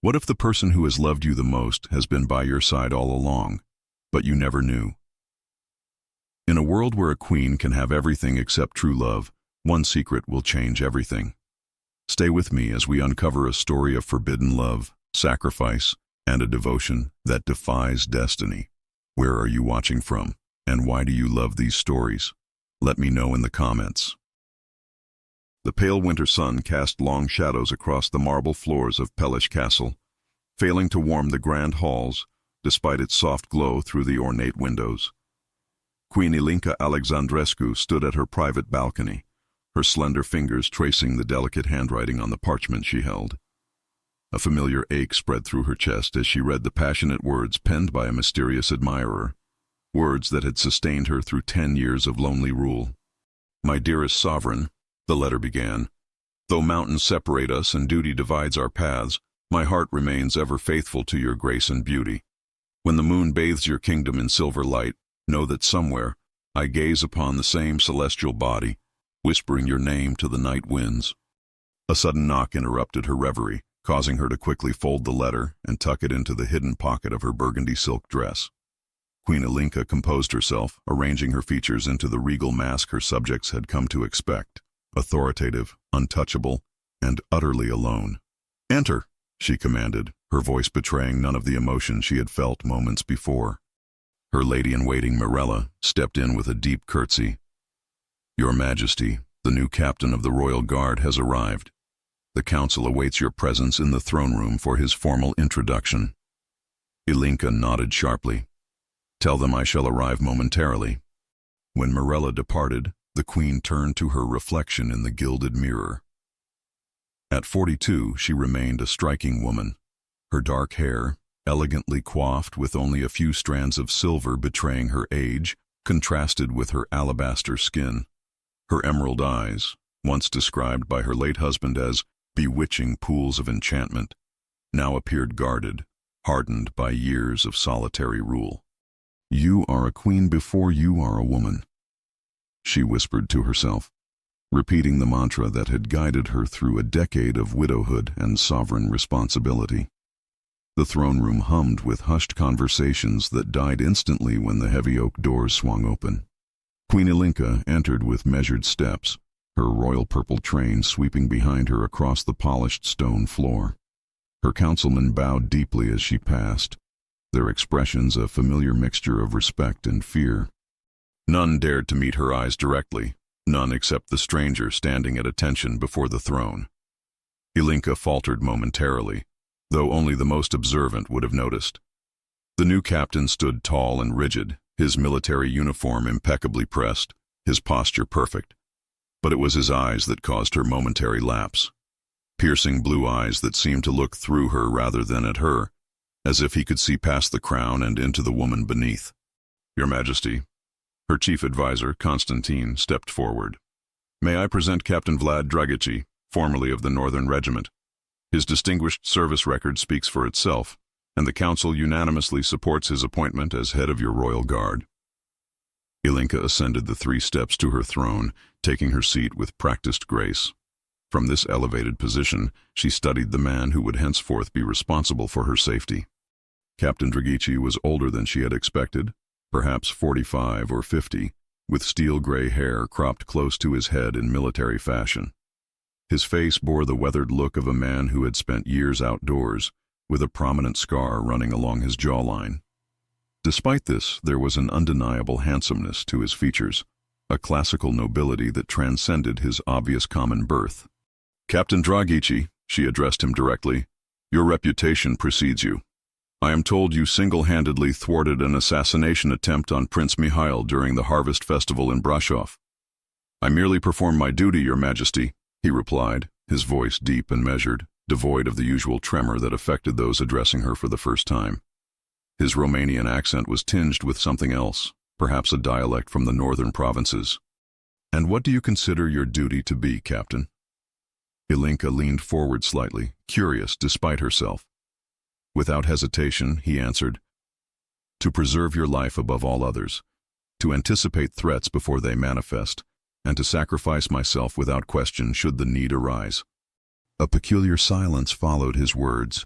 What if the person who has loved you the most has been by your side all along, but you never knew? In a world where a queen can have everything except true love, one secret will change everything. Stay with me as we uncover a story of forbidden love, sacrifice, and a devotion that defies destiny. Where are you watching from, and why do you love these stories? Let me know in the comments. The pale winter sun cast long shadows across the marble floors of Pellish Castle, failing to warm the grand halls despite its soft glow through the ornate windows. Queen Ilinca Alexandrescu stood at her private balcony, her slender fingers tracing the delicate handwriting on the parchment she held. A familiar ache spread through her chest as she read the passionate words penned by a mysterious admirer, words that had sustained her through 10 years of lonely rule. "My dearest sovereign," the letter began, "though mountains separate us and duty divides our paths, my heart remains ever faithful to your grace and beauty. When the moon bathes your kingdom in silver light, know that somewhere I gaze upon the same celestial body, whispering your name to the night winds." A sudden knock interrupted her reverie, causing her to quickly fold the letter and tuck it into the hidden pocket of her burgundy silk dress. Queen Ilinca composed herself, arranging her features into the regal mask her subjects had come to expect, authoritative, untouchable, and utterly alone. "Enter," she commanded, her voice betraying none of the emotion she had felt moments before. Her lady-in-waiting Mirella stepped in with a deep curtsy. "Your Majesty, the new captain of the Royal Guard has arrived. The council awaits your presence in the throne room for his formal introduction." Ilinca nodded sharply. "Tell them I shall arrive momentarily." When Mirella departed, the queen turned to her reflection in the gilded mirror. At 42, she remained a striking woman. Her dark hair, elegantly coiffed with only a few strands of silver betraying her age, contrasted with her alabaster skin. Her emerald eyes, once described by her late husband as bewitching pools of enchantment, now appeared guarded, hardened by years of solitary rule. "You are a queen before you are a woman," she whispered to herself, repeating the mantra that had guided her through a decade of widowhood and sovereign responsibility. The throne room hummed with hushed conversations that died instantly when the heavy oak doors swung open. Queen Ilinca entered with measured steps, her royal purple train sweeping behind her across the polished stone floor. Her councilmen bowed deeply as she passed, their expressions a familiar mixture of respect and fear. None dared to meet her eyes directly, none except the stranger standing at attention before the throne. Ilinca faltered momentarily, though only the most observant would have noticed. The new captain stood tall and rigid, his military uniform impeccably pressed, his posture perfect. But it was his eyes that caused her momentary lapse. Piercing blue eyes that seemed to look through her rather than at her, as if he could see past the crown and into the woman beneath. "Your Majesty." Her chief advisor, Constantine, stepped forward. "May I present Captain Vlad Drăghici, formerly of the Northern Regiment. His distinguished service record speaks for itself, and the council unanimously supports his appointment as head of your royal guard." Ilinca ascended the 3 steps to her throne, taking her seat with practiced grace. From this elevated position, she studied the man who would henceforth be responsible for her safety. Captain Drăghici was older than she had expected, perhaps 45 or 50, with steel-gray hair cropped close to his head in military fashion. His face bore the weathered look of a man who had spent years outdoors, with a prominent scar running along his jawline. Despite this, there was an undeniable handsomeness to his features, a classical nobility that transcended his obvious common birth. "Captain Drăghici," she addressed him directly, "your reputation precedes you. I am told you single-handedly thwarted an assassination attempt on Prince Mihail during the Harvest Festival in Brasov." "I merely perform my duty, Your Majesty," he replied, his voice deep and measured, devoid of the usual tremor that affected those addressing her for the first time. His Romanian accent was tinged with something else, perhaps a dialect from the northern provinces. "And what do you consider your duty to be, Captain?" Ilinca leaned forward slightly, curious despite herself. Without hesitation, he answered, "To preserve your life above all others, to anticipate threats before they manifest, and to sacrifice myself without question should the need arise." A peculiar silence followed his words,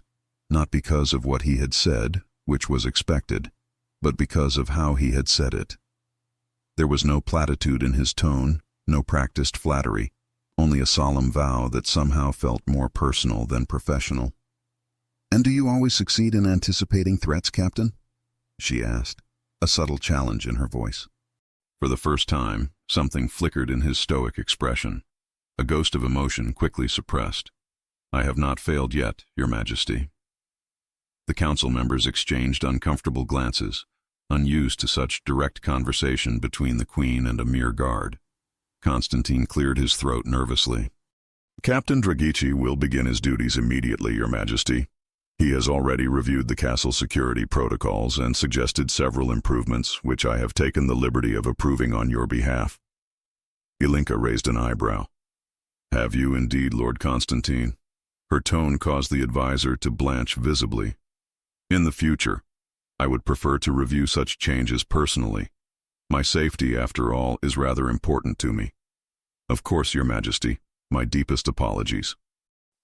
not because of what he had said, which was expected, but because of how he had said it. There was no platitude in his tone, no practiced flattery, only a solemn vow that somehow felt more personal than professional. "And do you always succeed in anticipating threats, Captain?" she asked, a subtle challenge in her voice. For the first time, something flickered in his stoic expression, a ghost of emotion quickly suppressed. "I have not failed yet, Your Majesty." The council members exchanged uncomfortable glances, unused to such direct conversation between the Queen and a mere guard. Constantine cleared his throat nervously. "Captain Drăghici will begin his duties immediately, Your Majesty. He has already reviewed the castle security protocols and suggested several improvements, which I have taken the liberty of approving on your behalf." Ilinca raised an eyebrow. "Have you indeed, Lord Constantine?" Her tone caused the advisor to blanch visibly. "In the future, I would prefer to review such changes personally. My safety, after all, is rather important to me." "Of course, Your Majesty. My deepest apologies."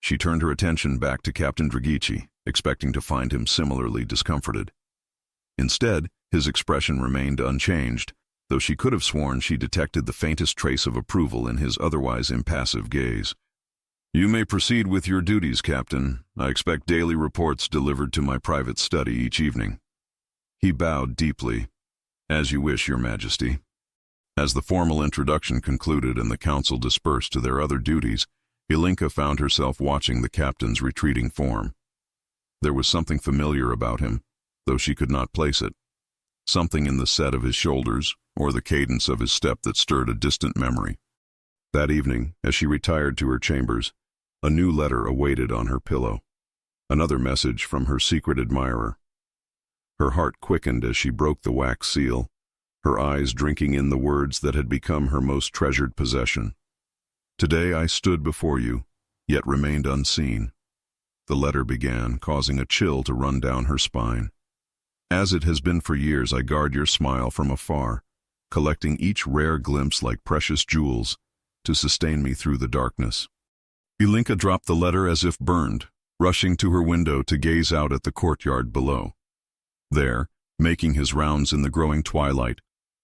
She turned her attention back to Captain Drăghici, expecting to find him similarly discomforted. Instead, his expression remained unchanged, though she could have sworn she detected the faintest trace of approval in his otherwise impassive gaze. "You may proceed with your duties, Captain. I expect daily reports delivered to my private study each evening." He bowed deeply. "As you wish, Your Majesty." As the formal introduction concluded and the council dispersed to their other duties, Ilinca found herself watching the captain's retreating form. There was something familiar about him, though she could not place it. Something in the set of his shoulders, or the cadence of his step that stirred a distant memory. That evening, as she retired to her chambers, a new letter awaited on her pillow. Another message from her secret admirer. Her heart quickened as she broke the wax seal, her eyes drinking in the words that had become her most treasured possession. "Today I stood before you, yet remained unseen." The letter began, causing a chill to run down her spine. "As it has been for years, I guard your smile from afar, collecting each rare glimpse like precious jewels to sustain me through the darkness." Ilinca dropped the letter as if burned, rushing to her window to gaze out at the courtyard below. There, making his rounds in the growing twilight,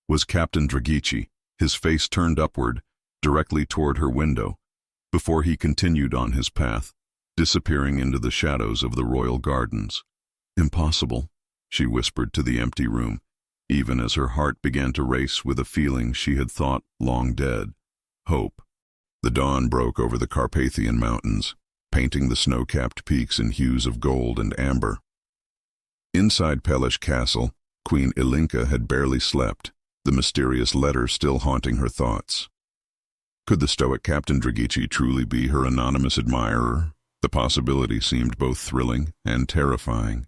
was Captain Drăghici, his face turned upward, directly toward her window, before he continued on his path, disappearing into the shadows of the royal gardens. "Impossible," she whispered to the empty room, even as her heart began to race with a feeling she had thought long dead: hope. The dawn broke over the Carpathian Mountains, painting the snow-capped peaks in hues of gold and amber. Inside Pelish Castle, Queen Ilinca had barely slept, the mysterious letter still haunting her thoughts. Could the stoic Captain Drăghici truly be her anonymous admirer? The possibility seemed both thrilling and terrifying.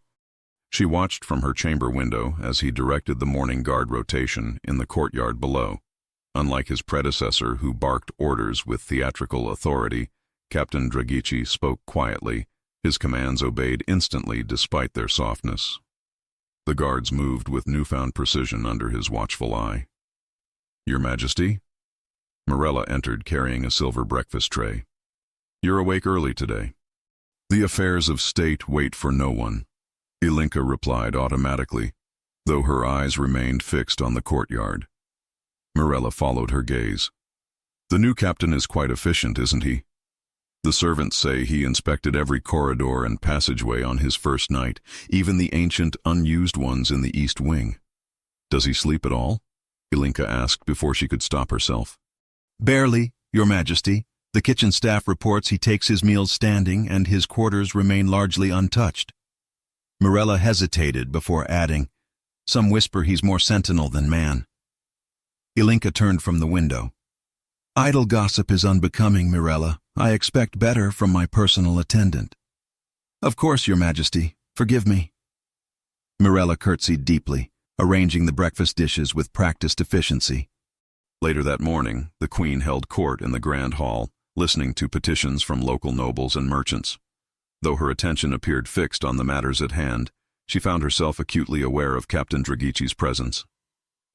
She watched from her chamber window as he directed the morning guard rotation in the courtyard below. Unlike his predecessor, who barked orders with theatrical authority, Captain Drăghici spoke quietly, his commands obeyed instantly despite their softness. The guards moved with newfound precision under his watchful eye. "Your Majesty?" Mirella entered carrying a silver breakfast tray. "You're awake early today." "The affairs of state wait for no one," Ilinca replied automatically, though her eyes remained fixed on the courtyard. Mirella followed her gaze. "The new captain is quite efficient, isn't he? The servants say he inspected every corridor and passageway on his first night, even the ancient, unused ones in the east wing." "Does he sleep at all?" Ilinca asked before she could stop herself. "Barely, Your Majesty. The kitchen staff reports he takes his meals standing and his quarters remain largely untouched." Mirella hesitated before adding, "Some whisper he's more sentinel than man." Ilinca turned from the window. "Idle gossip is unbecoming, Mirella. I expect better from my personal attendant." "Of course, Your Majesty. Forgive me." Mirella curtsied deeply, arranging the breakfast dishes with practiced efficiency. Later that morning, the Queen held court in the Grand Hall, listening to petitions from local nobles and merchants. Though her attention appeared fixed on the matters at hand, she found herself acutely aware of Captain Drăghici's presence.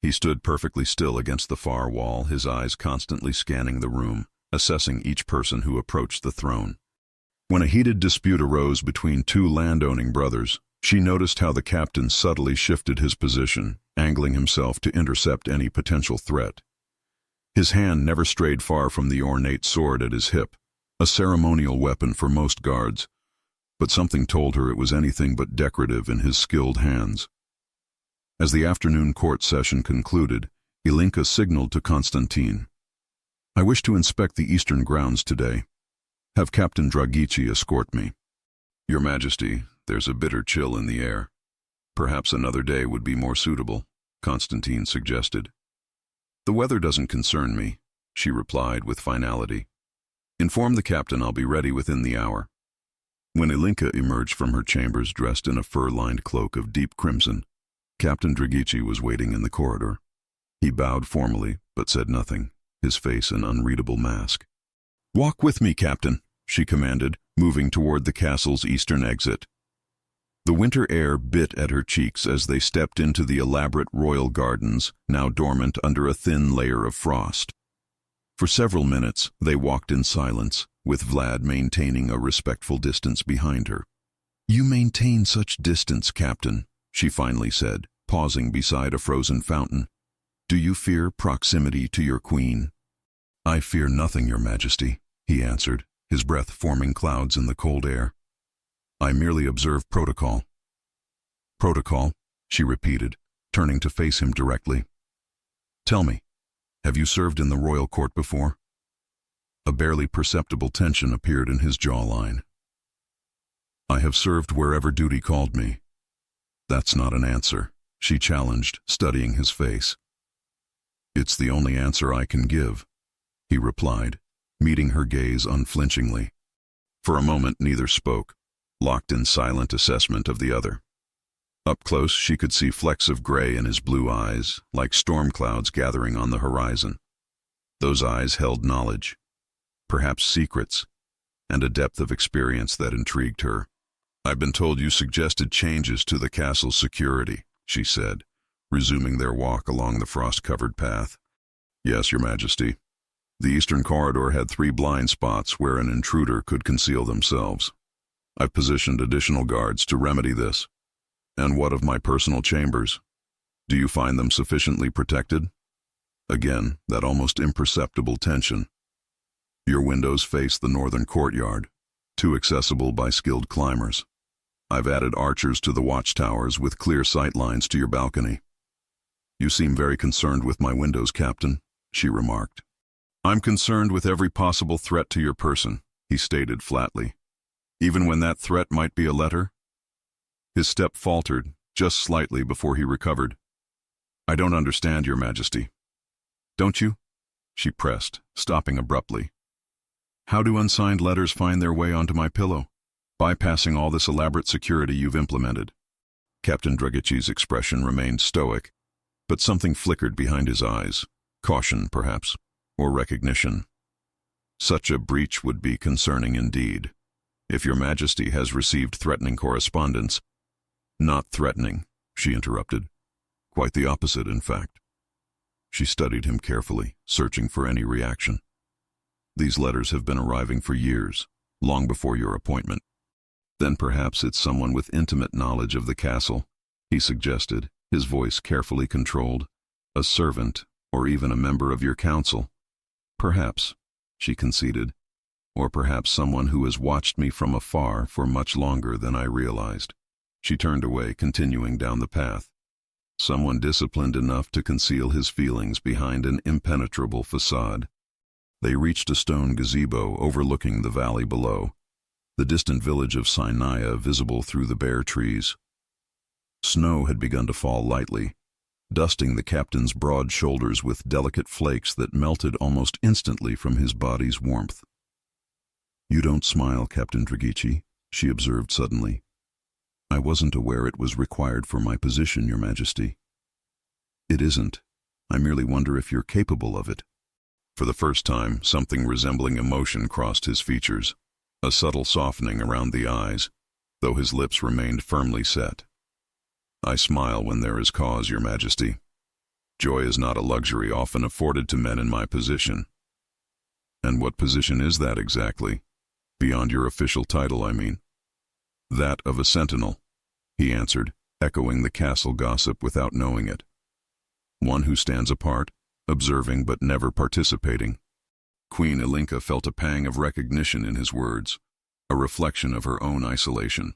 He stood perfectly still against the far wall, his eyes constantly scanning the room, assessing each person who approached the throne. When a heated dispute arose between two landowning brothers, she noticed how the captain subtly shifted his position, angling himself to intercept any potential threat. His hand never strayed far from the ornate sword at his hip, a ceremonial weapon for most guards, but something told her it was anything but decorative in his skilled hands. As the afternoon court session concluded, Ilinca signaled to Constantine. "I wish to inspect the eastern grounds today. Have Captain Drăghici escort me." "Your Majesty, there's a bitter chill in the air. Perhaps another day would be more suitable," Constantine suggested. "The weather doesn't concern me," she replied with finality. "Inform the captain I'll be ready within the hour." When Ilinca emerged from her chambers dressed in a fur-lined cloak of deep crimson, Captain Drăghici was waiting in the corridor. He bowed formally, but said nothing, his face an unreadable mask. "Walk with me, Captain," she commanded, moving toward the castle's eastern exit. The winter air bit at her cheeks as they stepped into the elaborate royal gardens, now dormant under a thin layer of frost. For several minutes, they walked in silence, with Vlad maintaining a respectful distance behind her. "You maintain such distance, Captain," she finally said, pausing beside a frozen fountain. "Do you fear proximity to your queen?" "I fear nothing, Your Majesty," he answered, his breath forming clouds in the cold air. "I merely observe protocol." "Protocol?" she repeated, turning to face him directly. "Tell me, have you served in the royal court before?" A barely perceptible tension appeared in his jawline. "I have served wherever duty called me." "That's not an answer," she challenged, studying his face. "It's the only answer I can give," he replied, meeting her gaze unflinchingly. For a moment neither spoke, locked in silent assessment of the other. Up close she could see flecks of gray in his blue eyes, like storm clouds gathering on the horizon. Those eyes held knowledge, perhaps secrets, and a depth of experience that intrigued her. "I've been told you suggested changes to the castle's security," she said, resuming their walk along the frost-covered path. "Yes, Your Majesty. The eastern corridor had 3 blind spots where an intruder could conceal themselves. I've positioned additional guards to remedy this. And what of my personal chambers? Do you find them sufficiently protected?" Again, that almost imperceptible tension. "Your windows face the northern courtyard, too accessible by skilled climbers. I've added archers to the watchtowers with clear sight lines to your balcony." "You seem very concerned with my windows, Captain," she remarked. "I'm concerned with every possible threat to your person," he stated flatly. "Even when that threat might be a letter?" His step faltered, just slightly before he recovered. "I don't understand, Your Majesty." "Don't you?" she pressed, stopping abruptly. "How do unsigned letters find their way onto my pillow, bypassing all this elaborate security you've implemented?" Captain Drăghici's expression remained stoic, but something flickered behind his eyes, caution perhaps, or recognition. "Such a breach would be concerning indeed. If Your Majesty has received threatening correspondence—" "Not threatening," she interrupted. "Quite the opposite, in fact." She studied him carefully, searching for any reaction. "These letters have been arriving for years, long before your appointment." "Then perhaps it's someone with intimate knowledge of the castle," he suggested, his voice carefully controlled. "A servant, or even a member of your council." "Perhaps," she conceded. "Or perhaps someone who has watched me from afar for much longer than I realized." She turned away, continuing down the path. Someone disciplined enough to conceal his feelings behind an impenetrable facade. They reached a stone gazebo overlooking the valley below, the distant village of Sinaya visible through the bare trees. Snow had begun to fall lightly, dusting the captain's broad shoulders with delicate flakes that melted almost instantly from his body's warmth. "You don't smile, Captain Drăghici," she observed suddenly. "I wasn't aware it was required for my position, Your Majesty." "It isn't. I merely wonder if you're capable of it." For the first time, something resembling emotion crossed his features, a subtle softening around the eyes, though his lips remained firmly set. "I smile when there is cause, Your Majesty. Joy is not a luxury often afforded to men in my position." "And what position is that exactly?" Beyond your official title, I mean. That of a sentinel, he answered, echoing the castle gossip without knowing it. One who stands apart, observing but never participating. Queen Ilinca felt a pang of recognition in his words, a reflection of her own isolation.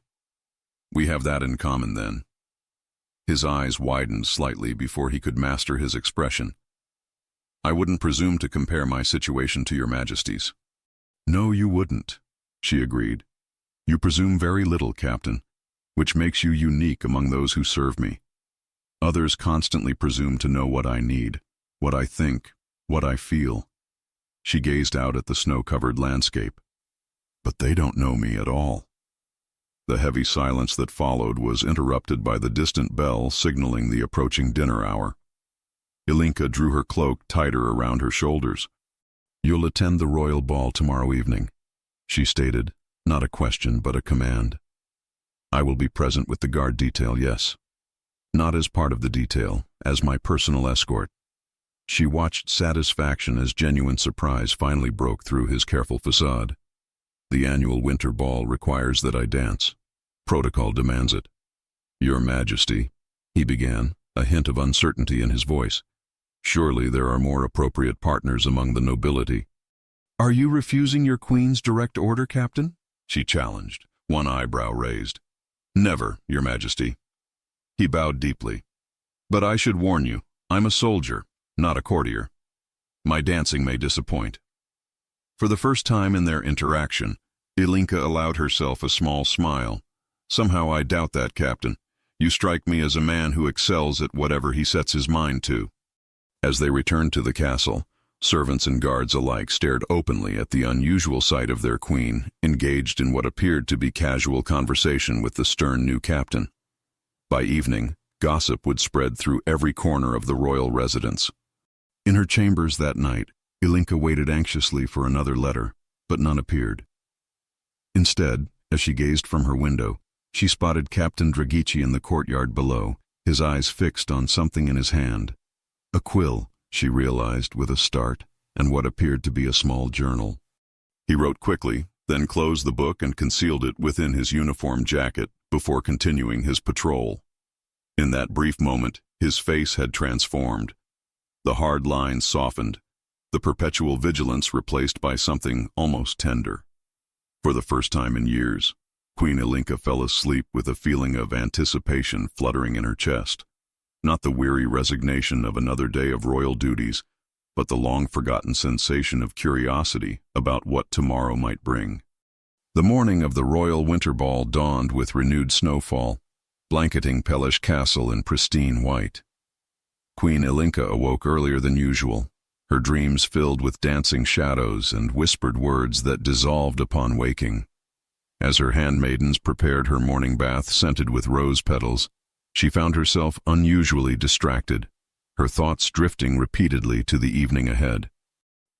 We have that in common, then. His eyes widened slightly before he could master his expression. I wouldn't presume to compare my situation to your Majesty's. No, you wouldn't, she agreed. You presume very little, Captain, which makes you unique among those who serve me. Others constantly presume to know what I need, what I think, what I feel. She gazed out at the snow-covered landscape. But they don't know me at all. The heavy silence that followed was interrupted by the distant bell signaling the approaching dinner hour. Ilinca drew her cloak tighter around her shoulders. You'll attend the royal ball tomorrow evening, she stated, not a question but a command. I will be present with the guard detail, yes. Not as part of the detail, as my personal escort. She watched satisfaction as genuine surprise finally broke through his careful facade. The annual winter ball requires that I dance. Protocol demands it. Your Majesty, he began, a hint of uncertainty in his voice. Surely there are more appropriate partners among the nobility. Are you refusing your queen's direct order, Captain? She challenged, one eyebrow raised. Never, Your Majesty. He bowed deeply. But I should warn you, I'm a soldier, not a courtier. My dancing may disappoint. For the first time in their interaction, Ilinca allowed herself a small smile. Somehow I doubt that, Captain. You strike me as a man who excels at whatever he sets his mind to. As they returned to the castle, servants and guards alike stared openly at the unusual sight of their queen, engaged in what appeared to be casual conversation with the stern new captain. By evening, gossip would spread through every corner of the royal residence. In her chambers that night, Ilinca waited anxiously for another letter, but none appeared. Instead, as she gazed from her window, she spotted Captain Drăghici in the courtyard below, his eyes fixed on something in his hand. A quill, she realized with a start, and what appeared to be a small journal. He wrote quickly, then closed the book and concealed it within his uniform jacket before continuing his patrol. In that brief moment, his face had transformed. The hard lines softened, the perpetual vigilance replaced by something almost tender. For the first time in years, Queen Ilinca fell asleep with a feeling of anticipation fluttering in her chest. Not the weary resignation of another day of royal duties, but the long-forgotten sensation of curiosity about what tomorrow might bring. The morning of the royal winter ball dawned with renewed snowfall, blanketing Pelish Castle in pristine white. Queen Ilinca awoke earlier than usual, her dreams filled with dancing shadows and whispered words that dissolved upon waking. As her handmaidens prepared her morning bath scented with rose petals, she found herself unusually distracted, her thoughts drifting repeatedly to the evening ahead.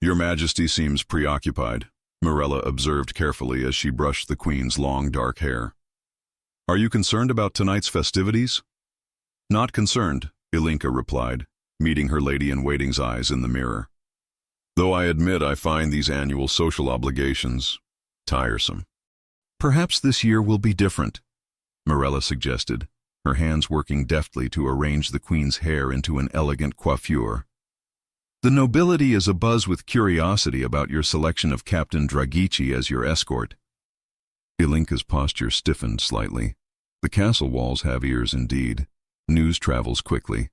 Your Majesty seems preoccupied, Mirella observed carefully as she brushed the Queen's long dark hair. Are you concerned about tonight's festivities? Not concerned, Ilinca replied, meeting her lady-in-waiting's eyes in the mirror. Though I admit I find these annual social obligations tiresome. Perhaps this year will be different, Mirella suggested, her hands working deftly to arrange the Queen's hair into an elegant coiffure. The nobility is abuzz with curiosity about your selection of Captain Drăghici as your escort. Ilinca's posture stiffened slightly. The castle walls have ears indeed. News travels quickly.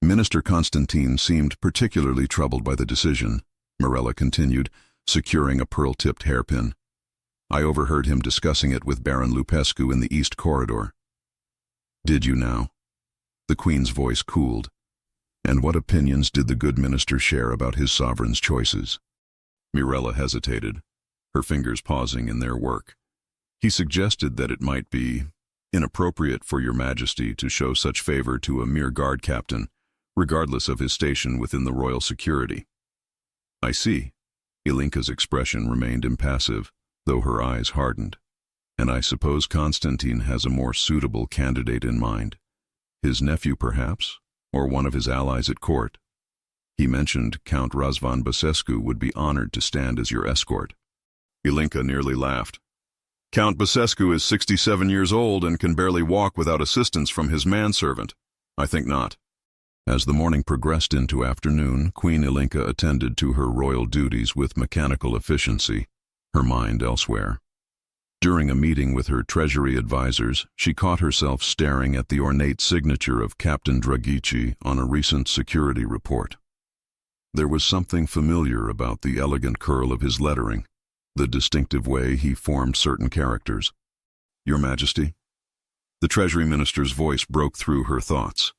Minister Constantine seemed particularly troubled by the decision, Mirella continued, securing a pearl-tipped hairpin. I overheard him discussing it with Baron Lupescu in the East Corridor. Did you now? The Queen's voice cooled. And what opinions did the good minister share about his sovereign's choices? Mirella hesitated, her fingers pausing in their work. He suggested that it might be inappropriate for your Majesty to show such favor to a mere guard captain, regardless of his station within the royal security. I see. Ilinca's expression remained impassive, though her eyes hardened. And I suppose Constantine has a more suitable candidate in mind. His nephew, perhaps, or one of his allies at court. He mentioned Count Razvan Băsescu would be honored to stand as your escort. Ilinca nearly laughed. Count Basescu is 67 years old and can barely walk without assistance from his manservant. I think not. As the morning progressed into afternoon, Queen Ilinca attended to her royal duties with mechanical efficiency, her mind elsewhere. During a meeting with her treasury advisors, she caught herself staring at the ornate signature of Captain Drăghici on a recent security report. There was something familiar about the elegant curl of his lettering, the distinctive way he formed certain characters. Your Majesty? The Treasury Minister's voice broke through her thoughts.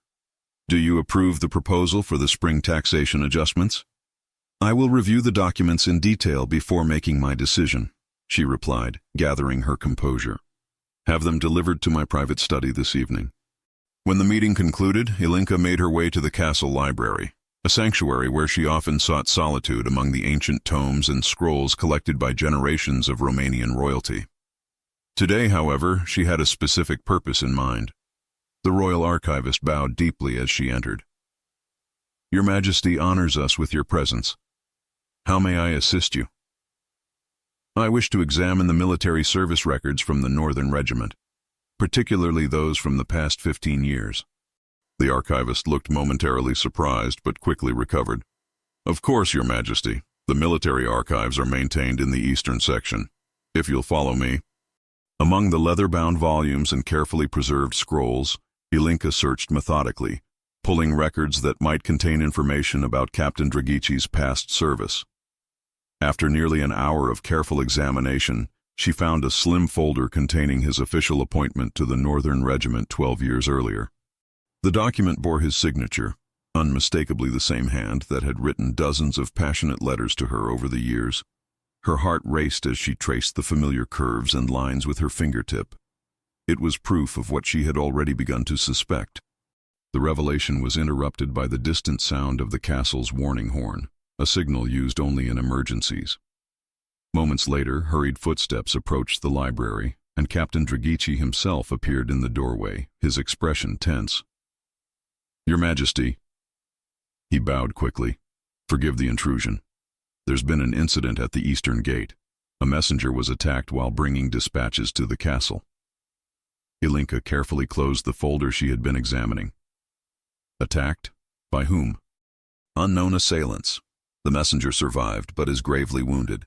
Do you approve the proposal for the spring taxation adjustments? I will review the documents in detail before making my decision, she replied, gathering her composure. Have them delivered to my private study this evening. When the meeting concluded, Ilinca made her way to the castle library, a sanctuary where she often sought solitude among the ancient tomes and scrolls collected by generations of Romanian royalty. Today, however, she had a specific purpose in mind. The royal archivist bowed deeply as she entered. Your Majesty honors us with your presence. How may I assist you? I wish to examine the military service records from the Northern Regiment, particularly those from the past 15 years. The archivist looked momentarily surprised, but quickly recovered. Of course, Your Majesty. The military archives are maintained in the eastern section. If you'll follow me. Among the leather-bound volumes and carefully preserved scrolls, Ilinca searched methodically, pulling records that might contain information about Captain Drăghici's past service. After nearly an hour of careful examination, she found a slim folder containing his official appointment to the Northern Regiment 12 years earlier. The document bore his signature, unmistakably the same hand that had written dozens of passionate letters to her over the years. Her heart raced as she traced the familiar curves and lines with her fingertip. It was proof of what she had already begun to suspect. The revelation was interrupted by the distant sound of the castle's warning horn, a signal used only in emergencies. Moments later, hurried footsteps approached the library, and Captain Drăghici himself appeared in the doorway, his expression tense. Your Majesty. He bowed quickly. Forgive the intrusion. There's been an incident at the eastern gate. A messenger was attacked while bringing dispatches to the castle. Ilinca carefully closed the folder she had been examining. Attacked? By whom? Unknown assailants. The messenger survived, but is gravely wounded.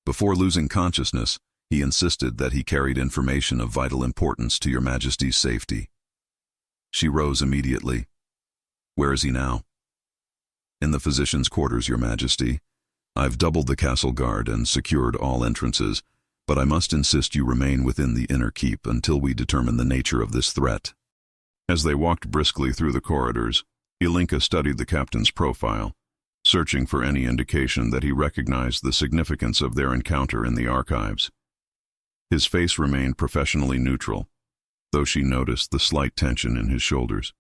Before losing consciousness, he insisted that he carried information of vital importance to Your Majesty's safety. She rose immediately. Where is he now? In the physician's quarters, Your Majesty. I've doubled the castle guard and secured all entrances, but I must insist you remain within the inner keep until we determine the nature of this threat. As they walked briskly through the corridors, Ilinca studied the captain's profile, searching for any indication that he recognized the significance of their encounter in the archives. His face remained professionally neutral, though she noticed the slight tension in his shoulders.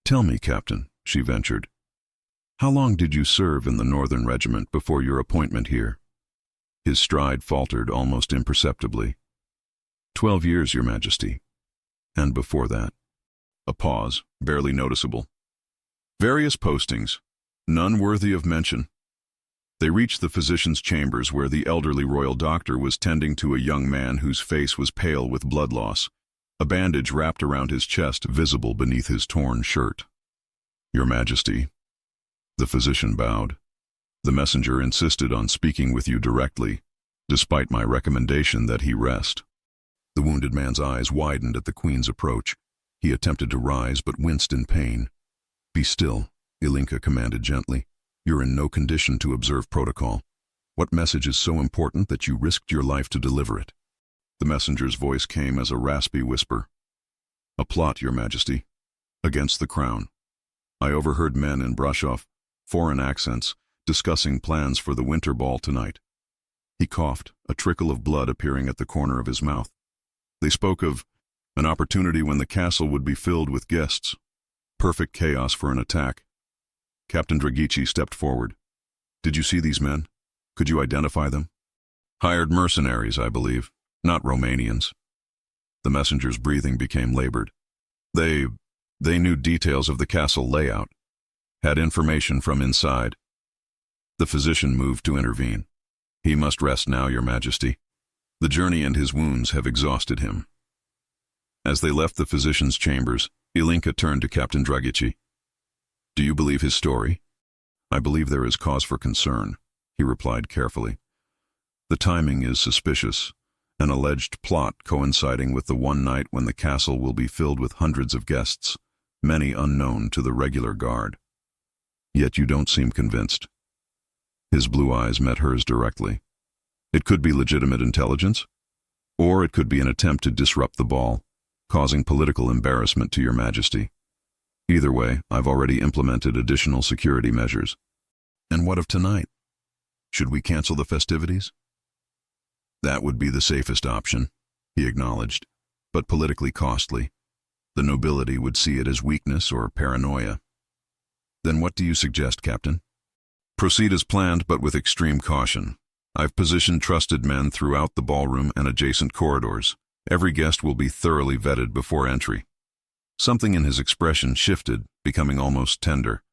Tell me, Captain, she ventured, how long did you serve in the Northern Regiment before your appointment here? His stride faltered almost imperceptibly. 12 years, Your Majesty. And before that? A pause, barely noticeable. Various postings, none worthy of mention. They reached the physician's chambers where the elderly royal doctor was tending to a young man whose face was pale with blood loss, a bandage wrapped around his chest visible beneath his torn shirt. Your Majesty. The physician bowed. The messenger insisted on speaking with you directly, despite my recommendation that he rest. The wounded man's eyes widened at the Queen's approach. He attempted to rise but winced in pain. Be still, Ilinca commanded gently. You're in no condition to observe protocol. What message is so important that you risked your life to deliver it? The messenger's voice came as a raspy whisper. A plot, Your Majesty. Against the crown. I overheard men in Brasov, foreign accents, discussing plans for the winter ball tonight. He coughed, a trickle of blood appearing at the corner of his mouth. They spoke of an opportunity when the castle would be filled with guests. Perfect chaos for an attack. Captain Drăghici stepped forward. Did you see these men? Could you identify them? Hired mercenaries, I believe, not Romanians. The messenger's breathing became labored. They knew details of the castle layout, had information from inside. The physician moved to intervene. He must rest now, your majesty. The journey and his wounds have exhausted him. As they left the physician's chambers, Ilinca turned to Captain Drăghici. Do you believe his story? I believe there is cause for concern, he replied carefully. The timing is suspicious, an alleged plot coinciding with the one night when the castle will be filled with hundreds of guests, many unknown to the regular guard. Yet you don't seem convinced. His blue eyes met hers directly. It could be legitimate intelligence, or it could be an attempt to disrupt the ball, causing political embarrassment to your majesty. Either way, I've already implemented additional security measures. And what of tonight? Should we cancel the festivities? That would be the safest option, he acknowledged, but politically costly. The nobility would see it as weakness or paranoia. Then what do you suggest, Captain? Proceed as planned, but with extreme caution. I've positioned trusted men throughout the ballroom and adjacent corridors. Every guest will be thoroughly vetted before entry. Something in his expression shifted, becoming almost tender.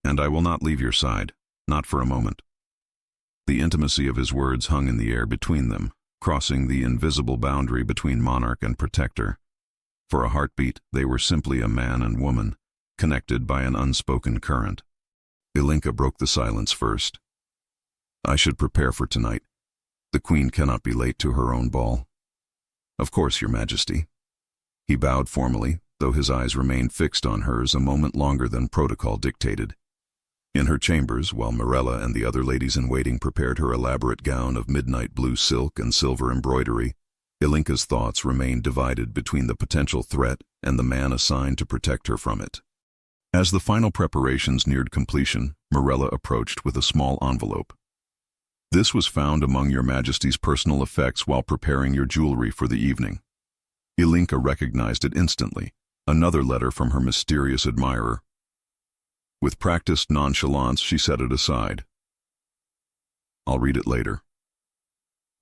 And I will not leave your side, not for a moment. The intimacy of his words hung in the air between them, crossing the invisible boundary between monarch and protector. For a heartbeat, they were simply a man and woman, connected by an unspoken current. Ilinca broke the silence first. I should prepare for tonight. The queen cannot be late to her own ball. Of course, your majesty. He bowed formally, though his eyes remained fixed on hers a moment longer than protocol dictated. In her chambers, while Mirella and the other ladies-in-waiting prepared her elaborate gown of midnight blue silk and silver embroidery, Ilinca's thoughts remained divided between the potential threat and the man assigned to protect her from it. As the final preparations neared completion, Mirella approached with a small envelope. This was found among your majesty's personal effects while preparing your jewelry for the evening. Ilinca recognized it instantly, another letter from her mysterious admirer. With practiced nonchalance, she set it aside. I'll read it later.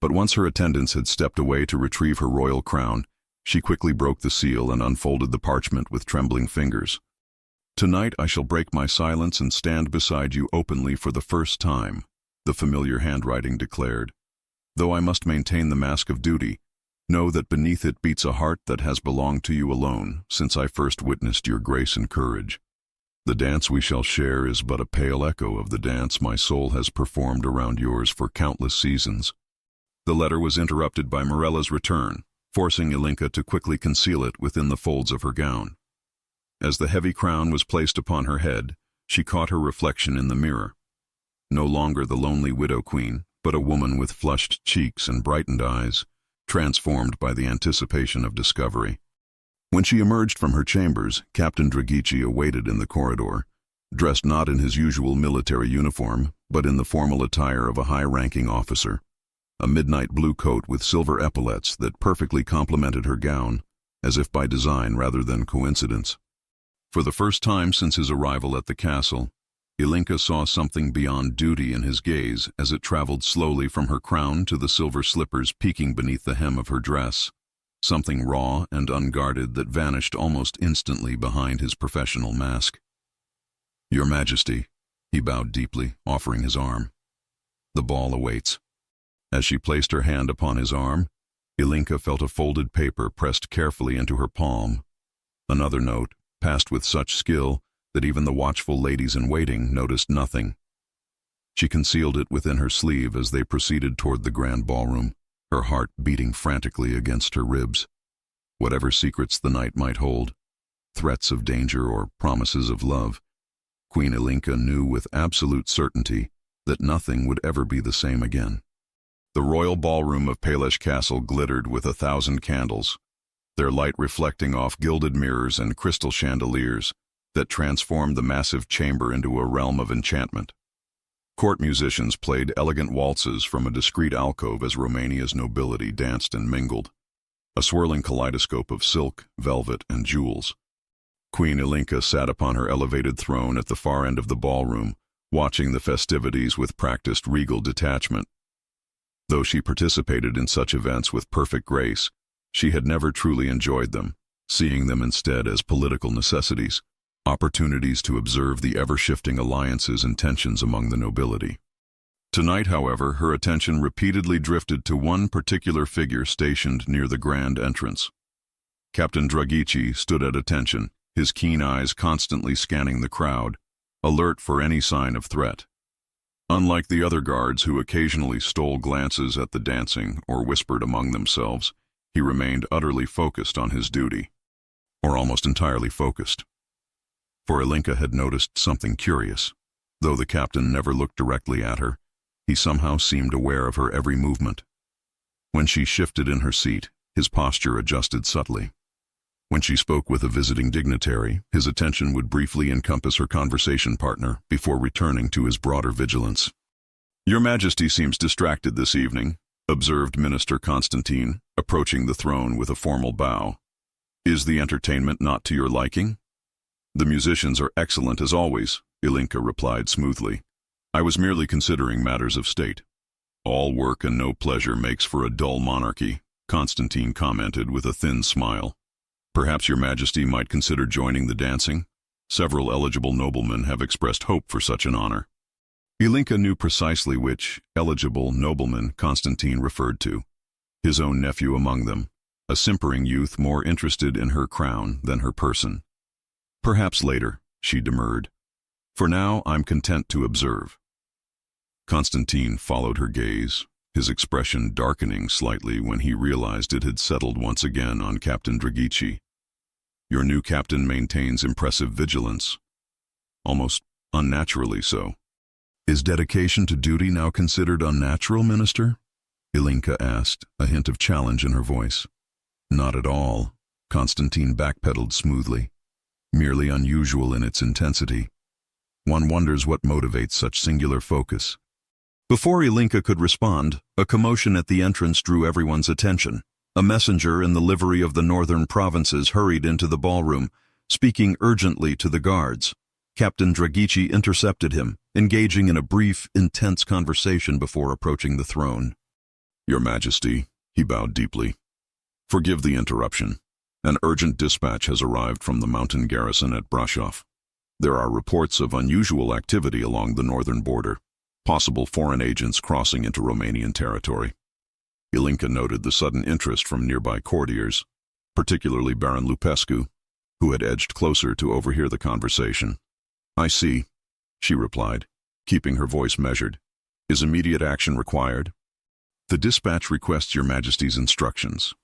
But once her attendants had stepped away to retrieve her royal crown, she quickly broke the seal and unfolded the parchment with trembling fingers. Tonight I shall break my silence and stand beside you openly for the first time, the familiar handwriting declared. Though I must maintain the mask of duty, know that beneath it beats a heart that has belonged to you alone since I first witnessed your grace and courage. The dance we shall share is but a pale echo of the dance my soul has performed around yours for countless seasons. The letter was interrupted by Mirella's return, forcing Ilinca to quickly conceal it within the folds of her gown. As the heavy crown was placed upon her head, she caught her reflection in the mirror. No longer the lonely widow queen, but a woman with flushed cheeks and brightened eyes, transformed by the anticipation of discovery. When she emerged from her chambers, Captain Drăghici awaited in the corridor, dressed not in his usual military uniform, but in the formal attire of a high-ranking officer. A midnight blue coat with silver epaulets that perfectly complemented her gown, as if by design rather than coincidence. For the first time since his arrival at the castle, Ilinca saw something beyond duty in his gaze as it traveled slowly from her crown to the silver slippers peeking beneath the hem of her dress. Something raw and unguarded that vanished almost instantly behind his professional mask. Your Majesty, he bowed deeply, offering his arm. The ball awaits. As she placed her hand upon his arm, Ilinca felt a folded paper pressed carefully into her palm. Another note, passed with such skill that even the watchful ladies-in-waiting noticed nothing. She concealed it within her sleeve as they proceeded toward the grand ballroom, her heart beating frantically against her ribs. Whatever secrets the night might hold, threats of danger or promises of love, Queen Ilinca knew with absolute certainty that nothing would ever be the same again. The royal ballroom of Palesh Castle glittered with 1,000 candles, their light reflecting off gilded mirrors and crystal chandeliers that transformed the massive chamber into a realm of enchantment. Court musicians played elegant waltzes from a discreet alcove as Romania's nobility danced and mingled, a swirling kaleidoscope of silk, velvet, and jewels. Queen Ilinca sat upon her elevated throne at the far end of the ballroom, watching the festivities with practiced regal detachment. Though she participated in such events with perfect grace, she had never truly enjoyed them, seeing them instead as political necessities, opportunities to observe the ever-shifting alliances and tensions among the nobility. Tonight, however, her attention repeatedly drifted to one particular figure stationed near the grand entrance. Captain Drăghici stood at attention, his keen eyes constantly scanning the crowd, alert for any sign of threat. Unlike the other guards who occasionally stole glances at the dancing or whispered among themselves, he remained utterly focused on his duty, or almost entirely focused. For Ilinca had noticed something curious. Though the captain never looked directly at her, he somehow seemed aware of her every movement. When she shifted in her seat, his posture adjusted subtly. When she spoke with a visiting dignitary, his attention would briefly encompass her conversation partner before returning to his broader vigilance. "Your Majesty seems distracted this evening," observed Minister Constantine, approaching the throne with a formal bow. "Is the entertainment not to your liking?" "The musicians are excellent as always," Ilinca replied smoothly. "I was merely considering matters of state." "All work and no pleasure makes for a dull monarchy," Constantine commented with a thin smile. "Perhaps your Majesty might consider joining the dancing? Several eligible noblemen have expressed hope for such an honor." Ilinca knew precisely which eligible nobleman Constantine referred to, his own nephew among them, a simpering youth more interested in her crown than her person. "Perhaps later," she demurred. "For now, I'm content to observe." Constantine followed her gaze, his expression darkening slightly when he realized it had settled once again on Captain Drăghici. "Your new captain maintains impressive vigilance, almost unnaturally so." "Is dedication to duty now considered unnatural, Minister?" Ilinca asked, a hint of challenge in her voice. "Not at all," Constantine backpedaled smoothly. "Merely unusual in its intensity. One wonders what motivates such singular focus." Before Ilinca could respond, a commotion at the entrance drew everyone's attention. A messenger in the livery of the northern provinces hurried into the ballroom, speaking urgently to the guards. Captain Drăghici intercepted him, engaging in a brief, intense conversation before approaching the throne. "Your Majesty," he bowed deeply. "Forgive the interruption. An urgent dispatch has arrived from the mountain garrison at Brașov. There are reports of unusual activity along the northern border, possible foreign agents crossing into Romanian territory." Ilinca noted the sudden interest from nearby courtiers, particularly Baron Lupescu, who had edged closer to overhear the conversation. "I see," she replied, keeping her voice measured. "Is immediate action required?" "The dispatch requests your Majesty's instructions,"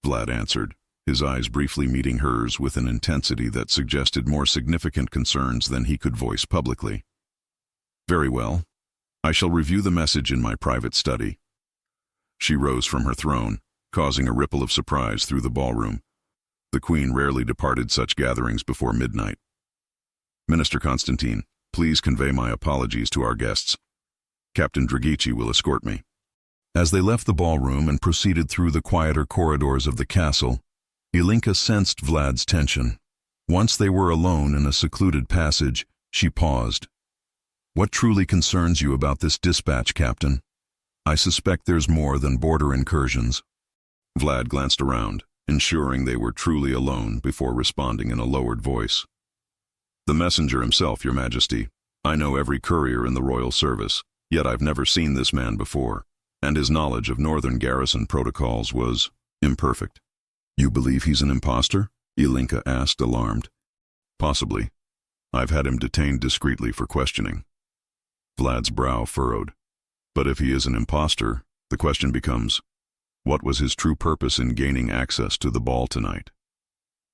Vlad answered, his eyes briefly meeting hers with an intensity that suggested more significant concerns than he could voice publicly. "Very well. I shall review the message in my private study." She rose from her throne, causing a ripple of surprise through the ballroom. The Queen rarely departed such gatherings before midnight. "Minister Constantine, please convey my apologies to our guests. Captain Drăghici will escort me." As they left the ballroom and proceeded through the quieter corridors of the castle, Ilinca sensed Vlad's tension. Once they were alone in a secluded passage, she paused. "What truly concerns you about this dispatch, Captain? I suspect there's more than border incursions." Vlad glanced around, ensuring they were truly alone before responding in a lowered voice. "The messenger himself, your Majesty. I know every courier in the royal service, yet I've never seen this man before, and his knowledge of northern garrison protocols was imperfect." "You believe he's an imposter?" Ilinca asked, alarmed. "Possibly. I've had him detained discreetly for questioning." Vlad's brow furrowed. "But if he is an imposter, the question becomes, what was his true purpose in gaining access to the ball tonight?"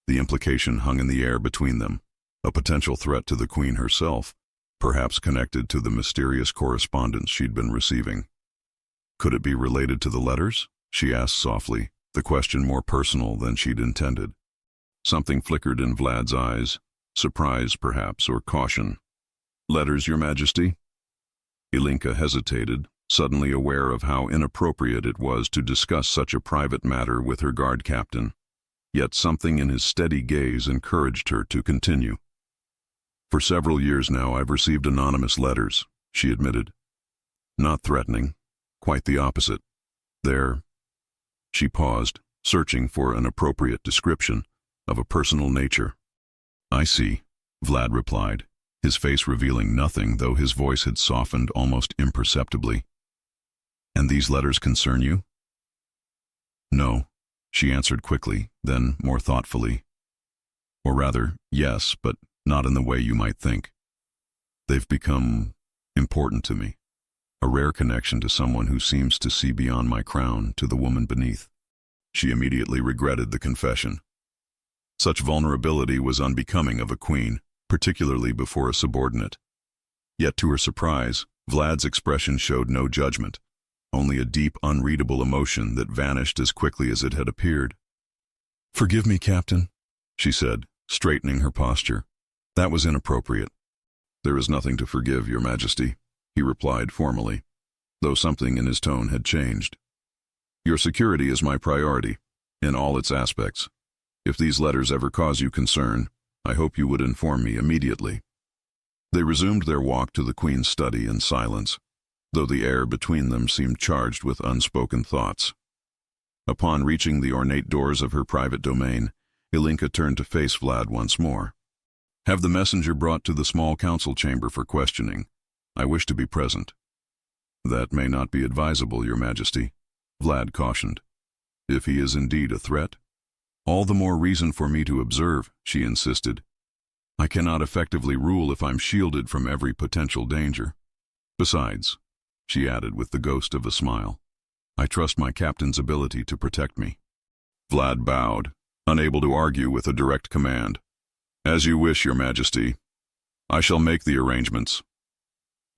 The implication hung in the air between them, a potential threat to the Queen herself, perhaps connected to the mysterious correspondence she'd been receiving. "Could it be related to the letters?" she asked softly, the question more personal than she'd intended. Something flickered in Vlad's eyes, surprise perhaps, or caution. "Letters, your Majesty?" Ilinca hesitated, suddenly aware of how inappropriate it was to discuss such a private matter with her guard captain. Yet something in his steady gaze encouraged her to continue. "For several years now I've received anonymous letters," she admitted. "Not threatening, quite the opposite. They're—" She paused, searching for an appropriate description of a personal nature. "I see," Vlad replied, his face revealing nothing, though his voice had softened almost imperceptibly. "And these letters concern you?" "No," she answered quickly, then more thoughtfully. "Or rather, yes, but not in the way you might think. They've become important to me. A rare connection to someone who seems to see beyond my crown to the woman beneath." She immediately regretted the confession. Such vulnerability was unbecoming of a queen, particularly before a subordinate. Yet to her surprise, Vlad's expression showed no judgment, only a deep, unreadable emotion that vanished as quickly as it had appeared. "Forgive me, Captain," she said, straightening her posture. "That was inappropriate." "There is nothing to forgive, Your Majesty," he replied formally, though something in his tone had changed. "Your security is my priority, in all its aspects. If these letters ever cause you concern, I hope you would inform me immediately." They resumed their walk to the Queen's study in silence, though the air between them seemed charged with unspoken thoughts. Upon reaching the ornate doors of her private domain, Ilinca turned to face Vlad once more. "Have the messenger brought to the small council chamber for questioning. I wish to be present." "That may not be advisable, Your Majesty," Vlad cautioned. "If he is indeed a threat?" "All the more reason for me to observe," she insisted. "I cannot effectively rule if I'm shielded from every potential danger. Besides," she added with the ghost of a smile, "I trust my captain's ability to protect me." Vlad bowed, unable to argue with a direct command. "As you wish, Your Majesty. I shall make the arrangements."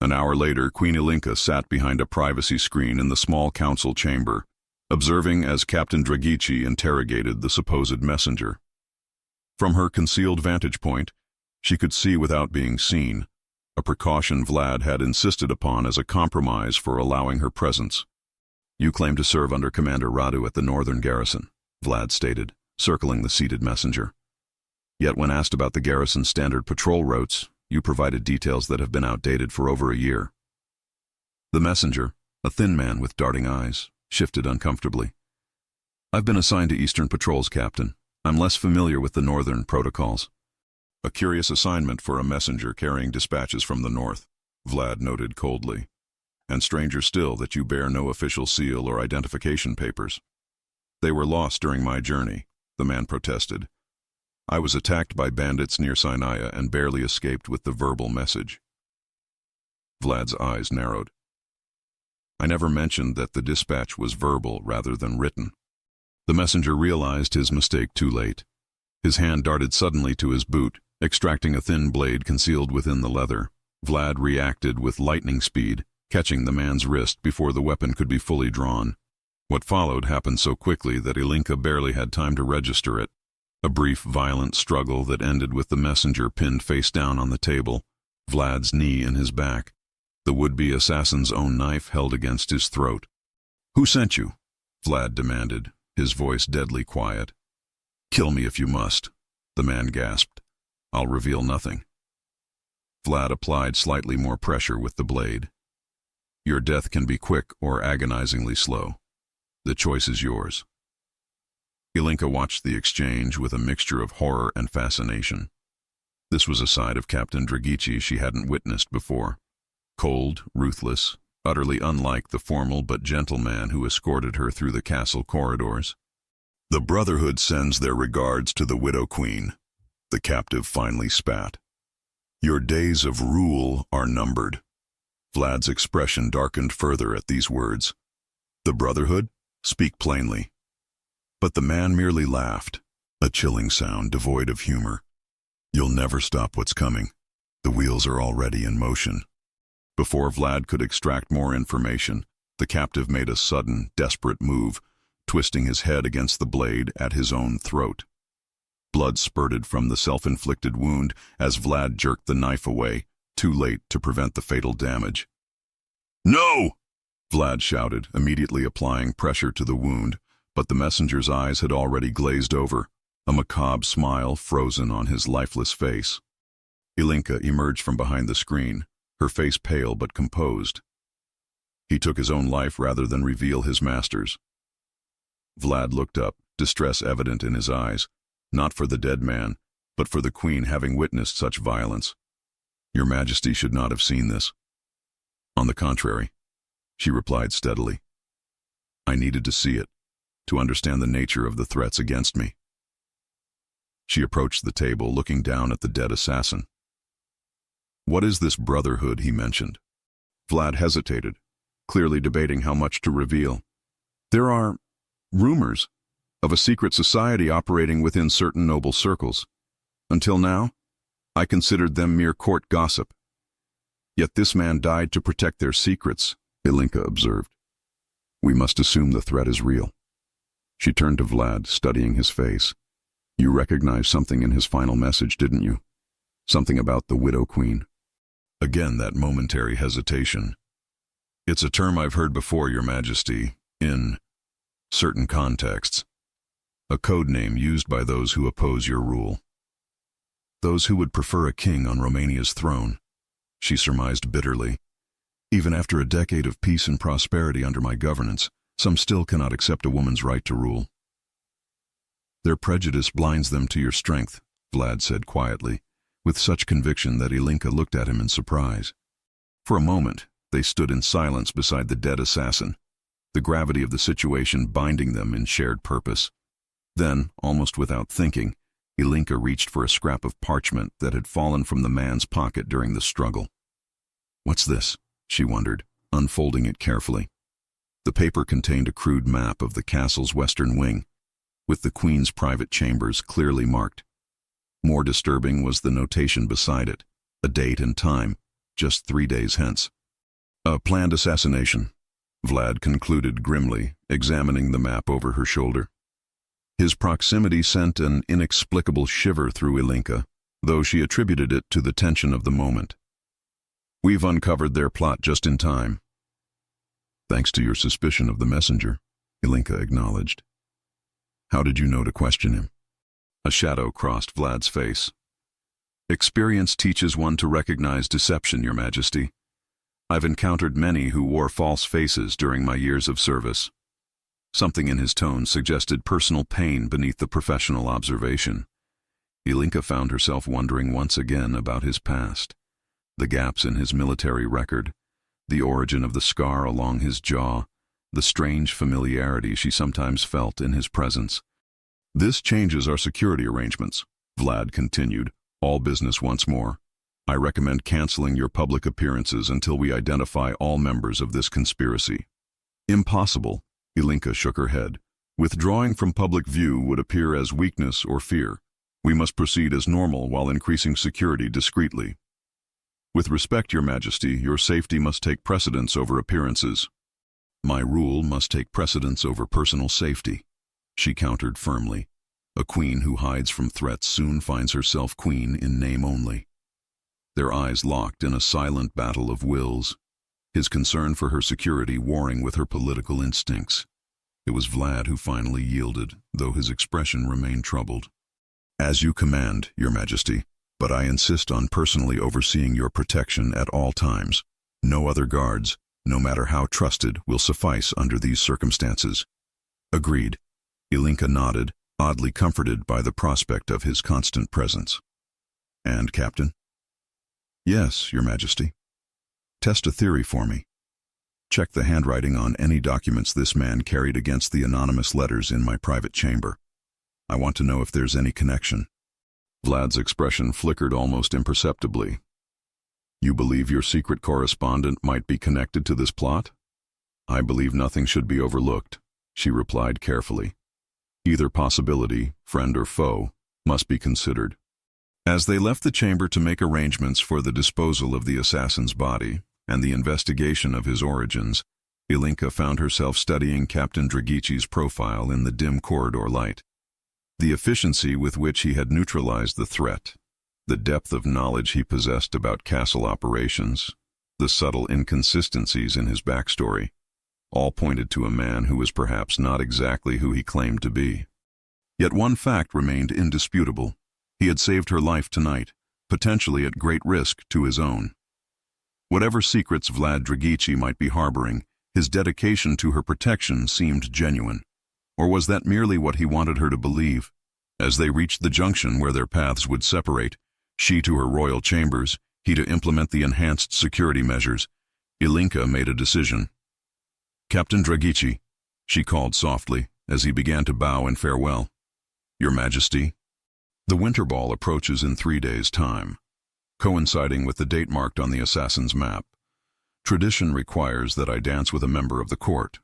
An hour later, Queen Ilinca sat behind a privacy screen in the small council chamber, observing as Captain Drăghici interrogated the supposed messenger. From her concealed vantage point, she could see without being seen, a precaution Vlad had insisted upon as a compromise for allowing her presence. "You claim to serve under Commander Radu at the northern garrison," Vlad stated, circling the seated messenger. "Yet when asked about the garrison's standard patrol routes, you provided details that have been outdated for over a year." The messenger, a thin man with darting eyes, shifted uncomfortably. "I've been assigned to Eastern patrols, Captain. I'm less familiar with the northern protocols." "A curious assignment for a messenger carrying dispatches from the north," Vlad noted coldly. "And stranger still that you bear no official seal or identification papers." "They were lost during my journey," the man protested. "I was attacked by bandits near Sinai and barely escaped with the verbal message." Vlad's eyes narrowed. "I never mentioned that the dispatch was verbal rather than written." The messenger realized his mistake too late. His hand darted suddenly to his boot, extracting a thin blade concealed within the leather. Vlad reacted with lightning speed, catching the man's wrist before the weapon could be fully drawn. What followed happened so quickly that Ilinca barely had time to register it. A brief, violent struggle that ended with the messenger pinned face down on the table, Vlad's knee in his back, the would-be assassin's own knife held against his throat. "Who sent you?" Vlad demanded, his voice deadly quiet. "Kill me if you must," the man gasped. "I'll reveal nothing." Vlad applied slightly more pressure with the blade. "Your death can be quick or agonizingly slow. The choice is yours." Ilinca watched the exchange with a mixture of horror and fascination. This was a side of Captain Drăghici she hadn't witnessed before. Cold, ruthless, utterly unlike the formal but gentle man who escorted her through the castle corridors. "The Brotherhood sends their regards to the Widow Queen," the captive finally spat. "Your days of rule are numbered." Vlad's expression darkened further at these words. "The Brotherhood? Speak plainly." But the man merely laughed, a chilling sound devoid of humor. "You'll never stop what's coming. The wheels are already in motion." Before Vlad could extract more information, the captive made a sudden, desperate move, twisting his head against the blade at his own throat. Blood spurted from the self-inflicted wound as Vlad jerked the knife away, too late to prevent the fatal damage. "No!" Vlad shouted, immediately applying pressure to the wound, but the messenger's eyes had already glazed over, a macabre smile frozen on his lifeless face. Ilinca emerged from behind the screen, her face pale but composed. "He took his own life rather than reveal his master's." Vlad looked up, distress evident in his eyes, not for the dead man, but for the queen having witnessed such violence. Your Majesty should not have seen this. On the contrary, she replied steadily. I needed to see it, to understand the nature of the threats against me. She approached the table, looking down at the dead assassin. What is this brotherhood he mentioned? Vlad hesitated, clearly debating how much to reveal. There are rumors of a secret society operating within certain noble circles. Until now, I considered them mere court gossip. Yet this man died to protect their secrets, Ilinca observed. We must assume the threat is real. She turned to Vlad, studying his face. You recognized something in his final message, didn't you? Something about the Widow Queen. Again, that momentary hesitation. It's a term I've heard before, Your Majesty, in certain contexts. A code name used by those who oppose your rule. Those who would prefer a king on Romania's throne, she surmised bitterly. Even after a decade of peace and prosperity under my governance, some still cannot accept a woman's right to rule. Their prejudice blinds them to your strength, Vlad said quietly, with such conviction that Ilinca looked at him in surprise. For a moment, they stood in silence beside the dead assassin, the gravity of the situation binding them in shared purpose. Then, almost without thinking, Ilinca reached for a scrap of parchment that had fallen from the man's pocket during the struggle. What's this? She wondered, unfolding it carefully. The paper contained a crude map of the castle's western wing, with the Queen's private chambers clearly marked. More disturbing was the notation beside it, a date and time, just 3 days hence. A planned assassination, Vlad concluded grimly, examining the map over her shoulder. His proximity sent an inexplicable shiver through Ilinca, though she attributed it to the tension of the moment. We've uncovered their plot just in time. Thanks to your suspicion of the messenger, Ilinca acknowledged. How did you know to question him? A shadow crossed Vlad's face. Experience teaches one to recognize deception, Your Majesty. I've encountered many who wore false faces during my years of service. Something in his tone suggested personal pain beneath the professional observation. Ilinca found herself wondering once again about his past, the gaps in his military record, the origin of the scar along his jaw, the strange familiarity she sometimes felt in his presence. This changes our security arrangements, Vlad continued, all business once more. I recommend canceling your public appearances until we identify all members of this conspiracy. Impossible, Ilinca shook her head. Withdrawing from public view would appear as weakness or fear. We must proceed as normal while increasing security discreetly. With respect, Your Majesty, your safety must take precedence over appearances. My rule must take precedence over personal safety, she countered firmly. A queen who hides from threats soon finds herself queen in name only. Their eyes locked in a silent battle of wills, his concern for her security warring with her political instincts. It was Vlad who finally yielded, though his expression remained troubled. As you command, Your Majesty, but I insist on personally overseeing your protection at all times. No other guards, no matter how trusted, will suffice under these circumstances. Agreed. Ilinca nodded, oddly comforted by the prospect of his constant presence. And, Captain? Yes, Your Majesty. Test a theory for me. Check the handwriting on any documents this man carried against the anonymous letters in my private chamber. I want to know if there's any connection. Vlad's expression flickered almost imperceptibly. You believe your secret correspondent might be connected to this plot? I believe nothing should be overlooked, she replied carefully. Either possibility, friend or foe, must be considered. As they left the chamber to make arrangements for the disposal of the assassin's body and the investigation of his origins, Ilinca found herself studying Captain Drăghici's profile in the dim corridor light. The efficiency with which he had neutralized the threat, the depth of knowledge he possessed about castle operations, the subtle inconsistencies in his backstory, all pointed to a man who was perhaps not exactly who he claimed to be. Yet one fact remained indisputable. He had saved her life tonight, potentially at great risk to his own. Whatever secrets Vlad Drăghici might be harboring, his dedication to her protection seemed genuine. Or was that merely what he wanted her to believe? As they reached the junction where their paths would separate, she to her royal chambers, he to implement the enhanced security measures. Ilinca made a decision. "Captain Drăghici," she called softly, as he began to bow in farewell. "Your Majesty, the winter ball approaches in 3 days' time, coinciding with the date marked on the assassin's map. Tradition requires that I dance with a member of the court."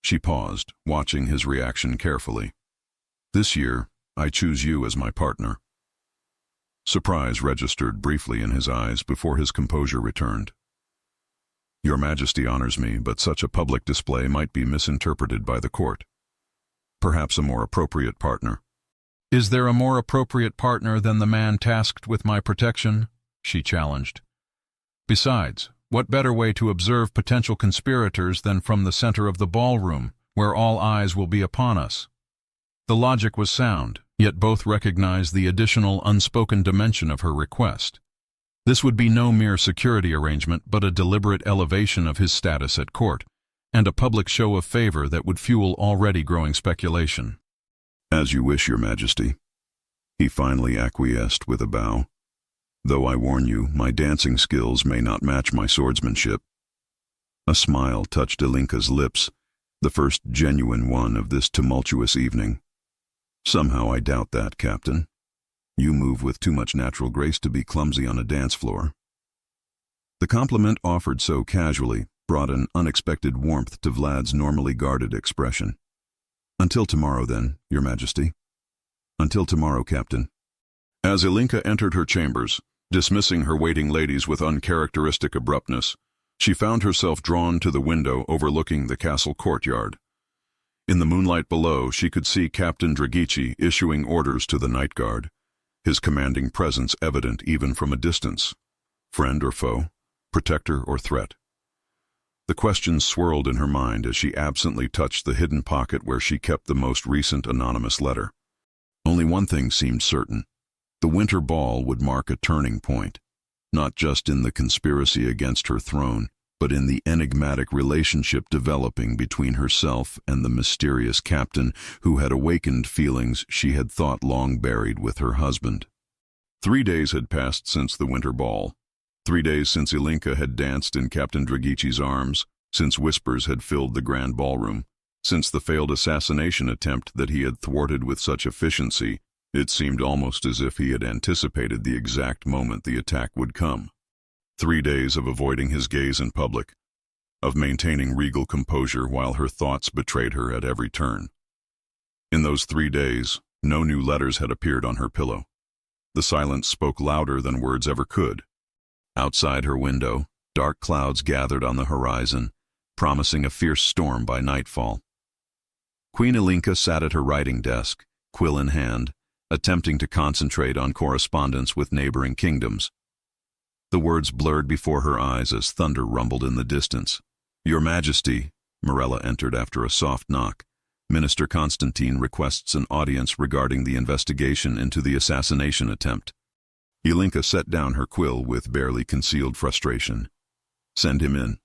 She paused, watching his reaction carefully. "This year, I choose you as my partner." Surprise registered briefly in his eyes before his composure returned. "Your Majesty honors me, but such a public display might be misinterpreted by the court. Perhaps a more appropriate partner." "Is there a more appropriate partner than the man tasked with my protection?" she challenged. "Besides, what better way to observe potential conspirators than from the center of the ballroom, where all eyes will be upon us?" The logic was sound, yet both recognized the additional unspoken dimension of her request. This would be no mere security arrangement, but a deliberate elevation of his status at court, and a public show of favor that would fuel already growing speculation. "As you wish, Your Majesty." He finally acquiesced with a bow. "Though I warn you, my dancing skills may not match my swordsmanship." A smile touched Ilinca's lips, the first genuine one of this tumultuous evening. "Somehow I doubt that, Captain. You move with too much natural grace to be clumsy on a dance floor." The compliment, offered so casually, brought an unexpected warmth to Vlad's normally guarded expression. "Until tomorrow, then, Your Majesty." "Until tomorrow, Captain." As Ilinca entered her chambers, dismissing her waiting ladies with uncharacteristic abruptness, she found herself drawn to the window overlooking the castle courtyard. In the moonlight below, she could see Captain Drăghici issuing orders to the night guard, his commanding presence evident even from a distance. Friend or foe? Protector or threat? The questions swirled in her mind as she absently touched the hidden pocket where she kept the most recent anonymous letter. Only one thing seemed certain. The winter ball would mark a turning point, not just in the conspiracy against her throne, but in the enigmatic relationship developing between herself and the mysterious captain who had awakened feelings she had thought long buried with her husband. 3 days had passed since the winter ball. 3 days since Ilinca had danced in Captain Drăghici's arms, since whispers had filled the grand ballroom, since the failed assassination attempt that he had thwarted with such efficiency. It seemed almost as if he had anticipated the exact moment the attack would come. 3 days of avoiding his gaze in public, of maintaining regal composure while her thoughts betrayed her at every turn. In those 3 days, no new letters had appeared on her pillow. The silence spoke louder than words ever could. Outside her window, dark clouds gathered on the horizon, promising a fierce storm by nightfall. Queen Ilinca sat at her writing desk, quill in hand, attempting to concentrate on correspondence with neighboring kingdoms. The words blurred before her eyes as thunder rumbled in the distance. "Your Majesty," Morella entered after a soft knock. "Minister Constantine requests an audience regarding the investigation into the assassination attempt." Ilinca set down her quill with barely concealed frustration. "Send him in."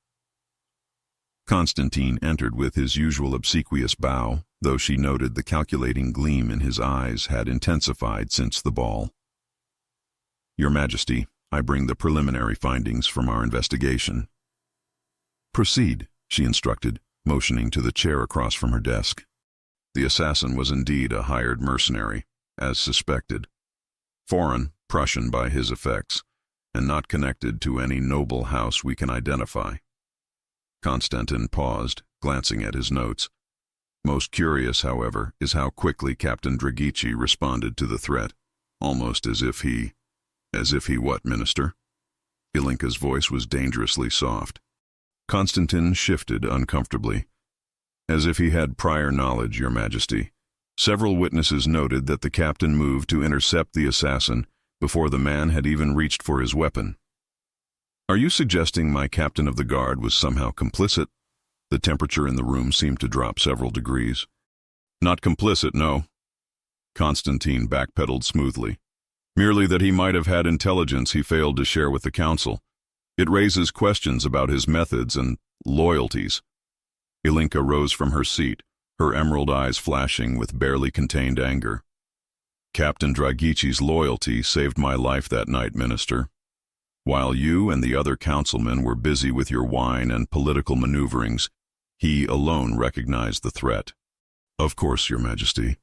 Constantine entered with his usual obsequious bow, though she noted the calculating gleam in his eyes had intensified since the ball. "Your Majesty, I bring the preliminary findings from our investigation." "Proceed," she instructed, motioning to the chair across from her desk. The assassin was indeed a hired mercenary, as suspected. Foreign, Prussian by his effects, and not connected to any noble house we can identify. Constantine paused, glancing at his notes. Most curious, however, is how quickly Captain Drăghici responded to the threat, almost as if he what, Minister? Ilinca's voice was dangerously soft. Constantine shifted uncomfortably. "As if he had prior knowledge, Your Majesty. Several witnesses noted that the captain moved to intercept the assassin before the man had even reached for his weapon." "Are you suggesting my captain of the guard was somehow complicit?" The temperature in the room seemed to drop several degrees. "Not complicit, no." Constantine backpedaled smoothly. "Merely that he might have had intelligence he failed to share with the council. It raises questions about his methods and loyalties." Ilinca rose from her seat, her emerald eyes flashing with barely contained anger. "Captain Drăghici's loyalty saved my life that night, Minister. While you and the other councilmen were busy with your wine and political maneuverings, he alone recognized the threat. Of course, Your Majesty.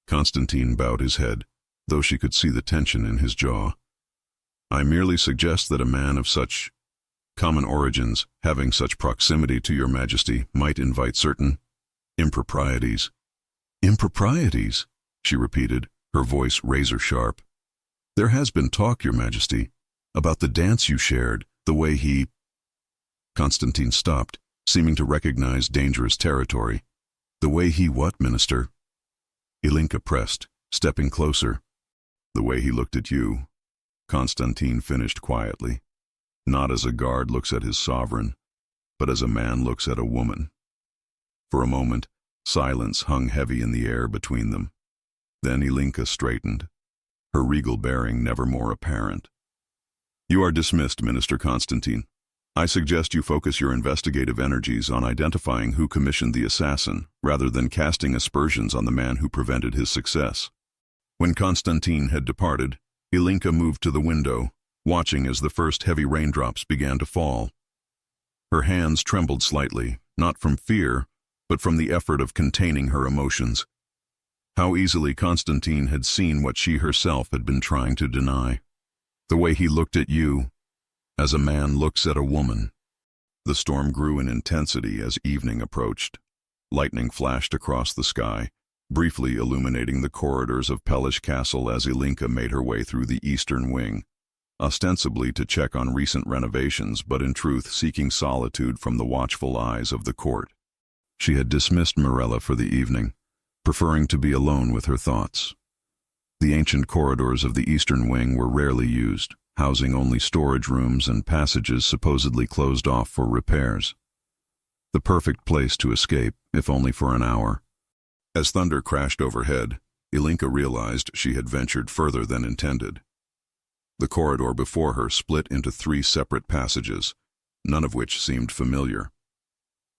Constantine bowed his head, though she could see the tension in his jaw. I merely suggest that a man of such common origins, having such proximity to Your Majesty, might invite certain improprieties. Improprieties, she repeated, her voice razor-sharp. There has been talk, Your Majesty, about the dance you shared, the way he... Constantine stopped, seeming to recognize dangerous territory. The way he what, Minister? Ilinca pressed, stepping closer. The way he looked at you, Constantine finished quietly. Not as a guard looks at his sovereign, but as a man looks at a woman. For a moment, silence hung heavy in the air between them. Then Ilinca straightened, her regal bearing never more apparent. You are dismissed, Minister Constantine. I suggest you focus your investigative energies on identifying who commissioned the assassin, rather than casting aspersions on the man who prevented his success. When Constantine had departed, Ilinca moved to the window, watching as the first heavy raindrops began to fall. Her hands trembled slightly, not from fear, but from the effort of containing her emotions. How easily Constantine had seen what she herself had been trying to deny. The way he looked at you, as a man looks at a woman. The storm grew in intensity as evening approached. Lightning flashed across the sky, briefly illuminating the corridors of Pellish Castle as Ilinca made her way through the eastern wing, ostensibly to check on recent renovations, but in truth seeking solitude from the watchful eyes of the court. She had dismissed Morella for the evening, preferring to be alone with her thoughts. The ancient corridors of the eastern wing were rarely used, housing only storage rooms and passages supposedly closed off for repairs. The perfect place to escape, if only for an hour. As thunder crashed overhead, Ilinca realized she had ventured further than intended. The corridor before her split into 3 separate passages, none of which seemed familiar.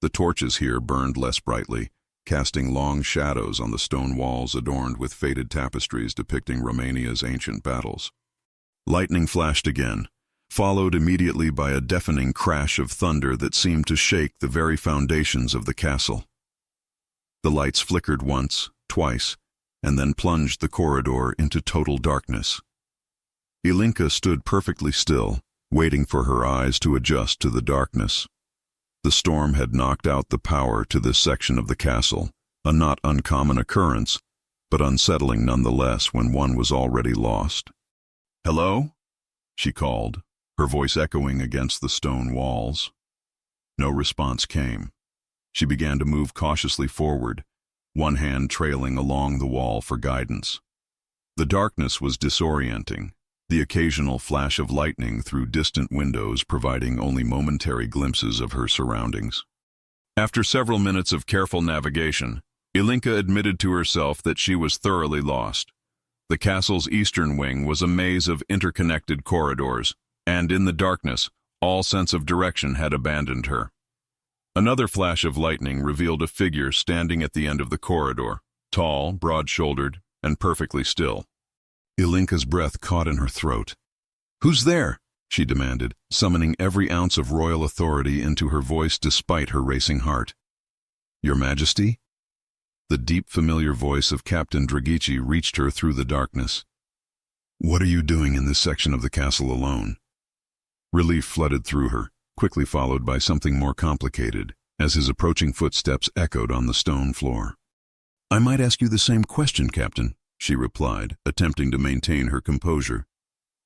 The torches here burned less brightly, casting long shadows on the stone walls adorned with faded tapestries depicting Romania's ancient battles. Lightning flashed again, followed immediately by a deafening crash of thunder that seemed to shake the very foundations of the castle. The lights flickered once, twice, and then plunged the corridor into total darkness. Ilinca stood perfectly still, waiting for her eyes to adjust to the darkness. The storm had knocked out the power to this section of the castle, a not uncommon occurrence, but unsettling nonetheless when one was already lost. "Hello?" she called, her voice echoing against the stone walls. No response came. She began to move cautiously forward, one hand trailing along the wall for guidance. The darkness was disorienting, the occasional flash of lightning through distant windows providing only momentary glimpses of her surroundings. After several minutes of careful navigation, Ilinca admitted to herself that she was thoroughly lost. The castle's eastern wing was a maze of interconnected corridors, and in the darkness, all sense of direction had abandoned her. Another flash of lightning revealed a figure standing at the end of the corridor, tall, broad-shouldered, and perfectly still. Ilinca's breath caught in her throat. "Who's there?" she demanded, summoning every ounce of royal authority into her voice despite her racing heart. "Your Majesty?" The deep, familiar voice of Captain Drăghici reached her through the darkness. "What are you doing in this section of the castle alone?" Relief flooded through her, quickly followed by something more complicated, as his approaching footsteps echoed on the stone floor. "I might ask you the same question, Captain," she replied, attempting to maintain her composure.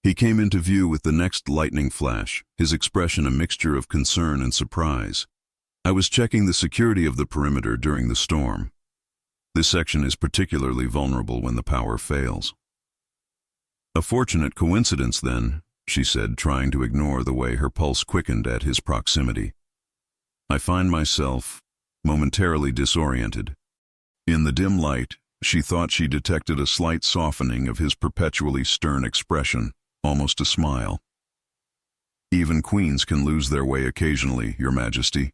He came into view with the next lightning flash, his expression a mixture of concern and surprise. "I was checking the security of the perimeter during the storm. This section is particularly vulnerable when the power fails." "A fortunate coincidence, then," she said, trying to ignore the way her pulse quickened at his proximity. "I find myself momentarily disoriented." In the dim light, she thought she detected a slight softening of his perpetually stern expression, almost a smile. "Even queens can lose their way occasionally, Your Majesty."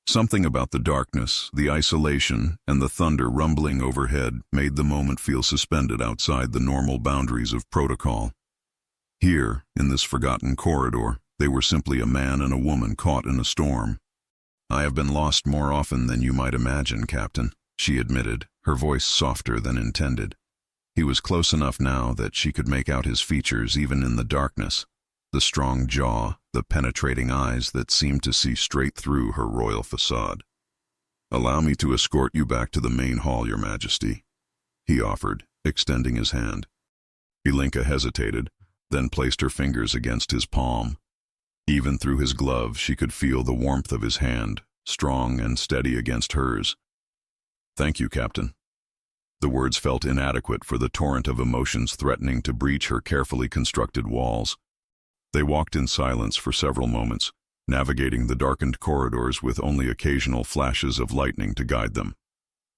Something about the darkness, the isolation, and the thunder rumbling overhead made the moment feel suspended outside the normal boundaries of protocol. Here, in this forgotten corridor, they were simply a man and a woman caught in a storm. "I have been lost more often than you might imagine, Captain," she admitted, her voice softer than intended. He was close enough now that she could make out his features even in the darkness, the strong jaw, the penetrating eyes that seemed to see straight through her royal facade. "Allow me to escort you back to the main hall, Your Majesty," he offered, extending his hand. Ilinca hesitated, then placed her fingers against his palm. Even through his glove, she could feel the warmth of his hand, strong and steady against hers. "Thank you, Captain." The words felt inadequate for the torrent of emotions threatening to breach her carefully constructed walls. They walked in silence for several moments, navigating the darkened corridors with only occasional flashes of lightning to guide them.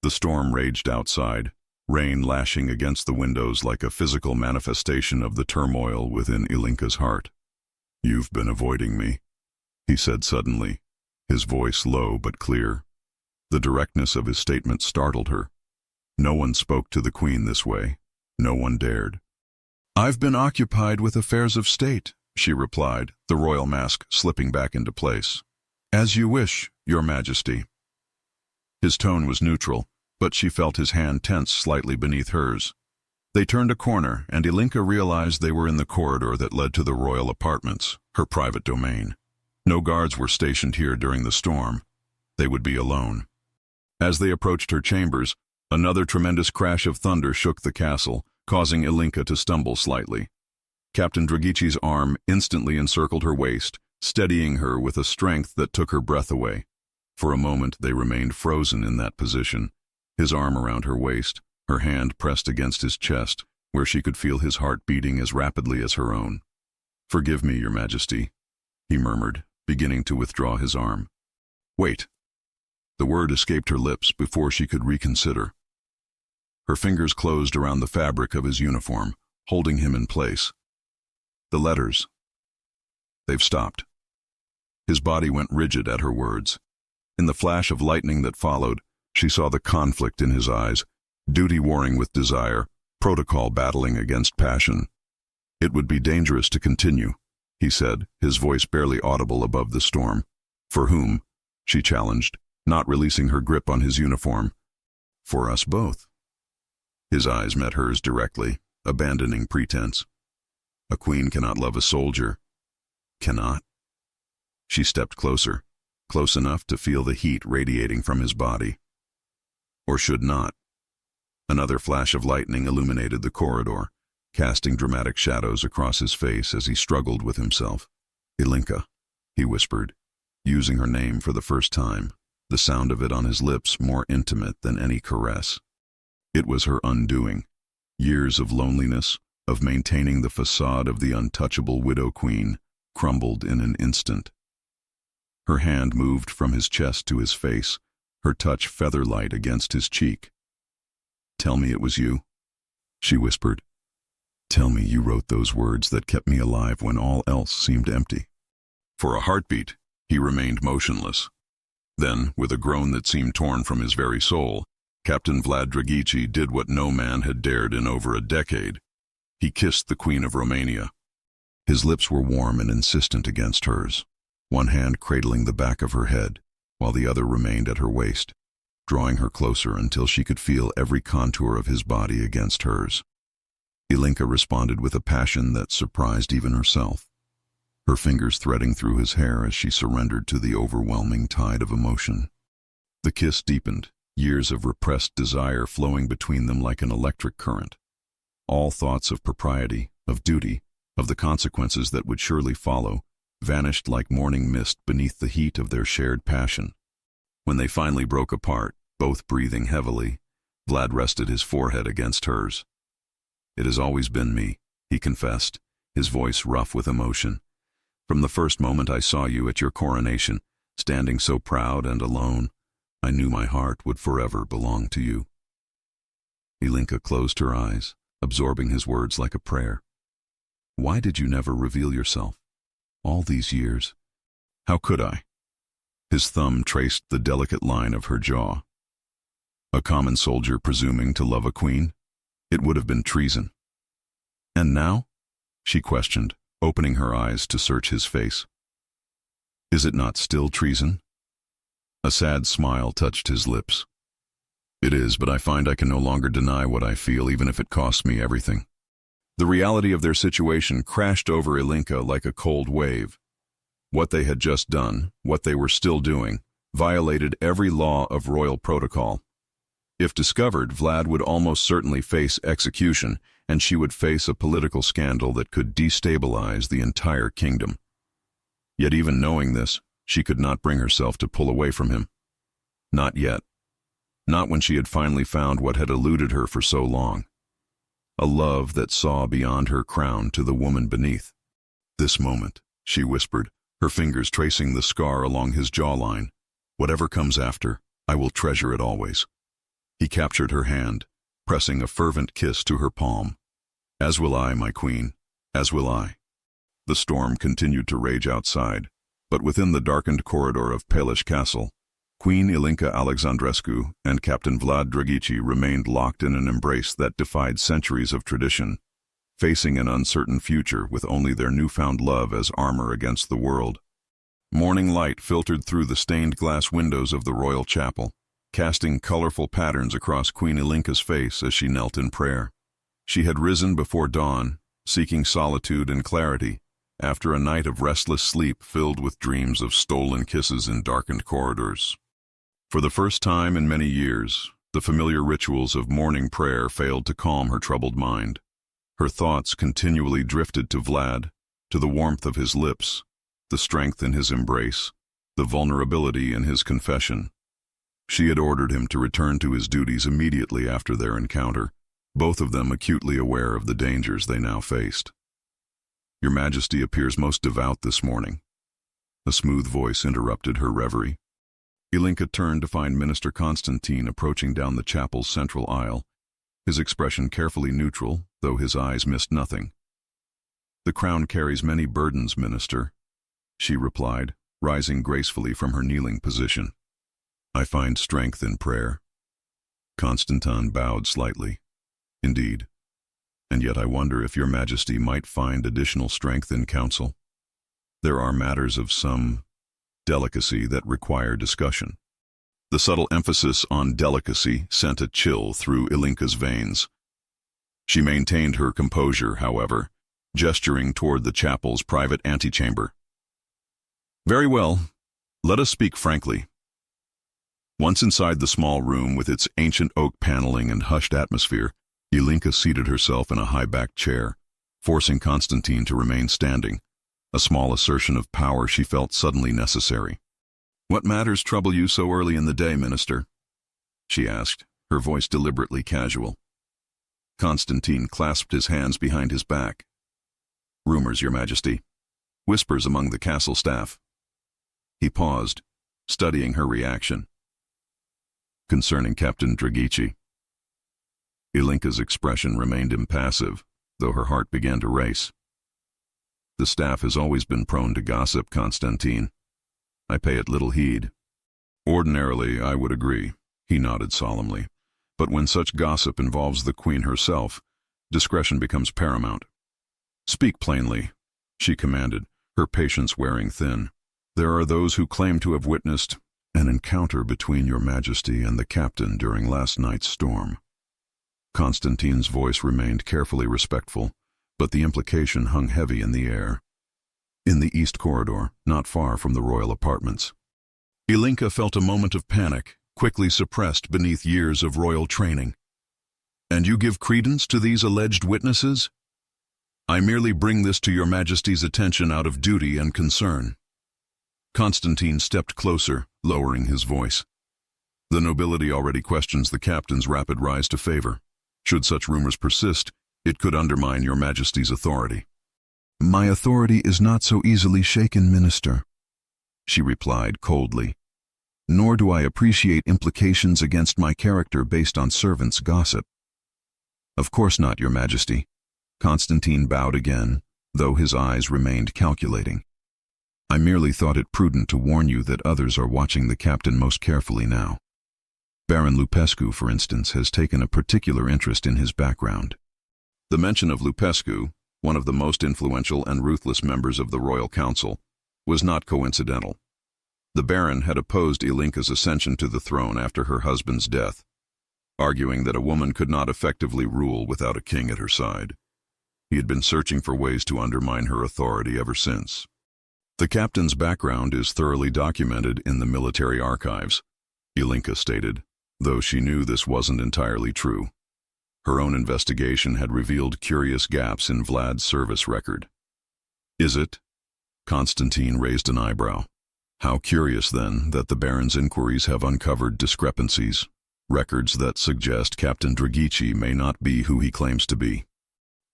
The storm raged outside, rain lashing against the windows like a physical manifestation of the turmoil within Ilinca's heart. "You've been avoiding me," he said suddenly, his voice low but clear. The directness of his statement startled her. No one spoke to the Queen this way. No one dared. "I've been occupied with affairs of state," she replied, the royal mask slipping back into place. "As you wish, Your Majesty." His tone was neutral, but she felt his hand tense slightly beneath hers. They turned a corner, and Ilinca realized they were in the corridor that led to the royal apartments, her private domain. No guards were stationed here during the storm. They would be alone. As they approached her chambers, another tremendous crash of thunder shook the castle, causing Ilinca to stumble slightly. Captain Drăghici's arm instantly encircled her waist, steadying her with a strength that took her breath away. For a moment they remained frozen in that position, his arm around her waist, her hand pressed against his chest, where she could feel his heart beating as rapidly as her own. "Forgive me, Your Majesty," he murmured, beginning to withdraw his arm. "Wait." The word escaped her lips before she could reconsider. Her fingers closed around the fabric of his uniform, holding him in place. "The letters. They've stopped." His body went rigid at her words. In the flash of lightning that followed, she saw the conflict in his eyes, duty warring with desire, protocol battling against passion. "It would be dangerous to continue," he said, his voice barely audible above the storm. "For whom?" she challenged, not releasing her grip on his uniform. "For us both." His eyes met hers directly, abandoning pretense. "A queen cannot love a soldier." "Cannot?" She stepped closer, close enough to feel the heat radiating from his body. "Or should not?" Another flash of lightning illuminated the corridor, casting dramatic shadows across his face as he struggled with himself. "Ilinca," he whispered, using her name for the first time, the sound of it on his lips more intimate than any caress. It was her undoing. Years of loneliness, of maintaining the facade of the untouchable widow queen, crumbled in an instant. Her hand moved from his chest to his face, her touch feather-light against his cheek. "Tell me it was you," she whispered. "Tell me you wrote those words that kept me alive when all else seemed empty." For a heartbeat, he remained motionless. Then, with a groan that seemed torn from his very soul, Captain Vlad Drăghici did what no man had dared in over a decade. He kissed the Queen of Romania. His lips were warm and insistent against hers, one hand cradling the back of her head, while the other remained at her waist, drawing her closer until she could feel every contour of his body against hers. Ilinca responded with a passion that surprised even herself, her fingers threading through his hair as she surrendered to the overwhelming tide of emotion. The kiss deepened, years of repressed desire flowing between them like an electric current. All thoughts of propriety, of duty, of the consequences that would surely follow, vanished like morning mist beneath the heat of their shared passion. When they finally broke apart, both breathing heavily, Vlad rested his forehead against hers. "It has always been me," he confessed, his voice rough with emotion. "From the first moment I saw you at your coronation, standing so proud and alone, I knew my heart would forever belong to you." Ilinca closed her eyes, absorbing his words like a prayer. "Why did you never reveal yourself? All these years. How could I?" His thumb traced the delicate line of her jaw. "A common soldier presuming to love a queen? It would have been treason." "And now?" she questioned, opening her eyes to search his face. Is it not still treason? A sad smile touched his lips. It is, but I find I can no longer deny what I feel, even if it costs me everything. The reality of their situation crashed over Ilinca like a cold wave. What they had just done, what they were still doing, violated every law of royal protocol. If discovered, Vlad would almost certainly face execution, and she would face a political scandal that could destabilize the entire kingdom. Yet even knowing this, she could not bring herself to pull away from him. Not yet. Not when she had finally found what had eluded her for so long. A love that saw beyond her crown to the woman beneath. This moment, she whispered, her fingers tracing the scar along his jawline. Whatever comes after, I will treasure it always. He captured her hand, pressing a fervent kiss to her palm. As will I, my queen, as will I. The storm continued to rage outside, but within the darkened corridor of Palish Castle, Queen Ilinca Alexandrescu and Captain Vlad Drăghici remained locked in an embrace that defied centuries of tradition, facing an uncertain future with only their newfound love as armor against the world. Morning light filtered through the stained glass windows of the royal chapel, casting colorful patterns across Queen Ilinca's face as she knelt in prayer. She had risen before dawn, seeking solitude and clarity, after a night of restless sleep filled with dreams of stolen kisses in darkened corridors. For the first time in many years, the familiar rituals of morning prayer failed to calm her troubled mind. Her thoughts continually drifted to Vlad, to the warmth of his lips, the strength in his embrace, the vulnerability in his confession. She had ordered him to return to his duties immediately after their encounter, both of them acutely aware of the dangers they now faced. Your Majesty appears most devout this morning. A smooth voice interrupted her reverie. Ilinca turned to find Minister Constantine approaching down the chapel's central aisle, his expression carefully neutral, though his eyes missed nothing. The crown carries many burdens, Minister, she replied, rising gracefully from her kneeling position. I find strength in prayer. Constantine bowed slightly. Indeed. And yet I wonder if your Majesty might find additional strength in council. There are matters of some delicacy that require discussion. The subtle emphasis on delicacy sent a chill through Ilinca's veins. She maintained her composure, however, gesturing toward the chapel's private antechamber. Very well, let us speak frankly. Once inside the small room with its ancient oak paneling and hushed atmosphere, Ilinca seated herself in a high-backed chair, forcing Constantine to remain standing, a small assertion of power she felt suddenly necessary. What matters trouble you so early in the day, Minister? She asked, her voice deliberately casual. Constantine clasped his hands behind his back. Rumors, Your Majesty. Whispers among the castle staff. He paused, studying her reaction. Concerning Captain Drăghici. Ilinca's expression remained impassive, though her heart began to race. The staff has always been prone to gossip, Constantine. I pay it little heed. Ordinarily, I would agree, he nodded solemnly. But when such gossip involves the Queen herself, discretion becomes paramount. Speak plainly, she commanded, her patience wearing thin. There are those who claim to have witnessed an encounter between your Majesty and the captain during last night's storm. Constantine's voice remained carefully respectful, but the implication hung heavy in the air. In the east corridor, not far from the royal apartments. Ilinca felt a moment of panic, quickly suppressed beneath years of royal training. And you give credence to these alleged witnesses? I merely bring this to your Majesty's attention out of duty and concern. Constantine stepped closer, lowering his voice. The nobility already questions the captain's rapid rise to favor. Should such rumors persist, it could undermine your Majesty's authority. My authority is not so easily shaken, Minister, she replied coldly. Nor do I appreciate implications against my character based on servants' gossip. Of course not, Your Majesty. Constantine bowed again, though his eyes remained calculating. I merely thought it prudent to warn you that others are watching the captain most carefully now. Baron Lupescu, for instance, has taken a particular interest in his background. The mention of Lupescu, one of the most influential and ruthless members of the royal council, was not coincidental. The Baron had opposed Ilinca's ascension to the throne after her husband's death, arguing that a woman could not effectively rule without a king at her side. He had been searching for ways to undermine her authority ever since. The captain's background is thoroughly documented in the military archives, Ilinca stated, though she knew this wasn't entirely true. Her own investigation had revealed curious gaps in Vlad's service record. Is it? Constantine raised an eyebrow. How curious, then, that the Baron's inquiries have uncovered discrepancies, records that suggest Captain Drăghici may not be who he claims to be.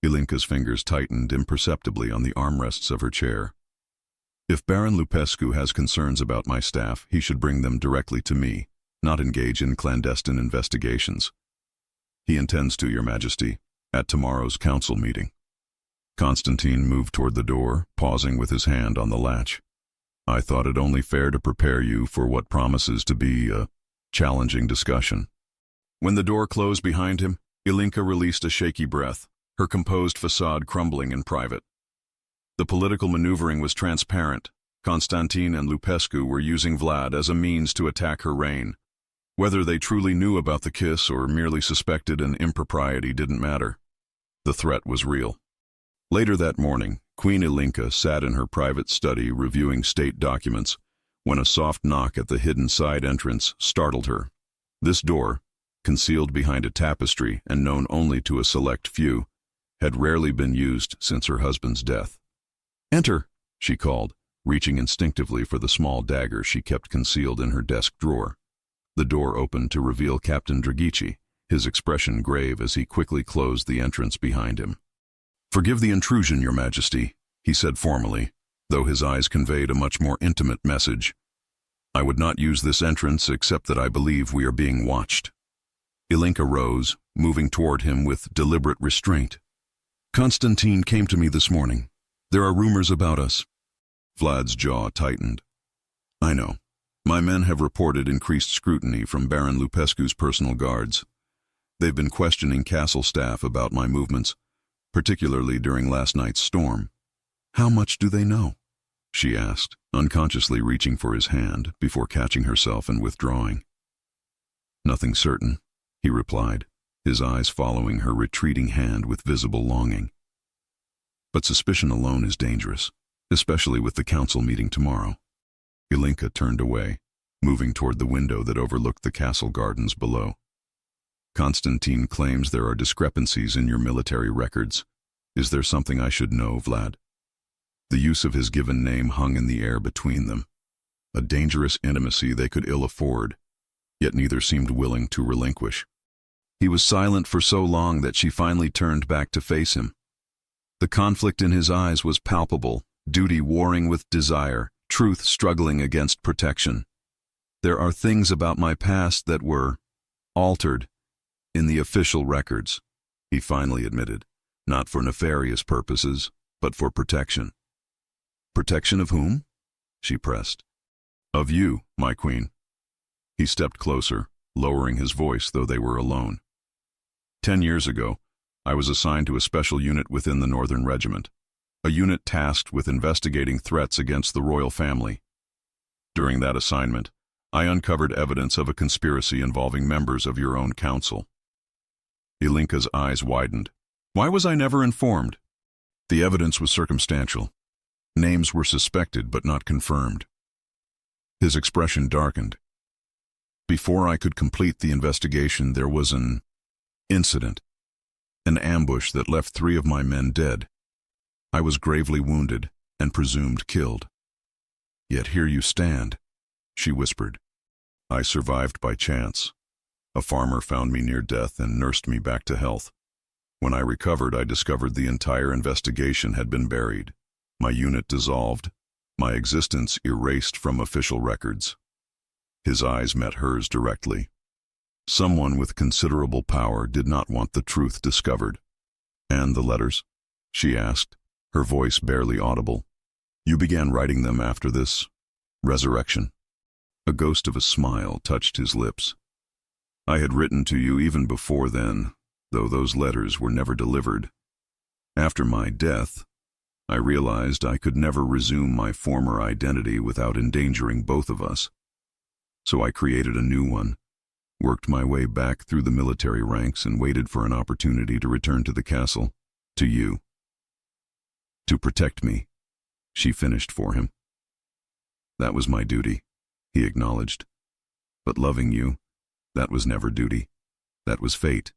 Ilinca's fingers tightened imperceptibly on the armrests of her chair. If Baron Lupescu has concerns about my staff, he should bring them directly to me, not engage in clandestine investigations. He intends to, Your Majesty, at tomorrow's council meeting. Constantine moved toward the door, pausing with his hand on the latch. I thought it only fair to prepare you for what promises to be a challenging discussion. When the door closed behind him, Ilinca released a shaky breath, her composed facade crumbling in private. The political maneuvering was transparent. Constantine and Lupescu were using Vlad as a means to attack her reign. Whether they truly knew about the kiss or merely suspected an impropriety didn't matter. The threat was real. Later that morning, Queen Ilinca sat in her private study reviewing state documents when a soft knock at the hidden side entrance startled her. This door, concealed behind a tapestry and known only to a select few, had rarely been used since her husband's death. "Enter," she called, reaching instinctively for the small dagger she kept concealed in her desk drawer. The door opened to reveal Captain Drăghici, his expression grave as he quickly closed the entrance behind him. "Forgive the intrusion, Your Majesty," he said formally, though his eyes conveyed a much more intimate message. "I would not use this entrance except that I believe we are being watched." Ilinca rose, moving toward him with deliberate restraint. "Constantine came to me this morning. There are rumors about us." Vlad's jaw tightened. "I know. My men have reported increased scrutiny from Baron Lupescu's personal guards. They've been questioning castle staff about my movements, particularly during last night's storm." "How much do they know?" she asked, unconsciously reaching for his hand before catching herself and withdrawing. "Nothing certain," he replied, his eyes following her retreating hand with visible longing. "But suspicion alone is dangerous, especially with the council meeting tomorrow." Ilinca turned away, moving toward the window that overlooked the castle gardens below. "Constantine claims there are discrepancies in your military records. Is there something I should know, Vlad?" The use of his given name hung in the air between them, a dangerous intimacy they could ill afford, yet neither seemed willing to relinquish. He was silent for so long that she finally turned back to face him. The conflict in his eyes was palpable, duty warring with desire, truth struggling against protection. "There are things about my past that were altered in the official records," he finally admitted, "not for nefarious purposes, but for protection." "Protection of whom?" she pressed. "Of you, my queen." He stepped closer, lowering his voice though they were alone. 10 years ago, I was assigned to a special unit within the Northern Regiment, a unit tasked with investigating threats against the royal family. During that assignment, I uncovered evidence of a conspiracy involving members of your own council. Ilinca's eyes widened. "Why was I never informed?" "The evidence was circumstantial. Names were suspected but not confirmed." His expression darkened. "Before I could complete the investigation, there was an incident, an ambush that left 3 of my men dead. I was gravely wounded and presumed killed. Yet here you stand," she whispered. "I survived by chance. A farmer found me near death and nursed me back to health. When I recovered, I discovered the entire investigation had been buried, my unit dissolved, my existence erased from official records." His eyes met hers directly. Someone with considerable power did not want the truth discovered. "And the letters?" she asked, her voice barely audible. "You began writing them after this resurrection?" A ghost of a smile touched his lips. "I had written to you even before then, though those letters were never delivered. After my death, I realized I could never resume my former identity without endangering both of us. So I created a new one, worked my way back through the military ranks and waited for an opportunity to return to the castle, to you. To protect me, she finished for him. That was my duty, he acknowledged. But loving you, that was never duty. That was fate.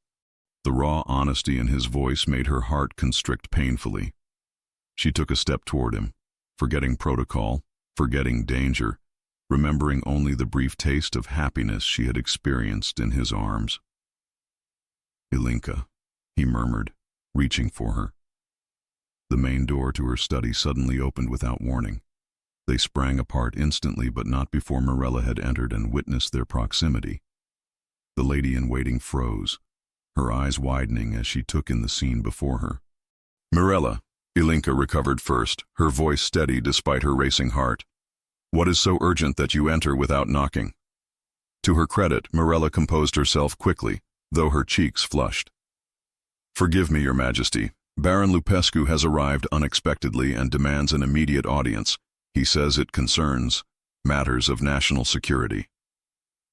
The raw honesty in his voice made her heart constrict painfully. She took a step toward him, forgetting protocol, forgetting danger, remembering only the brief taste of happiness she had experienced in his arms. Ilinca, he murmured, reaching for her. The main door to her study suddenly opened without warning. They sprang apart instantly, but not before Mirella had entered and witnessed their proximity. The lady-in-waiting froze, her eyes widening as she took in the scene before her. Mirella, Ilinca recovered first, her voice steady despite her racing heart. What is so urgent that you enter without knocking? To her credit, Mirella composed herself quickly, though her cheeks flushed. Forgive me, Your Majesty. Baron Lupescu has arrived unexpectedly and demands an immediate audience. He says it concerns matters of national security.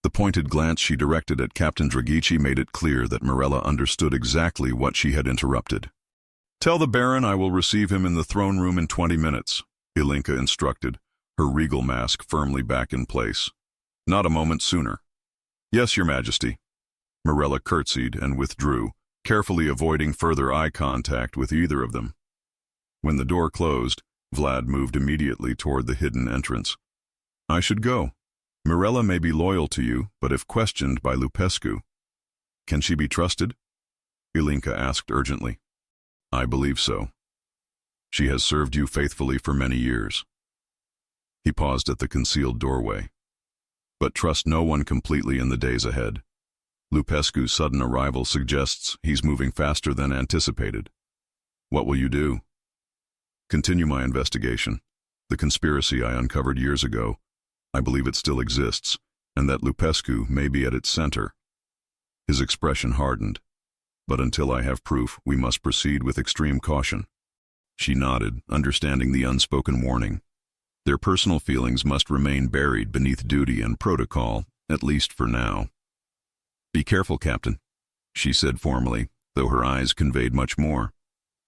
The pointed glance she directed at Captain Drăghici made it clear that Mirella understood exactly what she had interrupted. Tell the Baron I will receive him in the throne room in 20 minutes, Ilinca instructed, her regal mask firmly back in place. Not a moment sooner. Yes, Your Majesty. Mirella curtsied and withdrew, carefully avoiding further eye contact with either of them. When the door closed, Vlad moved immediately toward the hidden entrance. I should go. Mirella may be loyal to you, but if questioned by Lupescu, can she be trusted? Ilinca asked urgently. I believe so. She has served you faithfully for many years. He paused at the concealed doorway. But trust no one completely in the days ahead. Lupescu's sudden arrival suggests he's moving faster than anticipated. What will you do? Continue my investigation. The conspiracy I uncovered years ago, I believe it still exists, and that Lupescu may be at its center. His expression hardened. But until I have proof, we must proceed with extreme caution. She nodded, understanding the unspoken warning. Their personal feelings must remain buried beneath duty and protocol, at least for now. Be careful, Captain, she said formally, though her eyes conveyed much more.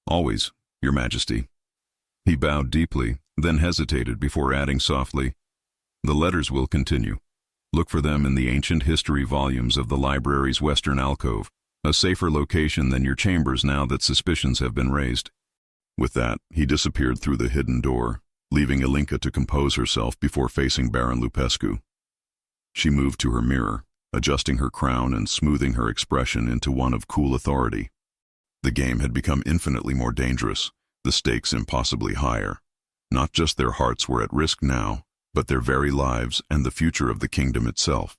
Always, Your Majesty. He bowed deeply, then hesitated before adding softly, The letters will continue. Look for them in the ancient history volumes of the library's western alcove, a safer location than your chambers now that suspicions have been raised. With that, he disappeared through the hidden door, leaving Ilinca to compose herself before facing Baron Lupescu. She moved to her mirror, adjusting her crown and smoothing her expression into one of cool authority. The game had become infinitely more dangerous, the stakes impossibly higher. Not just their hearts were at risk now, but their very lives and the future of the kingdom itself.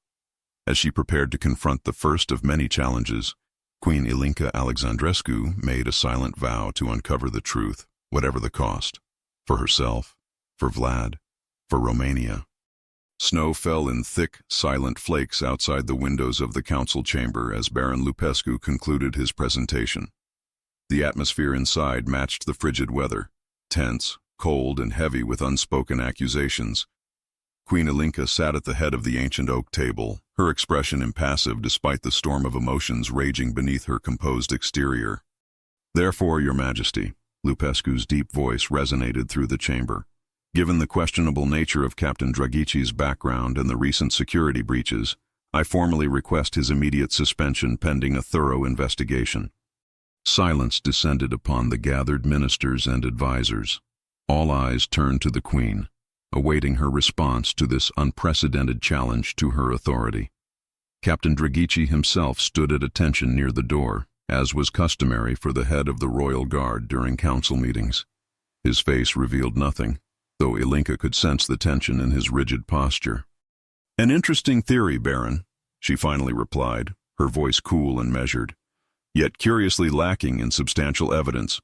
As she prepared to confront the first of many challenges, Queen Ilinca Alexandrescu made a silent vow to uncover the truth, whatever the cost, for herself, for Vlad, for Romania. Snow fell in thick, silent flakes outside the windows of the council chamber as Baron Lupescu concluded his presentation. The atmosphere inside matched the frigid weather, tense, cold, and heavy with unspoken accusations. Queen Ilinca sat at the head of the ancient oak table, her expression impassive despite the storm of emotions raging beneath her composed exterior. Therefore, Your Majesty, Lupescu's deep voice resonated through the chamber. Given the questionable nature of Captain Drăghici's background and the recent security breaches, I formally request his immediate suspension pending a thorough investigation. Silence descended upon the gathered ministers and advisors. All eyes turned to the Queen, awaiting her response to this unprecedented challenge to her authority. Captain Drăghici himself stood at attention near the door, as was customary for the head of the royal guard during council meetings. His face revealed nothing, though Ilinca could sense the tension in his rigid posture. An interesting theory, Baron, she finally replied, her voice cool and measured, yet curiously lacking in substantial evidence.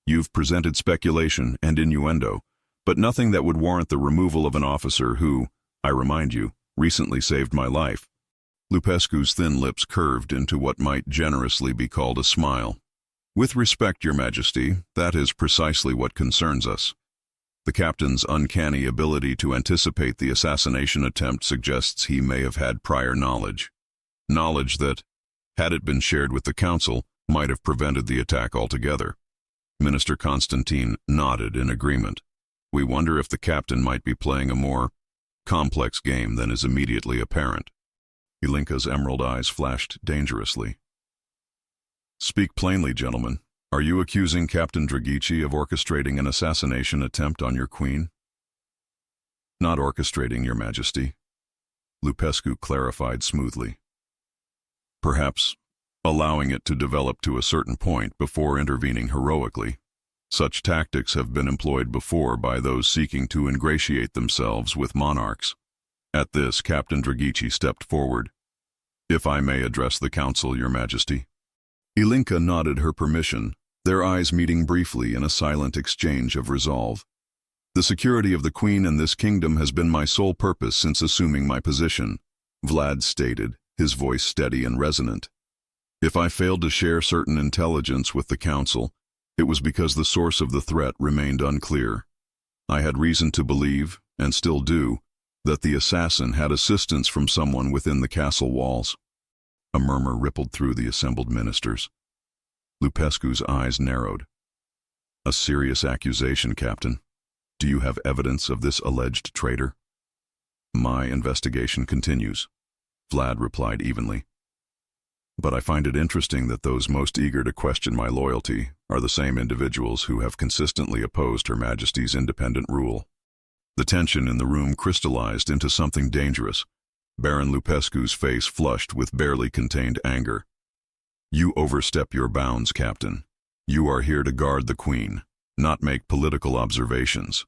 You've presented speculation and innuendo, but nothing that would warrant the removal of an officer who, I remind you, recently saved my life. Lupescu's thin lips curved into what might generously be called a smile. With respect, Your Majesty, that is precisely what concerns us. The captain's uncanny ability to anticipate the assassination attempt suggests he may have had prior knowledge. Knowledge that, had it been shared with the council, might have prevented the attack altogether. Minister Constantine nodded in agreement. We wonder if the captain might be playing a more complex game than is immediately apparent. Ilinca's emerald eyes flashed dangerously. Speak plainly, gentlemen. Are you accusing Captain Drăghici of orchestrating an assassination attempt on your queen? Not orchestrating, Your Majesty, Lupescu clarified smoothly. Perhaps allowing it to develop to a certain point before intervening heroically. Such tactics have been employed before by those seeking to ingratiate themselves with monarchs. At this, Captain Drăghici stepped forward. If I may address the council, Your Majesty. Ilinca nodded her permission, their eyes meeting briefly in a silent exchange of resolve. The security of the Queen and this kingdom has been my sole purpose since assuming my position, Vlad stated, his voice steady and resonant. If I failed to share certain intelligence with the council, it was because the source of the threat remained unclear. I had reason to believe, and still do, that the assassin had assistance from someone within the castle walls. A murmur rippled through the assembled ministers. Lupescu's eyes narrowed. A serious accusation, Captain. Do you have evidence of this alleged traitor? My investigation continues, Vlad replied evenly. But I find it interesting that those most eager to question my loyalty are the same individuals who have consistently opposed Her Majesty's independent rule. The tension in the room crystallized into something dangerous. Baron Lupescu's face flushed with barely contained anger. You overstep your bounds, Captain. You are here to guard the Queen, not make political observations.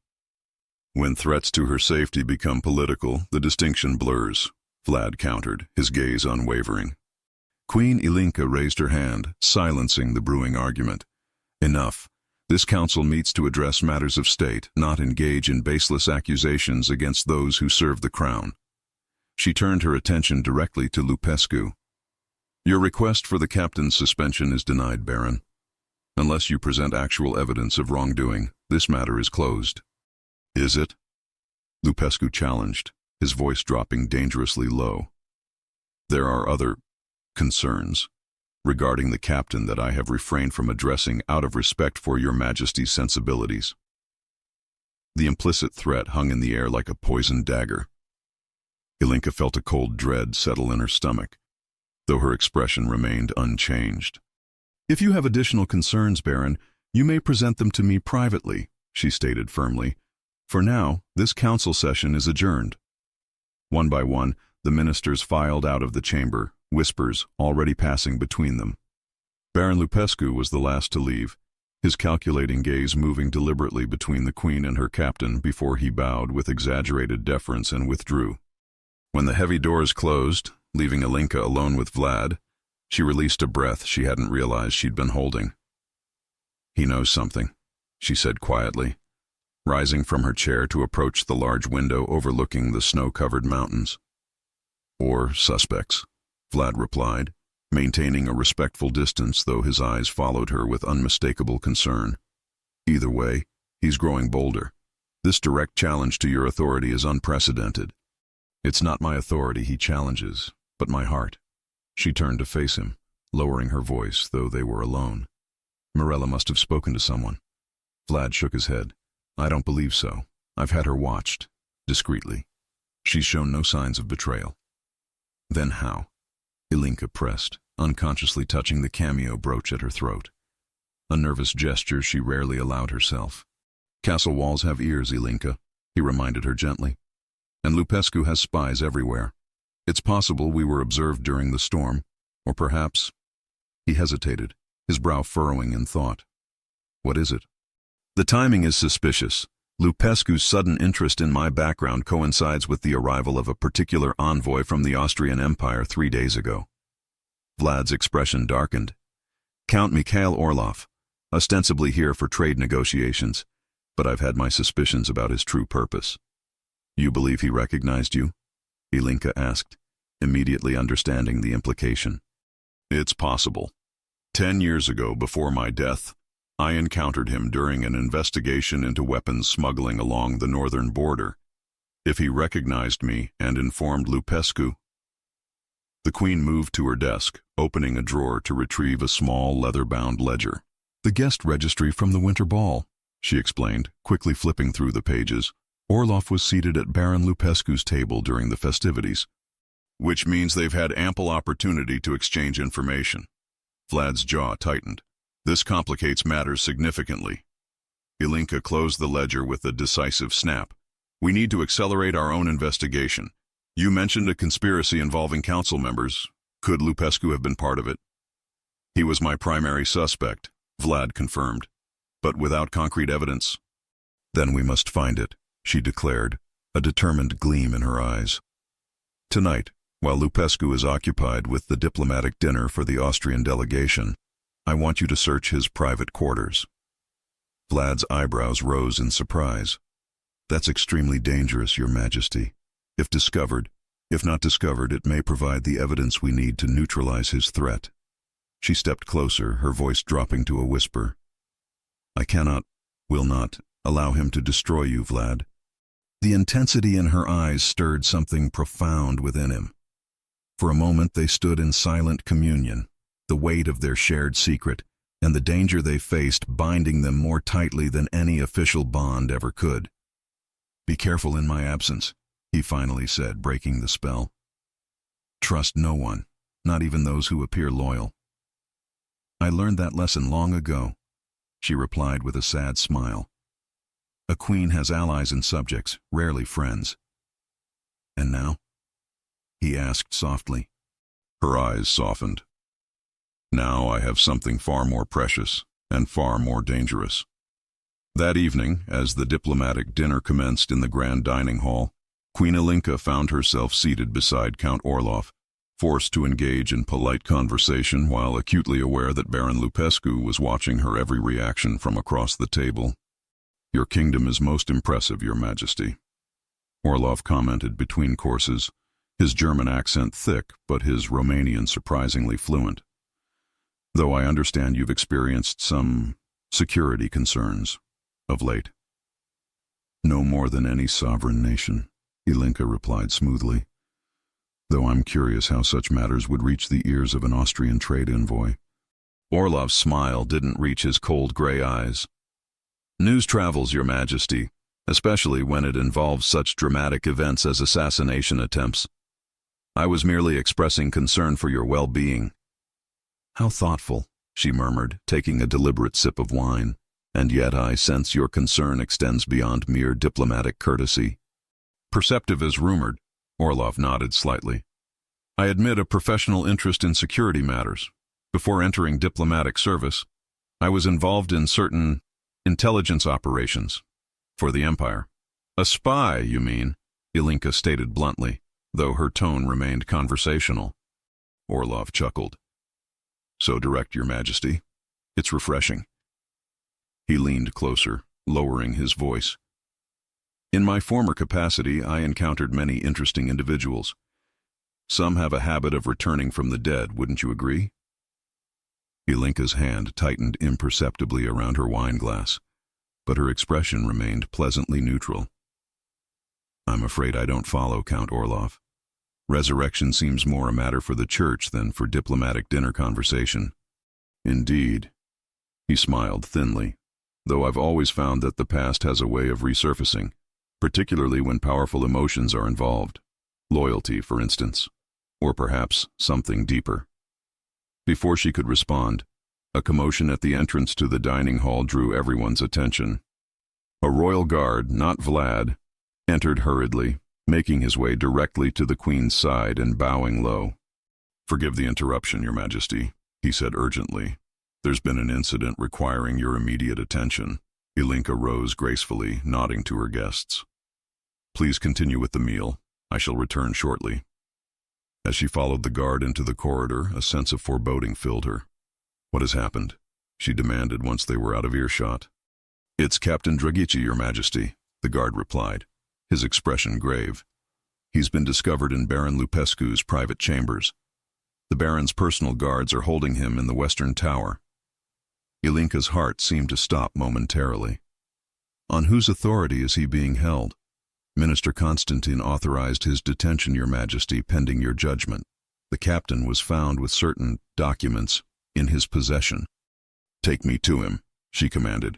When threats to her safety become political, the distinction blurs, Vlad countered, his gaze unwavering. Queen Ilinca raised her hand, silencing the brewing argument. Enough. This council meets to address matters of state, not engage in baseless accusations against those who serve the crown. She turned her attention directly to Lupescu. Your request for the captain's suspension is denied, Baron. Unless you present actual evidence of wrongdoing, this matter is closed. Is it? Lupescu challenged, his voice dropping dangerously low. There are other concerns regarding the captain that I have refrained from addressing out of respect for Your Majesty's sensibilities. The implicit threat hung in the air like a poisoned dagger. Ilinca felt a cold dread settle in her stomach, though her expression remained unchanged. If you have additional concerns, Baron, you may present them to me privately, she stated firmly. For now, this council session is adjourned. One by one, the ministers filed out of the chamber, whispers already passing between them. Baron Lupescu was the last to leave, his calculating gaze moving deliberately between the Queen and her captain before he bowed with exaggerated deference and withdrew. When the heavy doors closed, leaving Ilinca alone with Vlad, she released a breath she hadn't realized she'd been holding. He knows something, she said quietly, rising from her chair to approach the large window overlooking the snow-covered mountains. Or suspects, Vlad replied, maintaining a respectful distance though his eyes followed her with unmistakable concern. Either way, he's growing bolder. This direct challenge to your authority is unprecedented. It's not my authority he challenges, but my heart. She turned to face him, lowering her voice, though they were alone. Mirella must have spoken to someone. Vlad shook his head. I don't believe so. I've had her watched, discreetly. She's shown no signs of betrayal. Then how? Ilinca pressed, unconsciously touching the cameo brooch at her throat. A nervous gesture she rarely allowed herself. Castle walls have ears, Ilinca, he reminded her gently. And Lupescu has spies everywhere. It's possible we were observed during the storm, or perhaps... He hesitated, his brow furrowing in thought. What is it? The timing is suspicious. Lupescu's sudden interest in my background coincides with the arrival of a particular envoy from the Austrian Empire 3 days ago. Vlad's expression darkened. Count Mikhail Orlov, ostensibly here for trade negotiations, but I've had my suspicions about his true purpose. You believe he recognized you? Ilinca asked, immediately understanding the implication. It's possible. 10 years ago, before my death, I encountered him during an investigation into weapons smuggling along the northern border. If he recognized me and informed Lupescu. The Queen moved to her desk, opening a drawer to retrieve a small leather-bound ledger. The guest registry from the winter ball, she explained, quickly flipping through the pages. Orlov was seated at Baron Lupescu's table during the festivities. Which means they've had ample opportunity to exchange information. Vlad's jaw tightened. This complicates matters significantly. Ilinca closed the ledger with a decisive snap. We need to accelerate our own investigation. You mentioned a conspiracy involving council members. Could Lupescu have been part of it? He was my primary suspect, Vlad confirmed. But without concrete evidence. Then we must find it, she declared, a determined gleam in her eyes. Tonight, while Lupescu is occupied with the diplomatic dinner for the Austrian delegation, I want you to search his private quarters. Vlad's eyebrows rose in surprise. That's extremely dangerous, Your Majesty. If not discovered, it may provide the evidence we need to neutralize his threat. She stepped closer, her voice dropping to a whisper. I will not, allow him to destroy you, Vlad. The intensity in her eyes stirred something profound within him. For a moment they stood in silent communion, the weight of their shared secret, and the danger they faced binding them more tightly than any official bond ever could. Be careful in my absence, he finally said, breaking the spell. Trust no one, not even those who appear loyal. I learned that lesson long ago, she replied with a sad smile. A queen has allies and subjects, rarely friends. And now? He asked softly. Her eyes softened. Now I have something far more precious and far more dangerous. That evening, as the diplomatic dinner commenced in the grand dining hall, Queen Ilinca found herself seated beside Count Orlov, forced to engage in polite conversation while acutely aware that Baron Lupescu was watching her every reaction from across the table. Your kingdom is most impressive, Your Majesty, Orlov commented between courses, his German accent thick but his Romanian surprisingly fluent. Though I understand you've experienced some security concerns of late. No more than any sovereign nation, Ilinca replied smoothly. Though I'm curious how such matters would reach the ears of an Austrian trade envoy. Orlov's smile didn't reach his cold gray eyes. News travels, Your Majesty, especially when it involves such dramatic events as assassination attempts. I was merely expressing concern for your well-being. How thoughtful, she murmured, taking a deliberate sip of wine. And yet I sense your concern extends beyond mere diplomatic courtesy. Perceptive as rumored, Orlov nodded slightly. I admit a professional interest in security matters. Before entering diplomatic service, I was involved in certain intelligence operations for the Empire. A spy, you mean? Ilinca stated bluntly, though her tone remained conversational. Orlov chuckled. So direct, Your Majesty. It's refreshing. He leaned closer, lowering his voice. In my former capacity, I encountered many interesting individuals. Some have a habit of returning from the dead, wouldn't you agree? Ilinca's hand tightened imperceptibly around her wine glass, but her expression remained pleasantly neutral. I'm afraid I don't follow, Count Orlov. Resurrection seems more a matter for the church than for diplomatic dinner conversation. Indeed. He smiled thinly, though I've always found that the past has a way of resurfacing, particularly when powerful emotions are involved. Loyalty, for instance, or perhaps something deeper. Before she could respond, a commotion at the entrance to the dining hall drew everyone's attention. A royal guard, not Vlad, entered hurriedly, making his way directly to the Queen's side and bowing low. Forgive the interruption, Your Majesty, he said urgently. There's been an incident requiring your immediate attention. Ilinca rose gracefully, nodding to her guests. Please continue with the meal. I shall return shortly. As she followed the guard into the corridor, a sense of foreboding filled her. What has happened? She demanded once they were out of earshot. It's Captain Drăghici, Your Majesty, the guard replied, his expression grave. He's been discovered in Baron Lupescu's private chambers. The Baron's personal guards are holding him in the western tower. Ilinca's heart seemed to stop momentarily. On whose authority is he being held? Minister Constantine authorized his detention, Your Majesty, pending your judgment. The captain was found with certain documents in his possession. Take me to him, she commanded,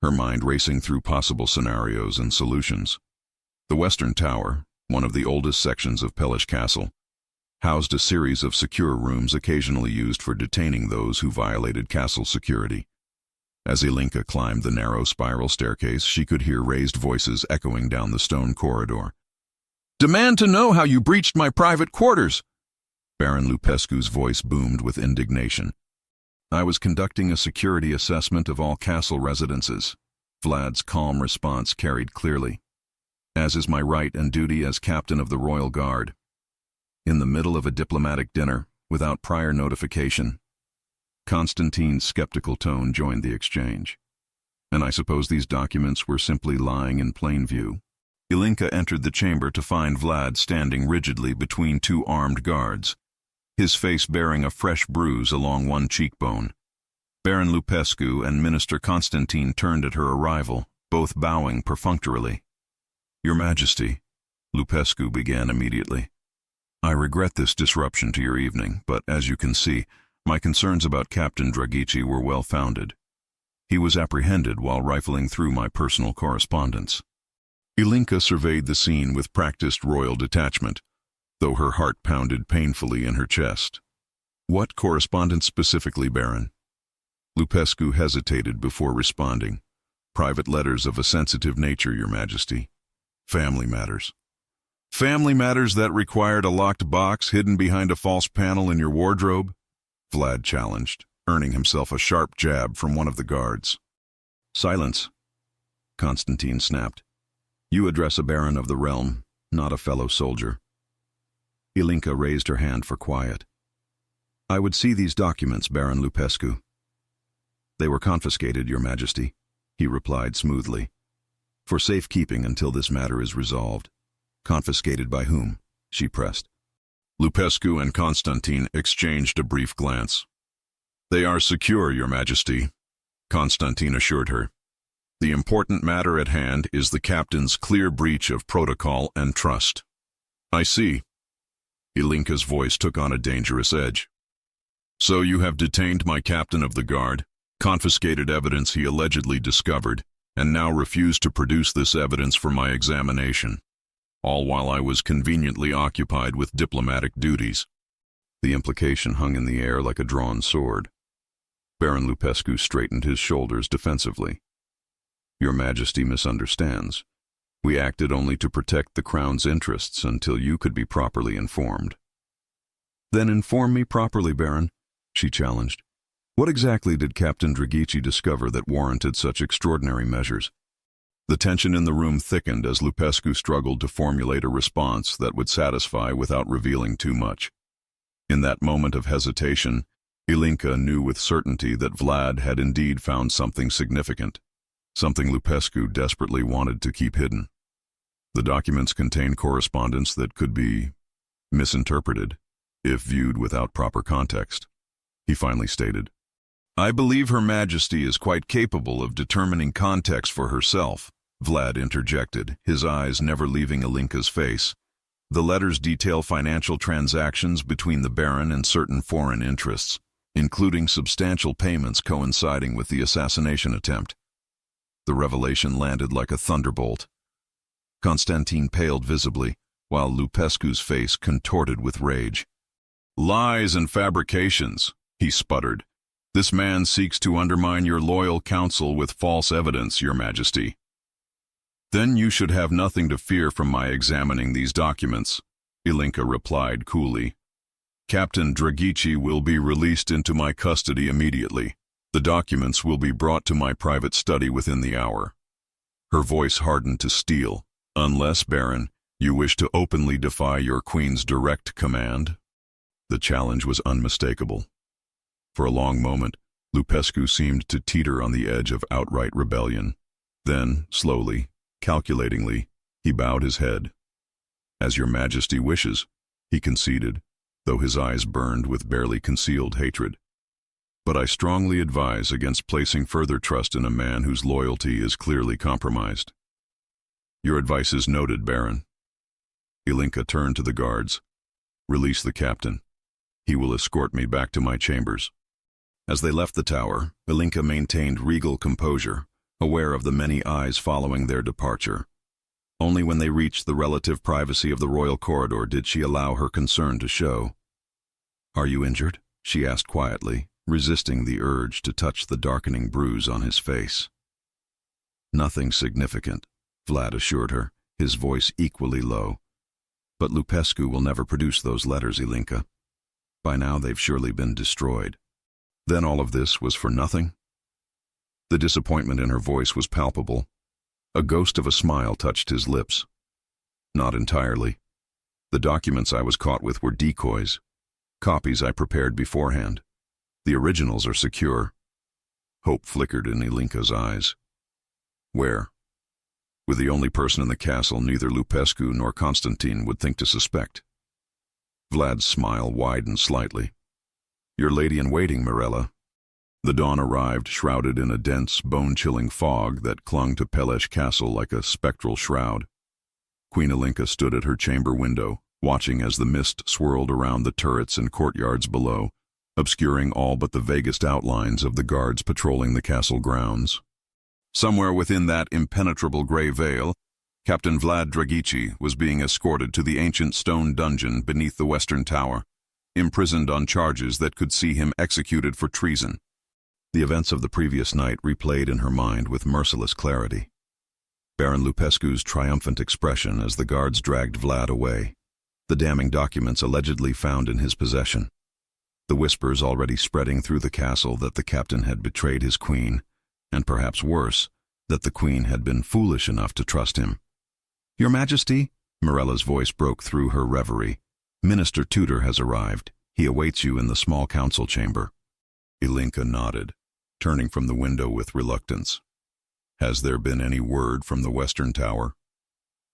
her mind racing through possible scenarios and solutions. The Western Tower, one of the oldest sections of Pellish Castle, housed a series of secure rooms occasionally used for detaining those who violated castle security. As Ilinca climbed the narrow spiral staircase, she could hear raised voices echoing down the stone corridor. "Demand to know how you breached my private quarters!" Baron Lupescu's voice boomed with indignation. "I was conducting a security assessment of all castle residences." Vlad's calm response carried clearly. "As is my right and duty as captain of the Royal Guard." In the middle of a diplomatic dinner, without prior notification, Constantine's skeptical tone joined the exchange. "And I suppose these documents were simply lying in plain view?" Ilinca entered the chamber to find Vlad standing rigidly between two armed guards, his face bearing a fresh bruise along one cheekbone. Baron Lupescu and Minister Constantine turned at her arrival, both bowing perfunctorily. "Your Majesty," Lupescu began immediately, "I regret this disruption to your evening, but as you can see, my concerns about Captain Drăghici were well-founded. He was apprehended while rifling through my personal correspondence." Ilinca surveyed the scene with practiced royal detachment, though her heart pounded painfully in her chest. "What correspondence specifically, Baron?" Lupescu hesitated before responding. "Private letters of a sensitive nature, Your Majesty. Family matters." "Family matters that required a locked box hidden behind a false panel in your wardrobe?" Vlad challenged, earning himself a sharp jab from one of the guards. "Silence," Constantine snapped. "You address a baron of the realm, not a fellow soldier." Ilinca raised her hand for quiet. "I would see these documents, Baron Lupescu." "They were confiscated, Your Majesty," he replied smoothly, "for safekeeping until this matter is resolved." "Confiscated by whom?" she pressed. Lupescu and Constantine exchanged a brief glance. "They are secure, Your Majesty," Constantine assured her. "The important matter at hand is the captain's clear breach of protocol and trust." "I see." Ilinca's voice took on a dangerous edge. "So you have detained my captain of the guard, confiscated evidence he allegedly discovered, and now refuse to produce this evidence for my examination, all while I was conveniently occupied with diplomatic duties." The implication hung in the air like a drawn sword. Baron Lupescu straightened his shoulders defensively. "Your Majesty misunderstands. We acted only to protect the Crown's interests until you could be properly informed." "Then inform me properly, Baron," she challenged. "What exactly did Captain Drăghici discover that warranted such extraordinary measures?" The tension in the room thickened as Lupescu struggled to formulate a response that would satisfy without revealing too much. In that moment of hesitation, Ilinca knew with certainty that Vlad had indeed found something significant, something Lupescu desperately wanted to keep hidden. The documents contained correspondence that could be misinterpreted if viewed without proper context. He finally stated, "I believe Her Majesty is quite capable of determining context for herself," Vlad interjected, his eyes never leaving Ilinca's face. "The letters detail financial transactions between the Baron and certain foreign interests, including substantial payments coinciding with the assassination attempt." The revelation landed like a thunderbolt. Constantine paled visibly, while Lupescu's face contorted with rage. "Lies and fabrications," he sputtered. "This man seeks to undermine your loyal counsel with false evidence, Your Majesty." "Then you should have nothing to fear from my examining these documents," Ilinca replied coolly. "Captain Drăghici will be released into my custody immediately. The documents will be brought to my private study within the hour." Her voice hardened to steel. "Unless, Baron, you wish to openly defy your queen's direct command?" The challenge was unmistakable. For a long moment, Lupescu seemed to teeter on the edge of outright rebellion. Then, slowly, calculatingly, he bowed his head. "As Your Majesty wishes," he conceded, though his eyes burned with barely concealed hatred. "But I strongly advise against placing further trust in a man whose loyalty is clearly compromised." "Your advice is noted, Baron." Ilinca turned to the guards. "Release the captain. He will escort me back to my chambers." As they left the tower, Ilinca maintained regal composure, aware of the many eyes following their departure. Only when they reached the relative privacy of the royal corridor did she allow her concern to show. "Are you injured?" she asked quietly, resisting the urge to touch the darkening bruise on his face. "Nothing significant," Vlad assured her, his voice equally low. "But Lupescu will never produce those letters, Ilinca. By now they've surely been destroyed." Then all of this was for nothing? The disappointment in her voice was palpable. A ghost of a smile touched his lips. "Not entirely. The documents I was caught with were decoys, copies I prepared beforehand. The originals are secure." Hope flickered in Ilinca's eyes. "Where?" "With the only person in the castle neither Lupescu nor Constantine would think to suspect." Vlad's smile widened slightly. "Your lady-in-waiting, Mirella." The dawn arrived, shrouded in a dense, bone-chilling fog that clung to Pelesh Castle like a spectral shroud. Queen Ilinca stood at her chamber window, watching as the mist swirled around the turrets and courtyards below, obscuring all but the vaguest outlines of the guards patrolling the castle grounds. Somewhere within that impenetrable gray veil, Captain Vlad Drăghici was being escorted to the ancient stone dungeon beneath the western tower, imprisoned on charges that could see him executed for treason. The events of the previous night replayed in her mind with merciless clarity. Baron Lupescu's triumphant expression as the guards dragged Vlad away, the damning documents allegedly found in his possession, the whispers already spreading through the castle that the captain had betrayed his queen, and perhaps worse, that the queen had been foolish enough to trust him. "Your Majesty," Mirella's voice broke through her reverie, "Minister Tudor has arrived. He awaits you in the small council chamber." Ilinca nodded, turning from the window with reluctance. "Has there been any word from the western tower?"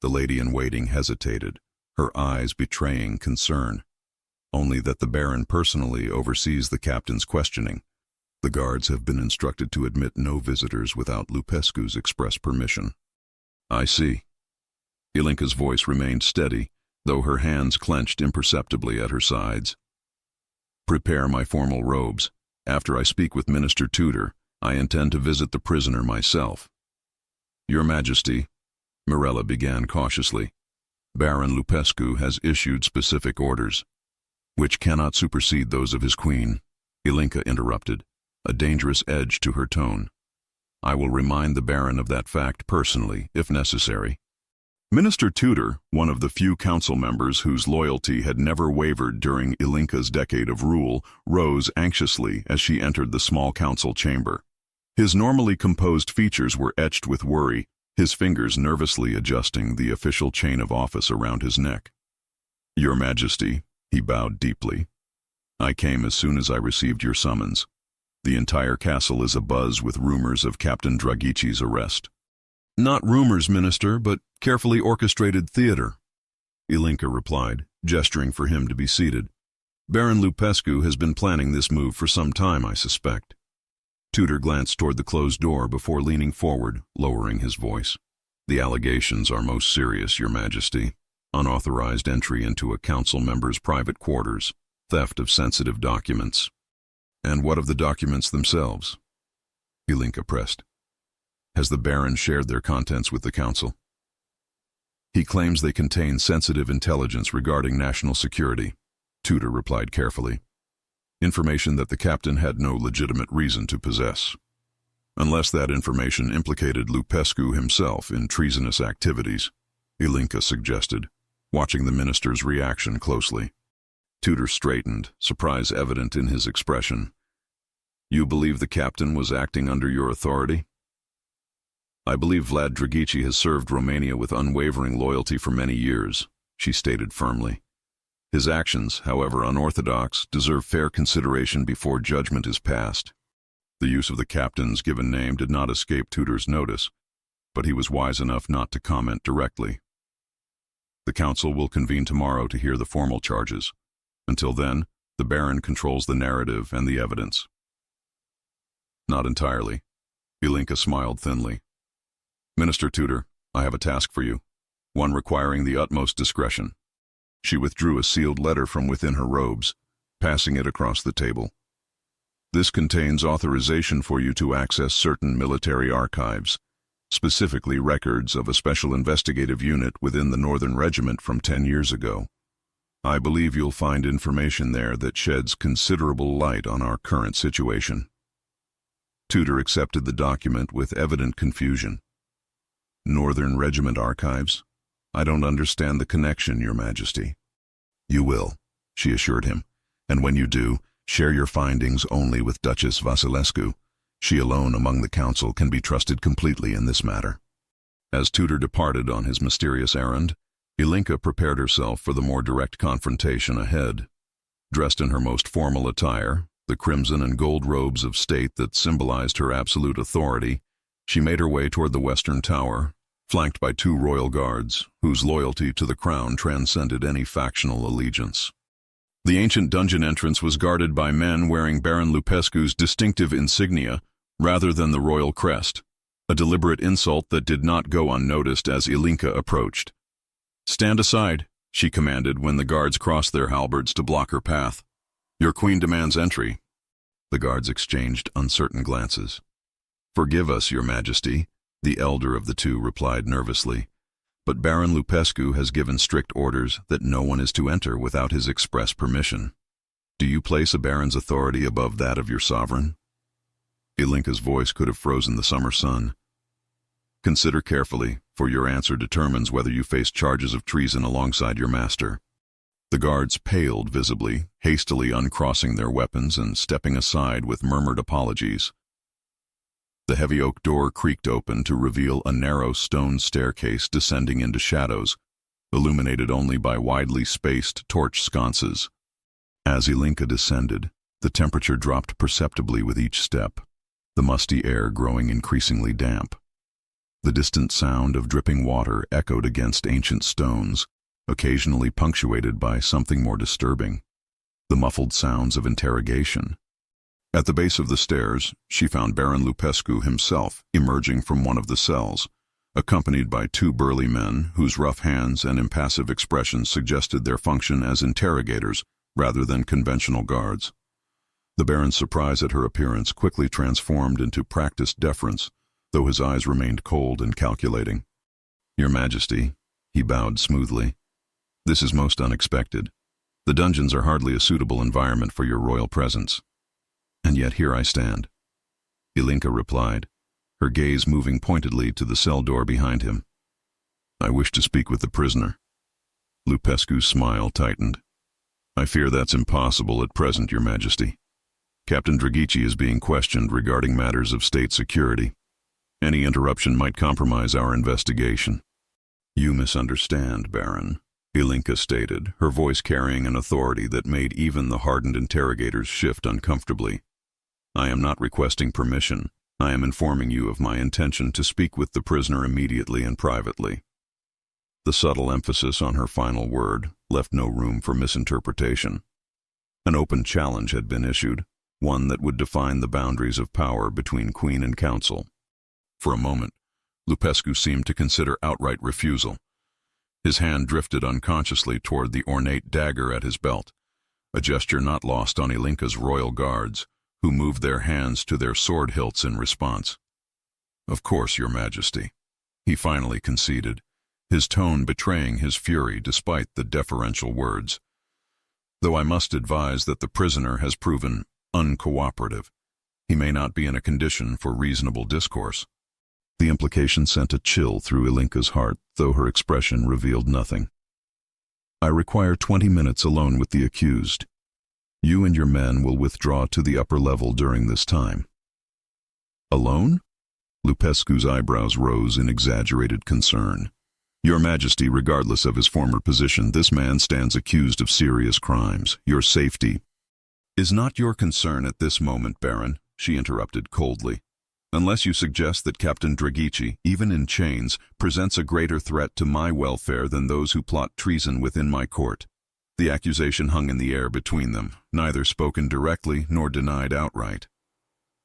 The lady-in-waiting hesitated, her eyes betraying concern. "Only that the Baron personally oversees the captain's questioning. The guards have been instructed to admit no visitors without Lupescu's express permission." "I see." Ilinca's voice remained steady, though her hands clenched imperceptibly at her sides. "Prepare my formal robes. After I speak with Minister Tudor, I intend to visit the prisoner myself." "Your Majesty," Mirella began cautiously, "Baron Lupescu has issued specific orders, which cannot supersede those of his queen," Ilinca interrupted, a dangerous edge to her tone. "I will remind the Baron of that fact personally, if necessary." Minister Tudor, one of the few council members whose loyalty had never wavered during Ilinca's decade of rule, rose anxiously as she entered the small council chamber. His normally composed features were etched with worry, his fingers nervously adjusting the official chain of office around his neck. "Your Majesty," he bowed deeply, "I came as soon as I received your summons. The entire castle is abuzz with rumors of Captain Drăghici's arrest." "Not rumors, Minister, but carefully orchestrated theater," Ilinca replied, gesturing for him to be seated. "Baron Lupescu has been planning this move for some time, I suspect." Tudor glanced toward the closed door before leaning forward, lowering his voice. "The allegations are most serious, Your Majesty. Unauthorized entry into a council member's private quarters, theft of sensitive documents." "And what of the documents themselves?" Ilinca pressed. "Has the Baron shared their contents with the council?" "He claims they contain sensitive intelligence regarding national security," Tudor replied carefully. "Information that the captain had no legitimate reason to possess. Unless that information implicated Lupescu himself in treasonous activities," Ilinca suggested, watching the minister's reaction closely. Tudor straightened, surprise evident in his expression. "You believe the captain was acting under your authority?" "I believe Vlad Drăghici has served Romania with unwavering loyalty for many years," she stated firmly. "His actions, however unorthodox, deserve fair consideration before judgment is passed." The use of the captain's given name did not escape Tudor's notice, but he was wise enough not to comment directly. "The council will convene tomorrow to hear the formal charges. Until then, the Baron controls the narrative and the evidence. Not entirely. Ilinca smiled thinly. Minister Tudor, I have a task for you, one requiring the utmost discretion. She withdrew a sealed letter from within her robes, passing it across the table. This contains authorization for you to access certain military archives, specifically records of a special investigative unit within the Northern Regiment from 10 years ago. I believe you'll find information there that sheds considerable light on our current situation. Tudor accepted the document with evident confusion. Northern Regiment archives? I don't understand the connection, Your Majesty. You will, she assured him, and when you do, share your findings only with Duchess Vasilescu. She alone among the council can be trusted completely in this matter. As Tudor departed on his mysterious errand, Ilinca prepared herself for the more direct confrontation ahead. Dressed in her most formal attire, the crimson and gold robes of state that symbolized her absolute authority, she made her way toward the western tower, flanked by 2 royal guards, whose loyalty to the crown transcended any factional allegiance. The ancient dungeon entrance was guarded by men wearing Baron Lupescu's distinctive insignia rather than the royal crest, a deliberate insult that did not go unnoticed as Ilinca approached. "Stand aside," she commanded when the guards crossed their halberds to block her path. "Your queen demands entry." The guards exchanged uncertain glances. "Forgive us, Your Majesty," the elder of the 2 replied nervously, "but Baron Lupescu has given strict orders that no one is to enter without his express permission. Do you place a baron's authority above that of your sovereign?" Ilinca's voice could have frozen the summer sun. "Consider carefully, for your answer determines whether you face charges of treason alongside your master." The guards paled visibly, hastily uncrossing their weapons and stepping aside with murmured apologies. The heavy oak door creaked open to reveal a narrow stone staircase descending into shadows, illuminated only by widely spaced torch sconces. As Ilinca descended, the temperature dropped perceptibly with each step, the musty air growing increasingly damp. The distant sound of dripping water echoed against ancient stones, occasionally punctuated by something more disturbing, the muffled sounds of interrogation. At the base of the stairs, she found Baron Lupescu himself emerging from one of the cells, accompanied by 2 burly men whose rough hands and impassive expressions suggested their function as interrogators rather than conventional guards. The Baron's surprise at her appearance quickly transformed into practiced deference, though his eyes remained cold and calculating. "Your Majesty," he bowed smoothly, "this is most unexpected. The dungeons are hardly a suitable environment for your royal presence. And yet here I stand." Ilinca replied, her gaze moving pointedly to the cell door behind him. "I wish to speak with the prisoner." Lupescu's smile tightened. "I fear that's impossible at present, Your Majesty. Captain Drăghici is being questioned regarding matters of state security. Any interruption might compromise our investigation." "You misunderstand, Baron," Ilinca stated, her voice carrying an authority that made even the hardened interrogators shift uncomfortably. "I am not requesting permission. I am informing you of my intention to speak with the prisoner immediately and privately." The subtle emphasis on her final word left no room for misinterpretation. An open challenge had been issued, one that would define the boundaries of power between Queen and Council. For a moment, Lupescu seemed to consider outright refusal. His hand drifted unconsciously toward the ornate dagger at his belt, a gesture not lost on Ilinca's royal guards, who moved their hands to their sword hilts in response. "Of course, Your Majesty," he finally conceded, his tone betraying his fury despite the deferential words. "Though I must advise that the prisoner has proven uncooperative. He may not be in a condition for reasonable discourse." The implication sent a chill through Ilinca's heart, though her expression revealed nothing. "I require 20 minutes alone with the accused. You and your men will withdraw to the upper level during this time." "Alone?" Lupescu's eyebrows rose in exaggerated concern. "Your Majesty, regardless of his former position, this man stands accused of serious crimes. Your safety is not your concern at this moment, Baron," she interrupted coldly. "Unless you suggest that Captain Drăghici, even in chains, presents a greater threat to my welfare than those who plot treason within my court. The accusation hung in the air between them, neither spoken directly nor denied outright.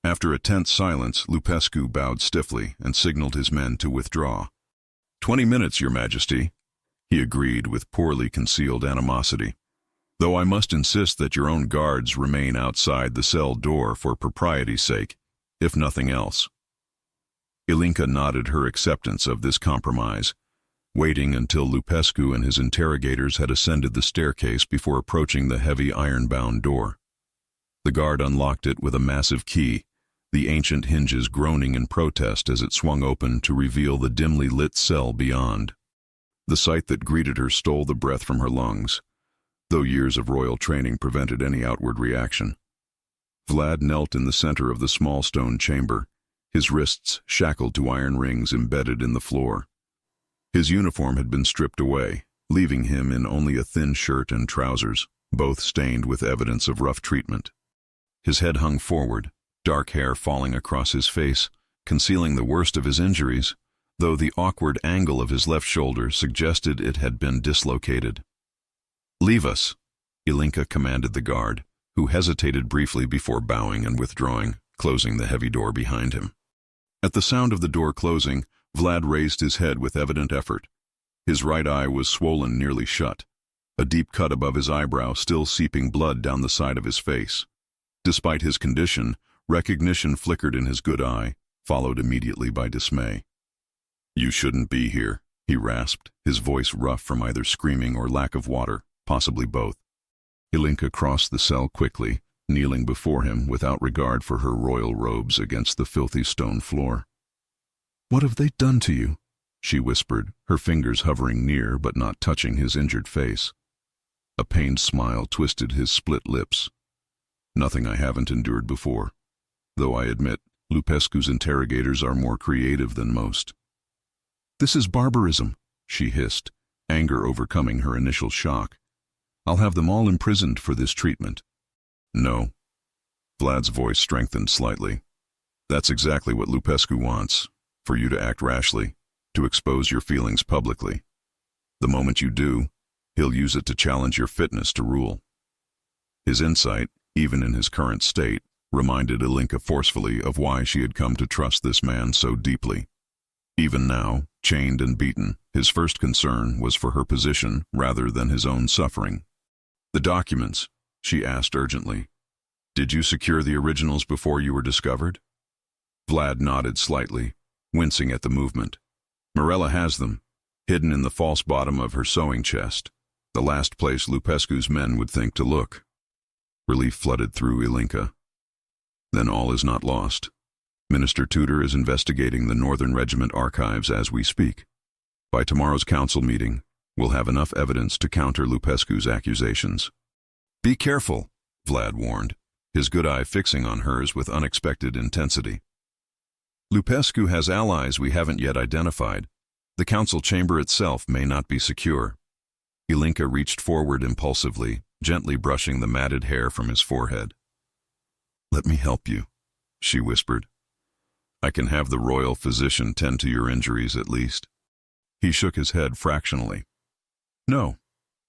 After a tense silence, Lupescu bowed stiffly and signaled his men to withdraw. 20 minutes, Your Majesty, he agreed with poorly concealed animosity. Though I must insist that your own guards remain outside the cell door for propriety's sake, if nothing else. Ilinca nodded her acceptance of this compromise, waiting until Lupescu and his interrogators had ascended the staircase before approaching the heavy iron-bound door. The guard unlocked it with a massive key, the ancient hinges groaning in protest as it swung open to reveal the dimly lit cell beyond. The sight that greeted her stole the breath from her lungs, though years of royal training prevented any outward reaction. Vlad knelt in the center of the small stone chamber, his wrists shackled to iron rings embedded in the floor. His uniform had been stripped away, leaving him in only a thin shirt and trousers, both stained with evidence of rough treatment. His head hung forward, dark hair falling across his face, concealing the worst of his injuries, though the awkward angle of his left shoulder suggested it had been dislocated. "Leave us," Ilinca commanded the guard, who hesitated briefly before bowing and withdrawing, closing the heavy door behind him. At the sound of the door closing, Vlad raised his head with evident effort. His right eye was swollen nearly shut, a deep cut above his eyebrow still seeping blood down the side of his face. Despite his condition, recognition flickered in his good eye, followed immediately by dismay. "You shouldn't be here," he rasped, his voice rough from either screaming or lack of water, possibly both. Ilinca crossed the cell quickly, kneeling before him without regard for her royal robes against the filthy stone floor. "What have they done to you?" she whispered, her fingers hovering near but not touching his injured face. A pained smile twisted his split lips. "Nothing I haven't endured before, though I admit Lupescu's interrogators are more creative than most." "This is barbarism," she hissed, anger overcoming her initial shock. "I'll have them all imprisoned for this treatment." "No." Vlad's voice strengthened slightly. "That's exactly what Lupescu wants, for you to act rashly, to expose your feelings publicly. The moment you do, he'll use it to challenge your fitness to rule." His insight, even in his current state, reminded Ilinca forcefully of why she had come to trust this man so deeply. Even now, chained and beaten, his first concern was for her position rather than his own suffering. "The documents," she asked urgently. "Did you secure the originals before you were discovered?" Vlad nodded slightly, wincing at the movement. "Mirella has them, hidden in the false bottom of her sewing chest, the last place Lupescu's men would think to look." Relief flooded through Ilinca. "Then all is not lost. Minister Tudor is investigating the Northern Regiment archives as we speak. By tomorrow's council meeting, we'll have enough evidence to counter Lupescu's accusations." "Be careful," Vlad warned, his good eye fixing on hers with unexpected intensity. "Lupescu has allies we haven't yet identified. The council chamber itself may not be secure." Ilinca reached forward impulsively, gently brushing the matted hair from his forehead. "Let me help you," she whispered. "I can have the royal physician tend to your injuries at least." He shook his head fractionally. "No.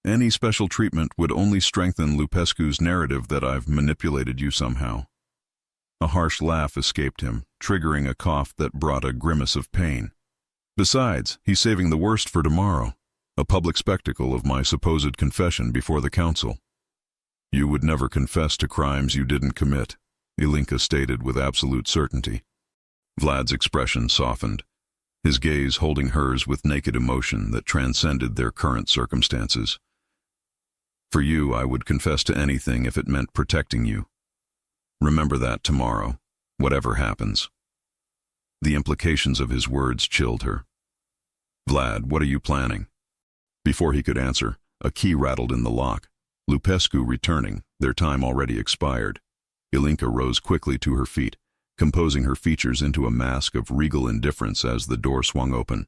Any special treatment would only strengthen Lupescu's narrative that I've manipulated you somehow." A harsh laugh escaped him, triggering a cough that brought a grimace of pain. "Besides, he's saving the worst for tomorrow, a public spectacle of my supposed confession before the council." "You would never confess to crimes you didn't commit," Ilinca stated with absolute certainty. Vlad's expression softened, his gaze holding hers with naked emotion that transcended their current circumstances. "For you, I would confess to anything if it meant protecting you. Remember that tomorrow, whatever happens." The implications of his words chilled her. "Vlad, what are you planning?" Before he could answer, a key rattled in the lock. Lupescu returning, their time already expired. Ilinca rose quickly to her feet, composing her features into a mask of regal indifference as the door swung open.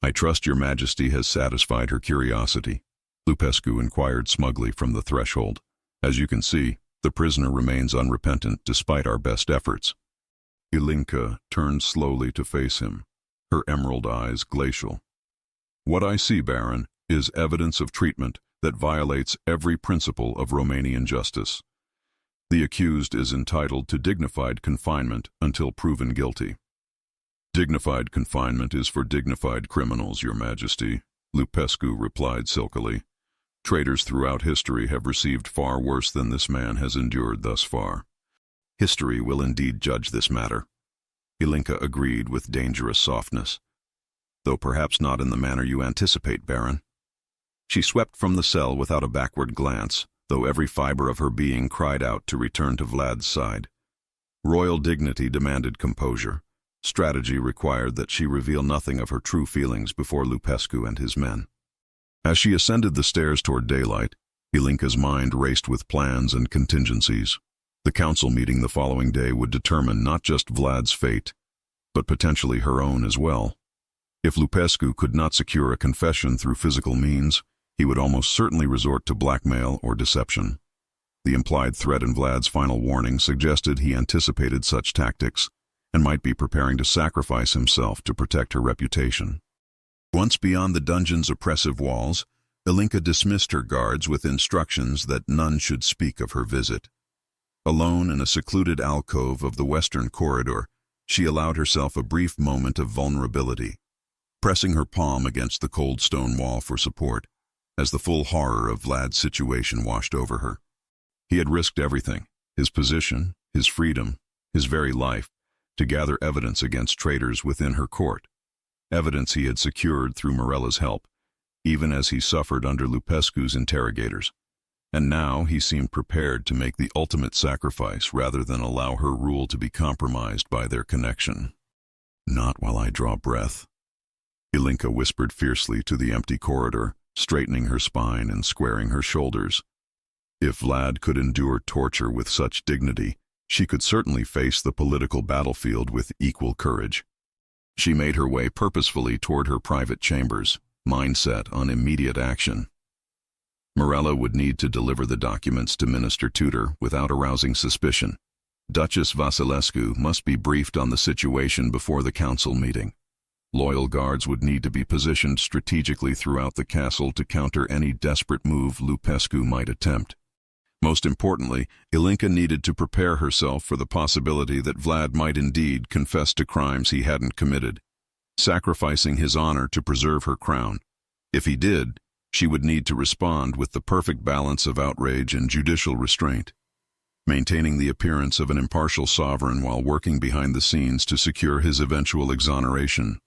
"I trust your Majesty has satisfied her curiosity," Lupescu inquired smugly from the threshold. "As you can see, the prisoner remains unrepentant despite our best efforts." Ilinca turned slowly to face him, her emerald eyes glacial. "What I see, Baron, is evidence of treatment that violates every principle of Romanian justice. The accused is entitled to dignified confinement until proven guilty. Dignified confinement is for dignified criminals, Your Majesty, Lupescu replied silkily. Traitors throughout history have received far worse than this man has endured thus far. History will indeed judge this matter. Ilinca agreed with dangerous softness. Though perhaps not in the manner you anticipate, Baron. She swept from the cell without a backward glance, though every fiber of her being cried out to return to Vlad's side. Royal dignity demanded composure. Strategy required that she reveal nothing of her true feelings before Lupescu and his men. As she ascended the stairs toward daylight, Ilinca's mind raced with plans and contingencies. The council meeting the following day would determine not just Vlad's fate, but potentially her own as well. If Lupescu could not secure a confession through physical means, he would almost certainly resort to blackmail or deception. The implied threat in Vlad's final warning suggested he anticipated such tactics and might be preparing to sacrifice himself to protect her reputation. Once beyond the dungeon's oppressive walls, Ilinca dismissed her guards with instructions that none should speak of her visit. Alone in a secluded alcove of the western corridor, she allowed herself a brief moment of vulnerability, pressing her palm against the cold stone wall for support, as the full horror of Vlad's situation washed over her. He had risked everything, his position, his freedom, his very life, to gather evidence against traitors within her court, evidence he had secured through Morella's help, even as he suffered under Lupescu's interrogators. And now he seemed prepared to make the ultimate sacrifice rather than allow her rule to be compromised by their connection. Not while I draw breath, Ilinca whispered fiercely to the empty corridor, straightening her spine and squaring her shoulders. If Vlad could endure torture with such dignity, she could certainly face the political battlefield with equal courage. She made her way purposefully toward her private chambers, mindset on immediate action. Morella would need to deliver the documents to Minister Tudor without arousing suspicion. Duchess Vasilescu must be briefed on the situation before the council meeting. Loyal guards would need to be positioned strategically throughout the castle to counter any desperate move Lupescu might attempt. Most importantly, Ilinca needed to prepare herself for the possibility that Vlad might indeed confess to crimes he hadn't committed, sacrificing his honor to preserve her crown. If he did, she would need to respond with the perfect balance of outrage and judicial restraint, maintaining the appearance of an impartial sovereign while working behind the scenes to secure his eventual exoneration.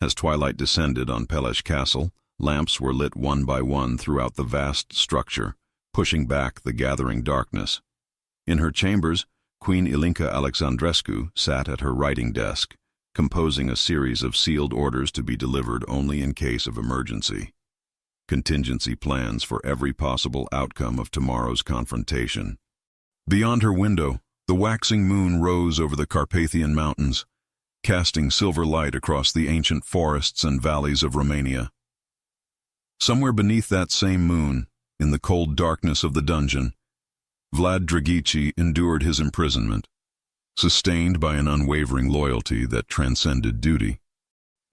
As twilight descended on Peleș Castle, lamps were lit one by one throughout the vast structure, pushing back the gathering darkness. In her chambers, Queen Ilinca Alexandrescu sat at her writing desk, composing a series of sealed orders to be delivered only in case of emergency. Contingency plans for every possible outcome of tomorrow's confrontation. Beyond her window, the waxing moon rose over the Carpathian Mountains, casting silver light across the ancient forests and valleys of Romania. Somewhere beneath that same moon, in the cold darkness of the dungeon, Vlad Drăghici endured his imprisonment, sustained by an unwavering loyalty that transcended duty.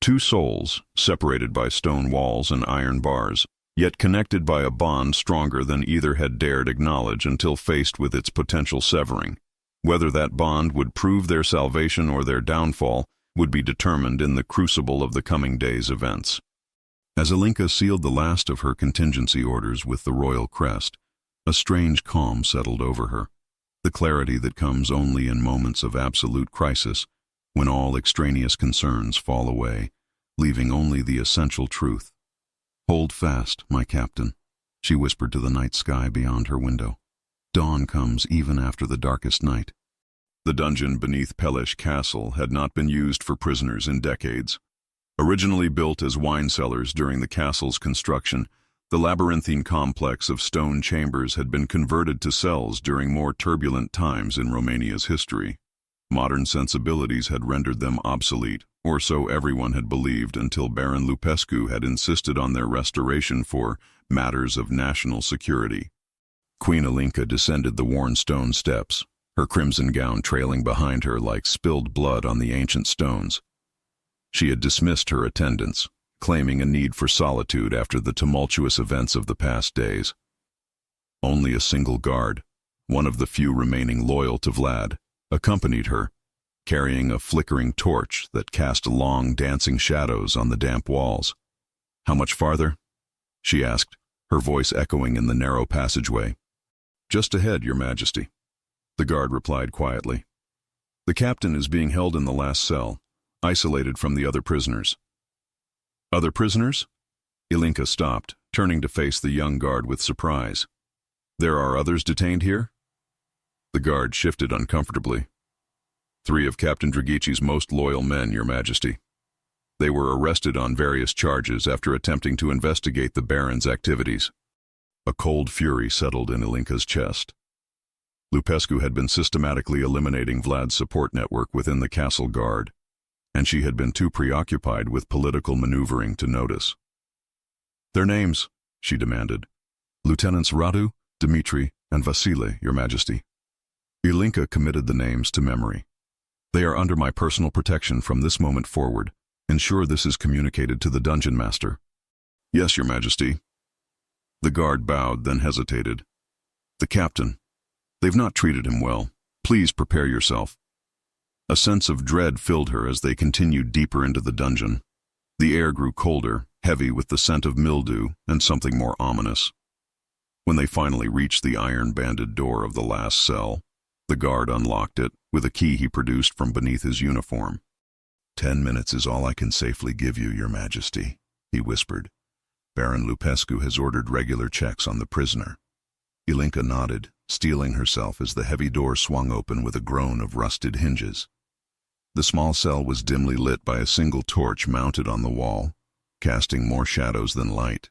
Two souls, separated by stone walls and iron bars, yet connected by a bond stronger than either had dared acknowledge until faced with its potential severing. Whether that bond would prove their salvation or their downfall would be determined in the crucible of the coming day's events. As Ilinca sealed the last of her contingency orders with the royal crest, a strange calm settled over her, the clarity that comes only in moments of absolute crisis, when all extraneous concerns fall away, leaving only the essential truth. "Hold fast, my captain," she whispered to the night sky beyond her window. "Dawn comes even after the darkest night." The dungeon beneath Peleș Castle had not been used for prisoners in decades. Originally built as wine cellars during the castle's construction, the labyrinthine complex of stone chambers had been converted to cells during more turbulent times in Romania's history. Modern sensibilities had rendered them obsolete, or so everyone had believed until Baron Lupescu had insisted on their restoration for matters of national security. Queen Ilinca descended the worn stone steps, her crimson gown trailing behind her like spilled blood on the ancient stones. She had dismissed her attendants, claiming a need for solitude after the tumultuous events of the past days. Only a single guard, one of the few remaining loyal to Vlad, accompanied her, carrying a flickering torch that cast long, dancing shadows on the damp walls. "How much farther?" she asked, her voice echoing in the narrow passageway. "Just ahead, Your Majesty," the guard replied quietly. "The captain is being held in the last cell, isolated from the other prisoners." "Other prisoners?" Ilinca stopped, turning to face the young guard with surprise. "There are others detained here?" The guard shifted uncomfortably. "3 of Captain Drăghici's most loyal men, Your Majesty. They were arrested on various charges after attempting to investigate the Baron's activities." A cold fury settled in Ilinca's chest. Lupescu had been systematically eliminating Vlad's support network within the castle guard, and she had been too preoccupied with political maneuvering to notice. "Their names," she demanded. "Lieutenants Radu, Dmitri, and Vasile, Your Majesty." Ilinca committed the names to memory. "They are under my personal protection from this moment forward. Ensure this is communicated to the dungeon master." "Yes, Your Majesty." The guard bowed, then hesitated. "The captain. They've not treated him well. Please prepare yourself." A sense of dread filled her as they continued deeper into the dungeon. The air grew colder, heavy with the scent of mildew and something more ominous. When they finally reached the iron-banded door of the last cell, the guard unlocked it with a key he produced from beneath his uniform. 10 minutes is all I can safely give you, Your Majesty," he whispered. "Baron Lupescu has ordered regular checks on the prisoner." Ilinca nodded, steeling herself as the heavy door swung open with a groan of rusted hinges. The small cell was dimly lit by a single torch mounted on the wall, casting more shadows than light.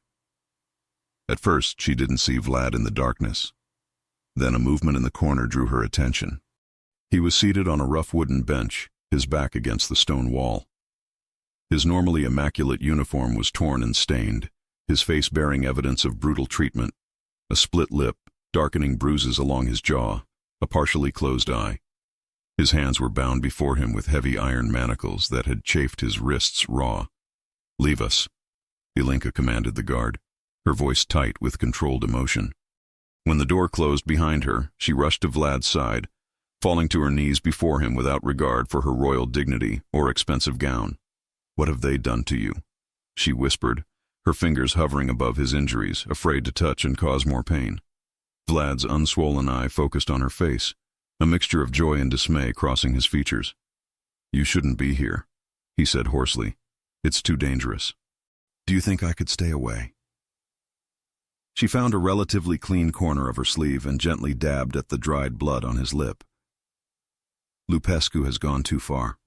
At first, she didn't see Vlad in the darkness. Then a movement in the corner drew her attention. He was seated on a rough wooden bench, his back against the stone wall. His normally immaculate uniform was torn and stained, his face bearing evidence of brutal treatment: a split lip, darkening bruises along his jaw, a partially closed eye. His hands were bound before him with heavy iron manacles that had chafed his wrists raw. "Leave us," Ilinca commanded the guard, her voice tight with controlled emotion. When the door closed behind her, she rushed to Vlad's side, falling to her knees before him without regard for her royal dignity or expensive gown. "What have they done to you?" she whispered, her fingers hovering above his injuries, afraid to touch and cause more pain. Vlad's unswollen eye focused on her face, a mixture of joy and dismay crossing his features. "You shouldn't be here," he said hoarsely. "It's too dangerous." "Do you think I could stay away?" She found a relatively clean corner of her sleeve and gently dabbed at the dried blood on his lip. "Lupescu has gone too far.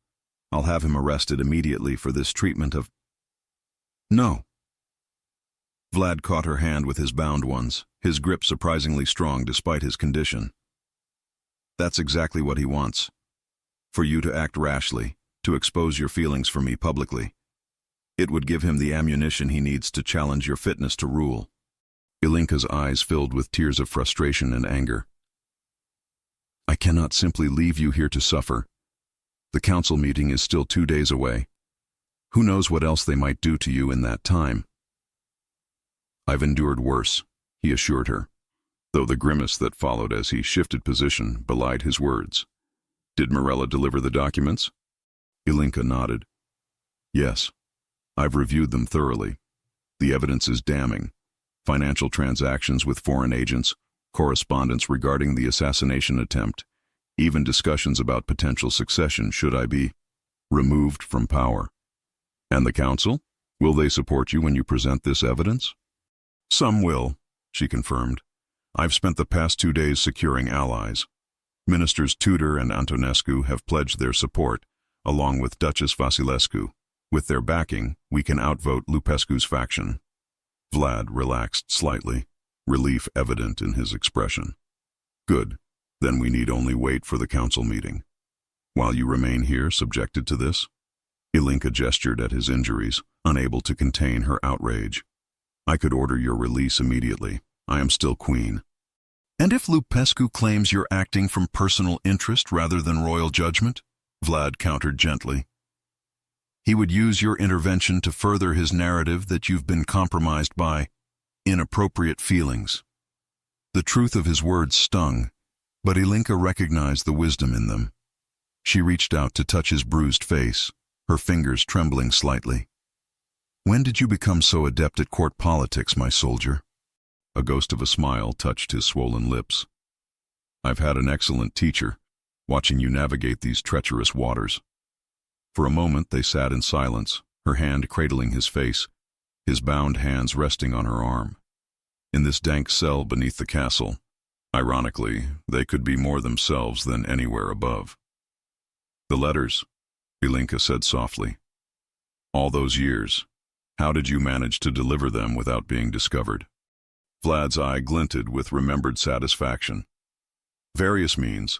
I'll have him arrested immediately for this treatment of—" "No." Vlad caught her hand with his bound ones, his grip surprisingly strong despite his condition. "That's exactly what he wants. For you to act rashly, to expose your feelings for me publicly. It would give him the ammunition he needs to challenge your fitness to rule." Ilinca's eyes filled with tears of frustration and anger. "I cannot simply leave you here to suffer. The council meeting is still 2 days away. Who knows what else they might do to you in that time?" "I've endured worse," he assured her, though the grimace that followed as he shifted position belied his words. "Did Morella deliver the documents?" Ilinca nodded. "Yes. I've reviewed them thoroughly. The evidence is damning. Financial transactions with foreign agents, correspondence regarding the assassination attempt, even discussions about potential succession should I be removed from power. And the council? Will they support you when you present this evidence?" "Some will," she confirmed. "I've spent the past 2 days securing allies. Ministers Tudor and Antonescu have pledged their support, along with Duchess Vasilescu. With their backing, we can outvote Lupescu's faction." Vlad relaxed slightly, relief evident in his expression. "Good. Then we need only wait for the council meeting. While you remain here subjected to this?" Ilinca gestured at his injuries, unable to contain her outrage. "I could order your release immediately. I am still queen." "And if Lupescu claims you're acting from personal interest rather than royal judgment?" Vlad countered gently. He would use your intervention to further his narrative that you've been compromised by inappropriate feelings. The truth of his words stung, but Ilinca recognized the wisdom in them. She reached out to touch his bruised face, her fingers trembling slightly. "When did you become so adept at court politics, my soldier?" A ghost of a smile touched his swollen lips. "I've had an excellent teacher, watching you navigate these treacherous waters." For a moment they sat in silence, her hand cradling his face, his bound hands resting on her arm. In this dank cell beneath the castle, ironically, they could be more themselves than anywhere above. "The letters," Ilinca said softly. "All those years, how did you manage to deliver them without being discovered?" Vlad's eye glinted with remembered satisfaction. "Various means.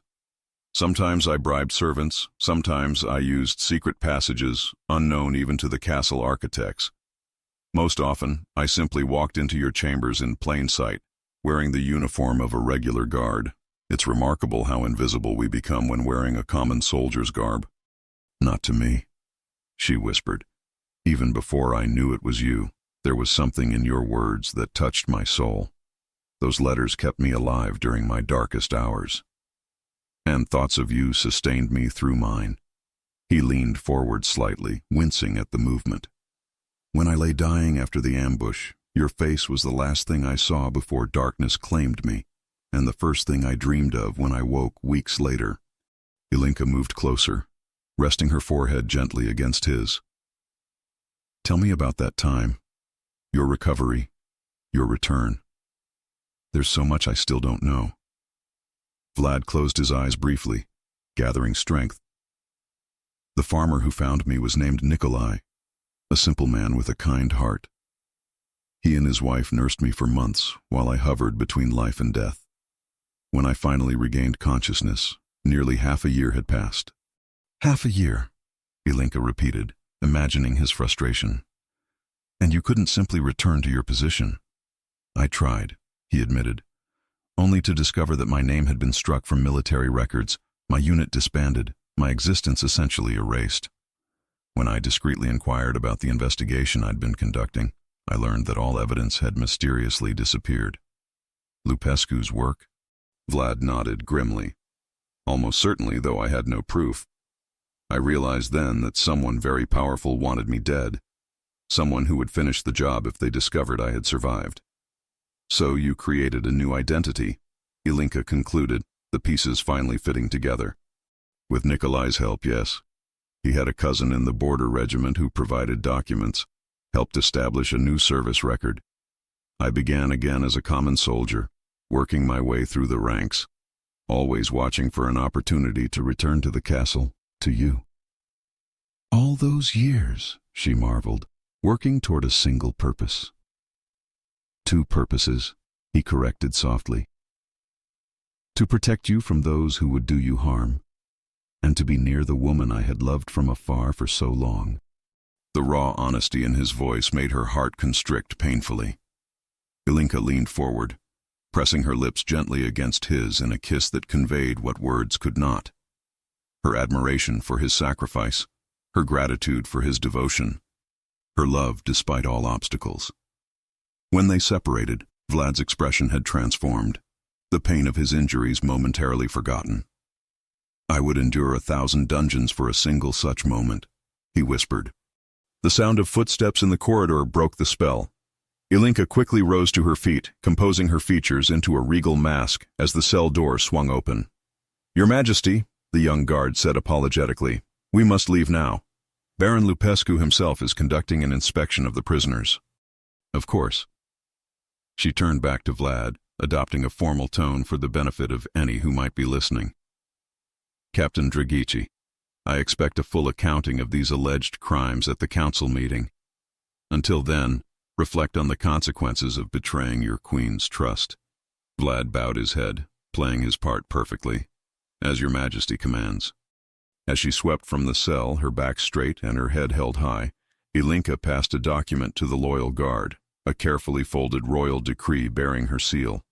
Sometimes I bribed servants, sometimes I used secret passages, unknown even to the castle architects. Most often, I simply walked into your chambers in plain sight, wearing the uniform of a regular guard. It's remarkable how invisible we become when wearing a common soldier's garb." "Not to me," she whispered. "Even before I knew it was you, there was something in your words that touched my soul. Those letters kept me alive during my darkest hours. And thoughts of you sustained me through mine." He leaned forward slightly, wincing at the movement. "When I lay dying after the ambush, your face was the last thing I saw before darkness claimed me, and the first thing I dreamed of when I woke weeks later." Ilinca moved closer, resting her forehead gently against his. "Tell me about that time, your recovery, your return. There's so much I still don't know." Vlad closed his eyes briefly, gathering strength. "The farmer who found me was named Nikolai, a simple man with a kind heart. He and his wife nursed me for months while I hovered between life and death. When I finally regained consciousness, nearly half a year had passed." "Half a year," Ilinca repeated, imagining his frustration. "And you couldn't simply return to your position?" "I tried," he admitted, "only to discover that my name had been struck from military records, my unit disbanded, my existence essentially erased. When I discreetly inquired about the investigation I'd been conducting, I learned that all evidence had mysteriously disappeared." "Lupescu's work?" Vlad nodded grimly. "Almost certainly, though I had no proof. I realized then that someone very powerful wanted me dead, someone who would finish the job if they discovered I had survived." "So you created a new identity," Ilinca concluded, the pieces finally fitting together. "With Nikolai's help, yes. He had a cousin in the border regiment who provided documents, helped establish a new service record. I began again as a common soldier, working my way through the ranks, always watching for an opportunity to return to the castle, to you." "All those years," she marveled, "working toward a single purpose." "Two purposes," he corrected softly. "To protect you from those who would do you harm, and to be near the woman I had loved from afar for so long." The raw honesty in his voice made her heart constrict painfully. Ilinca leaned forward, pressing her lips gently against his in a kiss that conveyed what words could not. Her admiration for his sacrifice, her gratitude for his devotion, her love despite all obstacles. When they separated, Vlad's expression had transformed, the pain of his injuries momentarily forgotten. "I would endure 1,000 dungeons for a single such moment," he whispered. The sound of footsteps in the corridor broke the spell. Ilinca quickly rose to her feet, composing her features into a regal mask as the cell door swung open. "Your Majesty," the young guard said apologetically, "we must leave now. Baron Lupescu himself is conducting an inspection of the prisoners." "Of course." She turned back to Vlad, adopting a formal tone for the benefit of any who might be listening. "Captain Drăghici, I expect a full accounting of these alleged crimes at the council meeting. Until then, reflect on the consequences of betraying your queen's trust." Vlad bowed his head, playing his part perfectly. "As your Majesty commands." As she swept from the cell, her back straight and her head held high, Ilinca passed a document to the loyal guard, a carefully folded royal decree bearing her seal.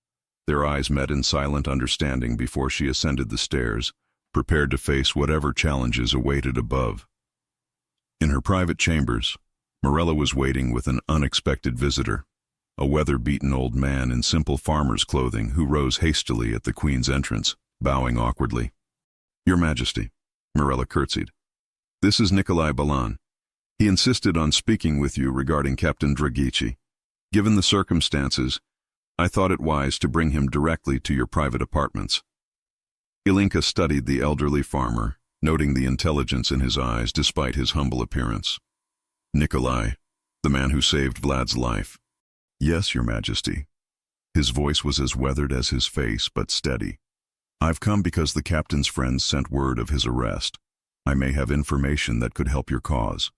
Their eyes met in silent understanding before she ascended the stairs, prepared to face whatever challenges awaited above. In her private chambers, Morella was waiting with an unexpected visitor, a weather-beaten old man in simple farmer's clothing who rose hastily at the Queen's entrance, bowing awkwardly. "Your Majesty," Morella curtsied. "This is Nikolai Balan. He insisted on speaking with you regarding Captain Drăghici. Given the circumstances, I thought it wise to bring him directly to your private apartments." Ilinca studied the elderly farmer, noting the intelligence in his eyes despite his humble appearance. "Nikolai, the man who saved Vlad's life." "Yes, Your Majesty." His voice was as weathered as his face, but steady. "I've come because the captain's friends sent word of his arrest. I may have information that could help your cause."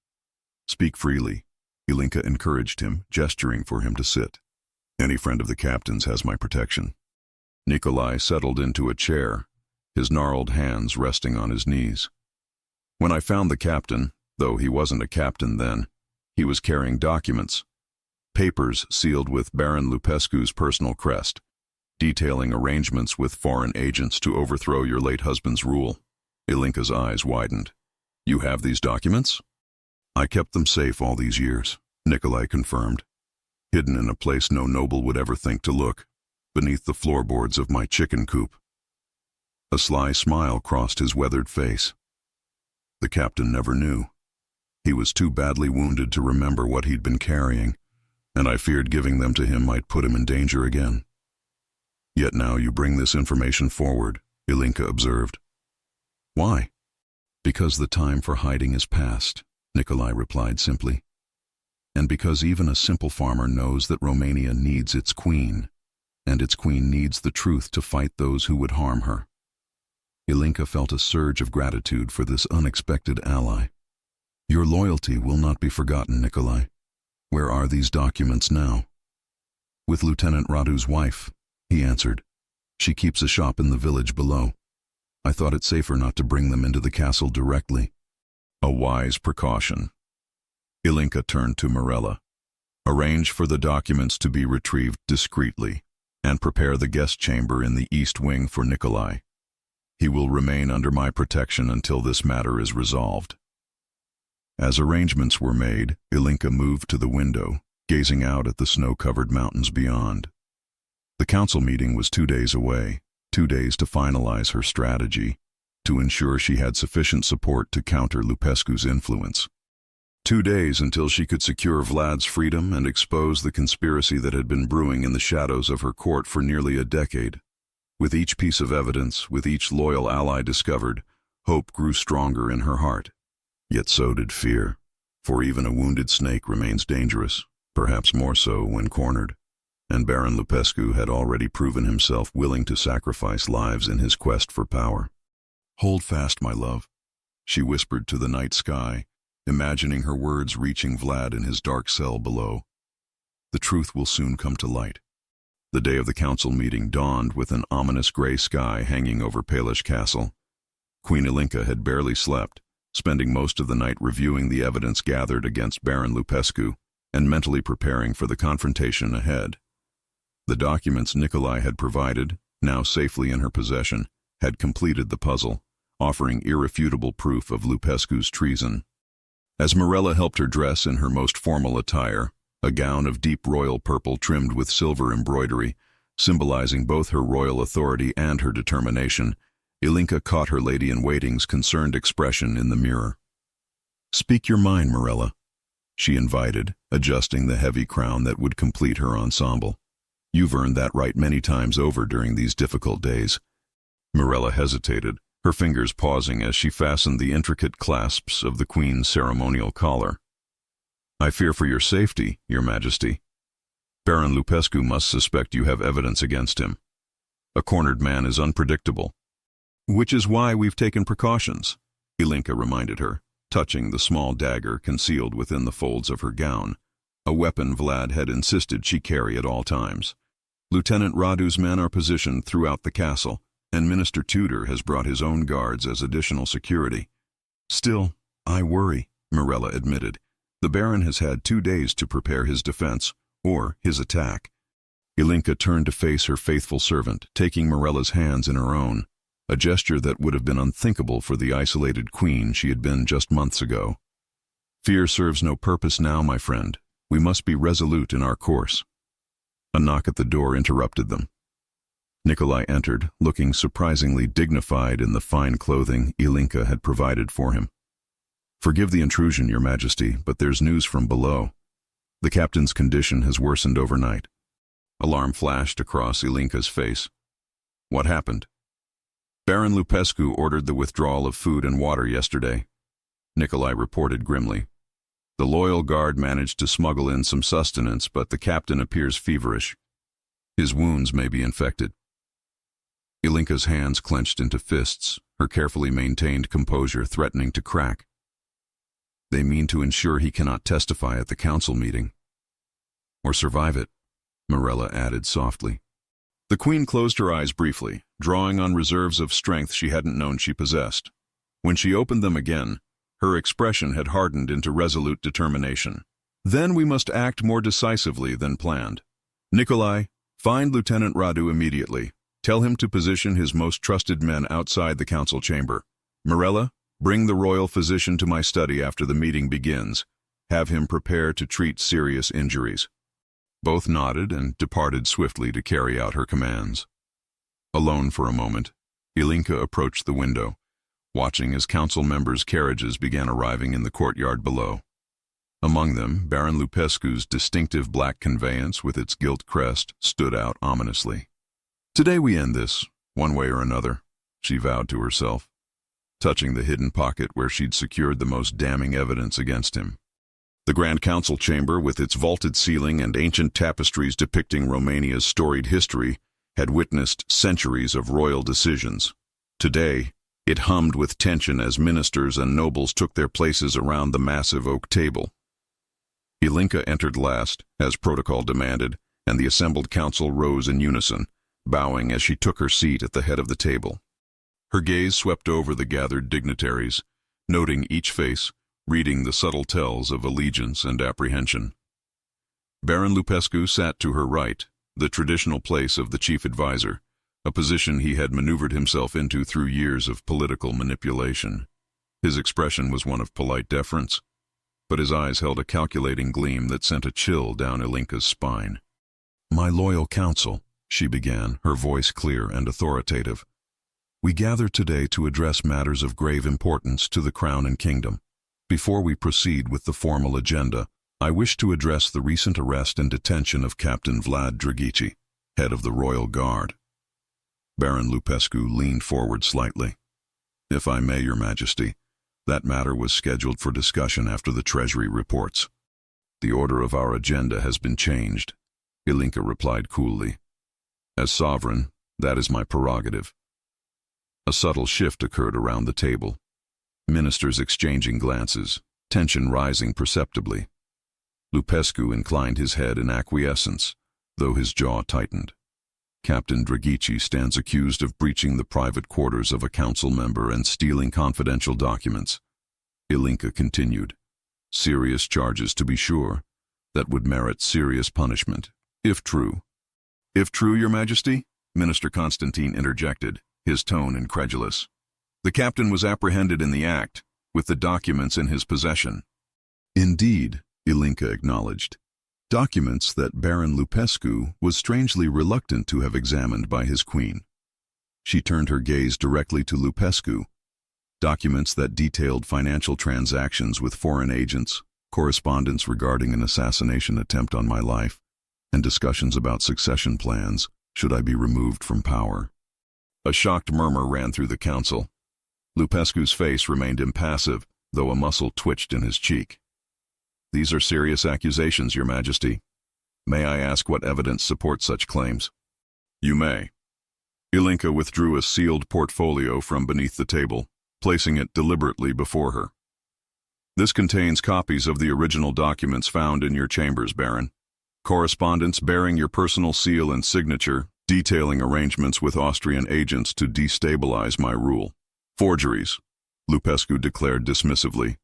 "Speak freely," Ilinca encouraged him, gesturing for him to sit. "Any friend of the captain's has my protection." Nikolai settled into a chair, his gnarled hands resting on his knees. "When I found the captain, though he wasn't a captain then, he was carrying documents. Papers sealed with Baron Lupescu's personal crest, detailing arrangements with foreign agents to overthrow your late husband's rule." Ilinca's eyes widened. "You have these documents?" "I kept them safe all these years," Nikolai confirmed, "hidden in a place no noble would ever think to look, beneath the floorboards of my chicken coop." A sly smile crossed his weathered face. "The captain never knew. He was too badly wounded to remember what he'd been carrying, and I feared giving them to him might put him in danger again." "Yet now you bring this information forward," Ilinca observed. "Why?" "Because the time for hiding is past," Nikolai replied simply. "And because even a simple farmer knows that Romania needs its queen, and its queen needs the truth to fight those who would harm her." Ilinca felt a surge of gratitude for this unexpected ally. "Your loyalty will not be forgotten, Nikolai. Where are these documents now?" "With Lieutenant Radu's wife," he answered. "She keeps a shop in the village below. I thought it safer not to bring them into the castle directly." "A wise precaution." Ilinca turned to Morella. "Arrange for the documents to be retrieved discreetly, and prepare the guest chamber in the east wing for Nikolai. He will remain under my protection until this matter is resolved." As arrangements were made, Ilinca moved to the window, gazing out at the snow-covered mountains beyond. The council meeting was 2 days away, 2 days to finalize her strategy, to ensure she had sufficient support to counter Lupescu's influence. 2 days until she could secure Vlad's freedom and expose the conspiracy that had been brewing in the shadows of her court for nearly a decade. With each piece of evidence, with each loyal ally discovered, hope grew stronger in her heart. Yet so did fear, for even a wounded snake remains dangerous, perhaps more so when cornered. And Baron Lupescu had already proven himself willing to sacrifice lives in his quest for power. "Hold fast, my love," she whispered to the night sky, imagining her words reaching Vlad in his dark cell below. "The truth will soon come to light." The day of the council meeting dawned with an ominous gray sky hanging over Palish Castle. Queen Ilinca had barely slept, spending most of the night reviewing the evidence gathered against Baron Lupescu and mentally preparing for the confrontation ahead. The documents Nikolai had provided, now safely in her possession, had completed the puzzle, offering irrefutable proof of Lupescu's treason. As Morella helped her dress in her most formal attire, a gown of deep royal purple trimmed with silver embroidery, symbolizing both her royal authority and her determination, Ilinca caught her lady-in-waiting's concerned expression in the mirror. "Speak your mind, Morella," she invited, adjusting the heavy crown that would complete her ensemble. "You've earned that right many times over during these difficult days." Morella hesitated, her fingers pausing as she fastened the intricate clasps of the Queen's ceremonial collar. "I fear for your safety, Your Majesty. Baron Lupescu must suspect you have evidence against him. A cornered man is unpredictable." "Which is why we've taken precautions," Ilinca reminded her, touching the small dagger concealed within the folds of her gown, a weapon Vlad had insisted she carry at all times. "Lieutenant Radu's men are positioned throughout the castle, and Minister Tudor has brought his own guards as additional security." "Still, I worry," Morella admitted. "The Baron has had 2 days to prepare his defense, or his attack." Ilinca turned to face her faithful servant, taking Morella's hands in her own, a gesture that would have been unthinkable for the isolated queen she had been just months ago. Fear serves no purpose now, my friend. We must be resolute in our course. A knock at the door interrupted them. Nikolai entered, looking surprisingly dignified in the fine clothing Ilinca had provided for him. Forgive the intrusion, Your Majesty, but there's news from below. The captain's condition has worsened overnight. Alarm flashed across Ilinca's face. What happened? Baron Lupescu ordered the withdrawal of food and water yesterday, Nikolai reported grimly. The loyal guard managed to smuggle in some sustenance, but the captain appears feverish. His wounds may be infected. Ilinca's hands clenched into fists, her carefully maintained composure threatening to crack. They mean to ensure he cannot testify at the council meeting. Or survive it, Morella added softly. The queen closed her eyes briefly, drawing on reserves of strength she hadn't known she possessed. When she opened them again, her expression had hardened into resolute determination. Then we must act more decisively than planned. Nikolai, find Lieutenant Radu immediately. Tell him to position his most trusted men outside the council chamber. Morella, bring the royal physician to my study after the meeting begins. Have him prepare to treat serious injuries. Both nodded and departed swiftly to carry out her commands. Alone for a moment, Ilinca approached the window, watching as council members' carriages began arriving in the courtyard below. Among them, Baron Lupescu's distinctive black conveyance with its gilt crest stood out ominously. Today we end this, one way or another, she vowed to herself, touching the hidden pocket where she'd secured the most damning evidence against him. The Grand Council chamber, with its vaulted ceiling and ancient tapestries depicting Romania's storied history, had witnessed centuries of royal decisions. Today, it hummed with tension as ministers and nobles took their places around the massive oak table. Ilinca entered last, as protocol demanded, and the assembled council rose in unison, bowing as she took her seat at the head of the table. Her gaze swept over the gathered dignitaries, noting each face, reading the subtle tells of allegiance and apprehension. Baron Lupescu sat to her right, the traditional place of the chief advisor, a position he had maneuvered himself into through years of political manipulation. His expression was one of polite deference, but his eyes held a calculating gleam that sent a chill down Ilinca's spine. My loyal council, she began, her voice clear and authoritative. We gather today to address matters of grave importance to the crown and kingdom. Before we proceed with the formal agenda, I wish to address the recent arrest and detention of Captain Vlad Drăghici, head of the Royal Guard. Baron Lupescu leaned forward slightly. If I may, Your Majesty, that matter was scheduled for discussion after the Treasury reports. The order of our agenda has been changed, Ilinca replied coolly. As sovereign, that is my prerogative. A subtle shift occurred around the table. Ministers exchanging glances, tension rising perceptibly. Lupescu inclined his head in acquiescence, though his jaw tightened. Captain Drăghici stands accused of breaching the private quarters of a council member and stealing confidential documents. Ilinca continued. Serious charges, to be sure, that would merit serious punishment, if true. If true, Your Majesty? Minister Constantine interjected, his tone incredulous. The captain was apprehended in the act, with the documents in his possession. Indeed, Ilinca acknowledged. Documents that Baron Lupescu was strangely reluctant to have examined by his queen. She turned her gaze directly to Lupescu. Documents that detailed financial transactions with foreign agents, correspondence regarding an assassination attempt on my life, and discussions about succession plans should I be removed from power. A shocked murmur ran through the council. Lupescu's face remained impassive, though a muscle twitched in his cheek. These are serious accusations, Your Majesty. May I ask what evidence supports such claims? You may. Ilinca withdrew a sealed portfolio from beneath the table, placing it deliberately before her. This contains copies of the original documents found in your chambers, Baron. Correspondence bearing your personal seal and signature, detailing arrangements with Austrian agents to destabilize my rule. Forgeries, Lupescu declared dismissively,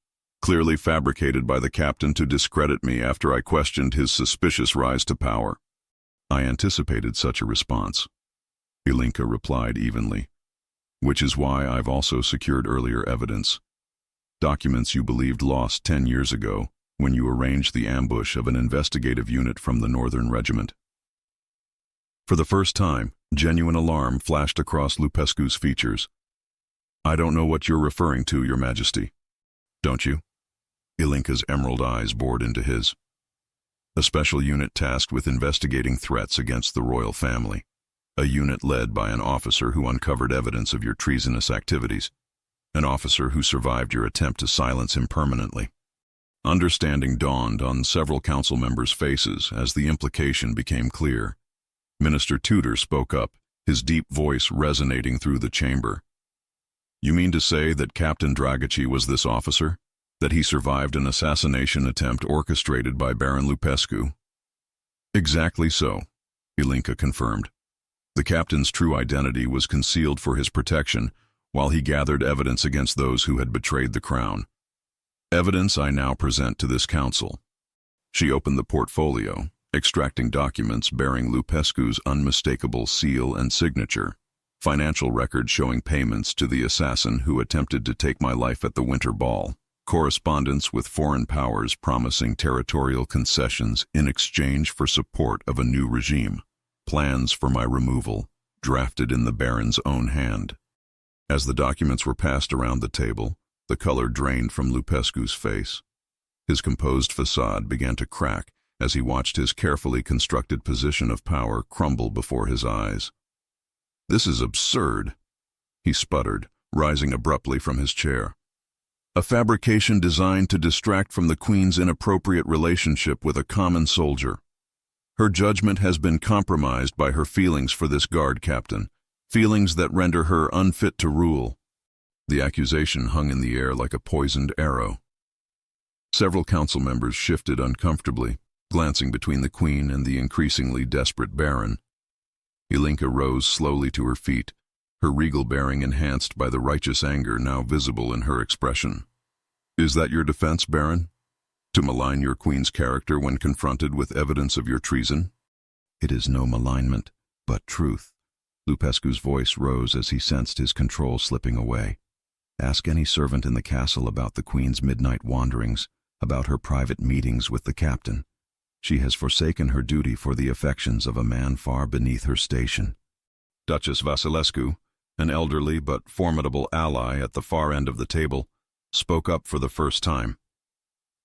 clearly fabricated by the captain to discredit me after I questioned his suspicious rise to power. I anticipated such a response, Ilinca replied evenly, which is why I've also secured earlier evidence. documents you believed lost 10 years ago when you arranged the ambush of an investigative unit from the Northern Regiment. For the first time, genuine alarm flashed across Lupescu's features. "I don't know what you're referring to, Your Majesty." "Don't you?" Ilinca's emerald eyes bored into his. "A special unit tasked with investigating threats against the royal family. A unit led by an officer who uncovered evidence of your treasonous activities. An officer who survived your attempt to silence him permanently." Understanding dawned on several council members' faces as the implication became clear. Minister Tudor spoke up, his deep voice resonating through the chamber. "You mean to say that Captain Drăghici was this officer? That he survived an assassination attempt orchestrated by Baron Lupescu?" "Exactly so," Ilinca confirmed. "The captain's true identity was concealed for his protection while he gathered evidence against those who had betrayed the crown. Evidence I now present to this council." She opened the portfolio, extracting documents bearing Lupescu's unmistakable seal and signature, financial records showing payments to the assassin who attempted to take my life at the winter ball, correspondence with foreign powers promising territorial concessions in exchange for support of a new regime, plans for my removal, drafted in the Baron's own hand. As the documents were passed around the table, the color drained from Lupescu's face. His composed facade began to crack as he watched his carefully constructed position of power crumble before his eyes. "This is absurd," he sputtered, rising abruptly from his chair. "A fabrication designed to distract from the Queen's inappropriate relationship with a common soldier. Her judgment has been compromised by her feelings for this guard captain, feelings that render her unfit to rule." The accusation hung in the air like a poisoned arrow. Several council members shifted uncomfortably, glancing between the Queen and the increasingly desperate Baron. Ilinca rose slowly to her feet, her regal bearing enhanced by the righteous anger now visible in her expression. "Is that your defense, Baron? To malign your Queen's character when confronted with evidence of your treason?" "It is no malignment, but truth." Lupescu's voice rose as he sensed his control slipping away. "Ask any servant in the castle about the Queen's midnight wanderings, about her private meetings with the captain. She has forsaken her duty for the affections of a man far beneath her station." Duchess Vasilescu, an elderly but formidable ally at the far end of the table, spoke up for the first time.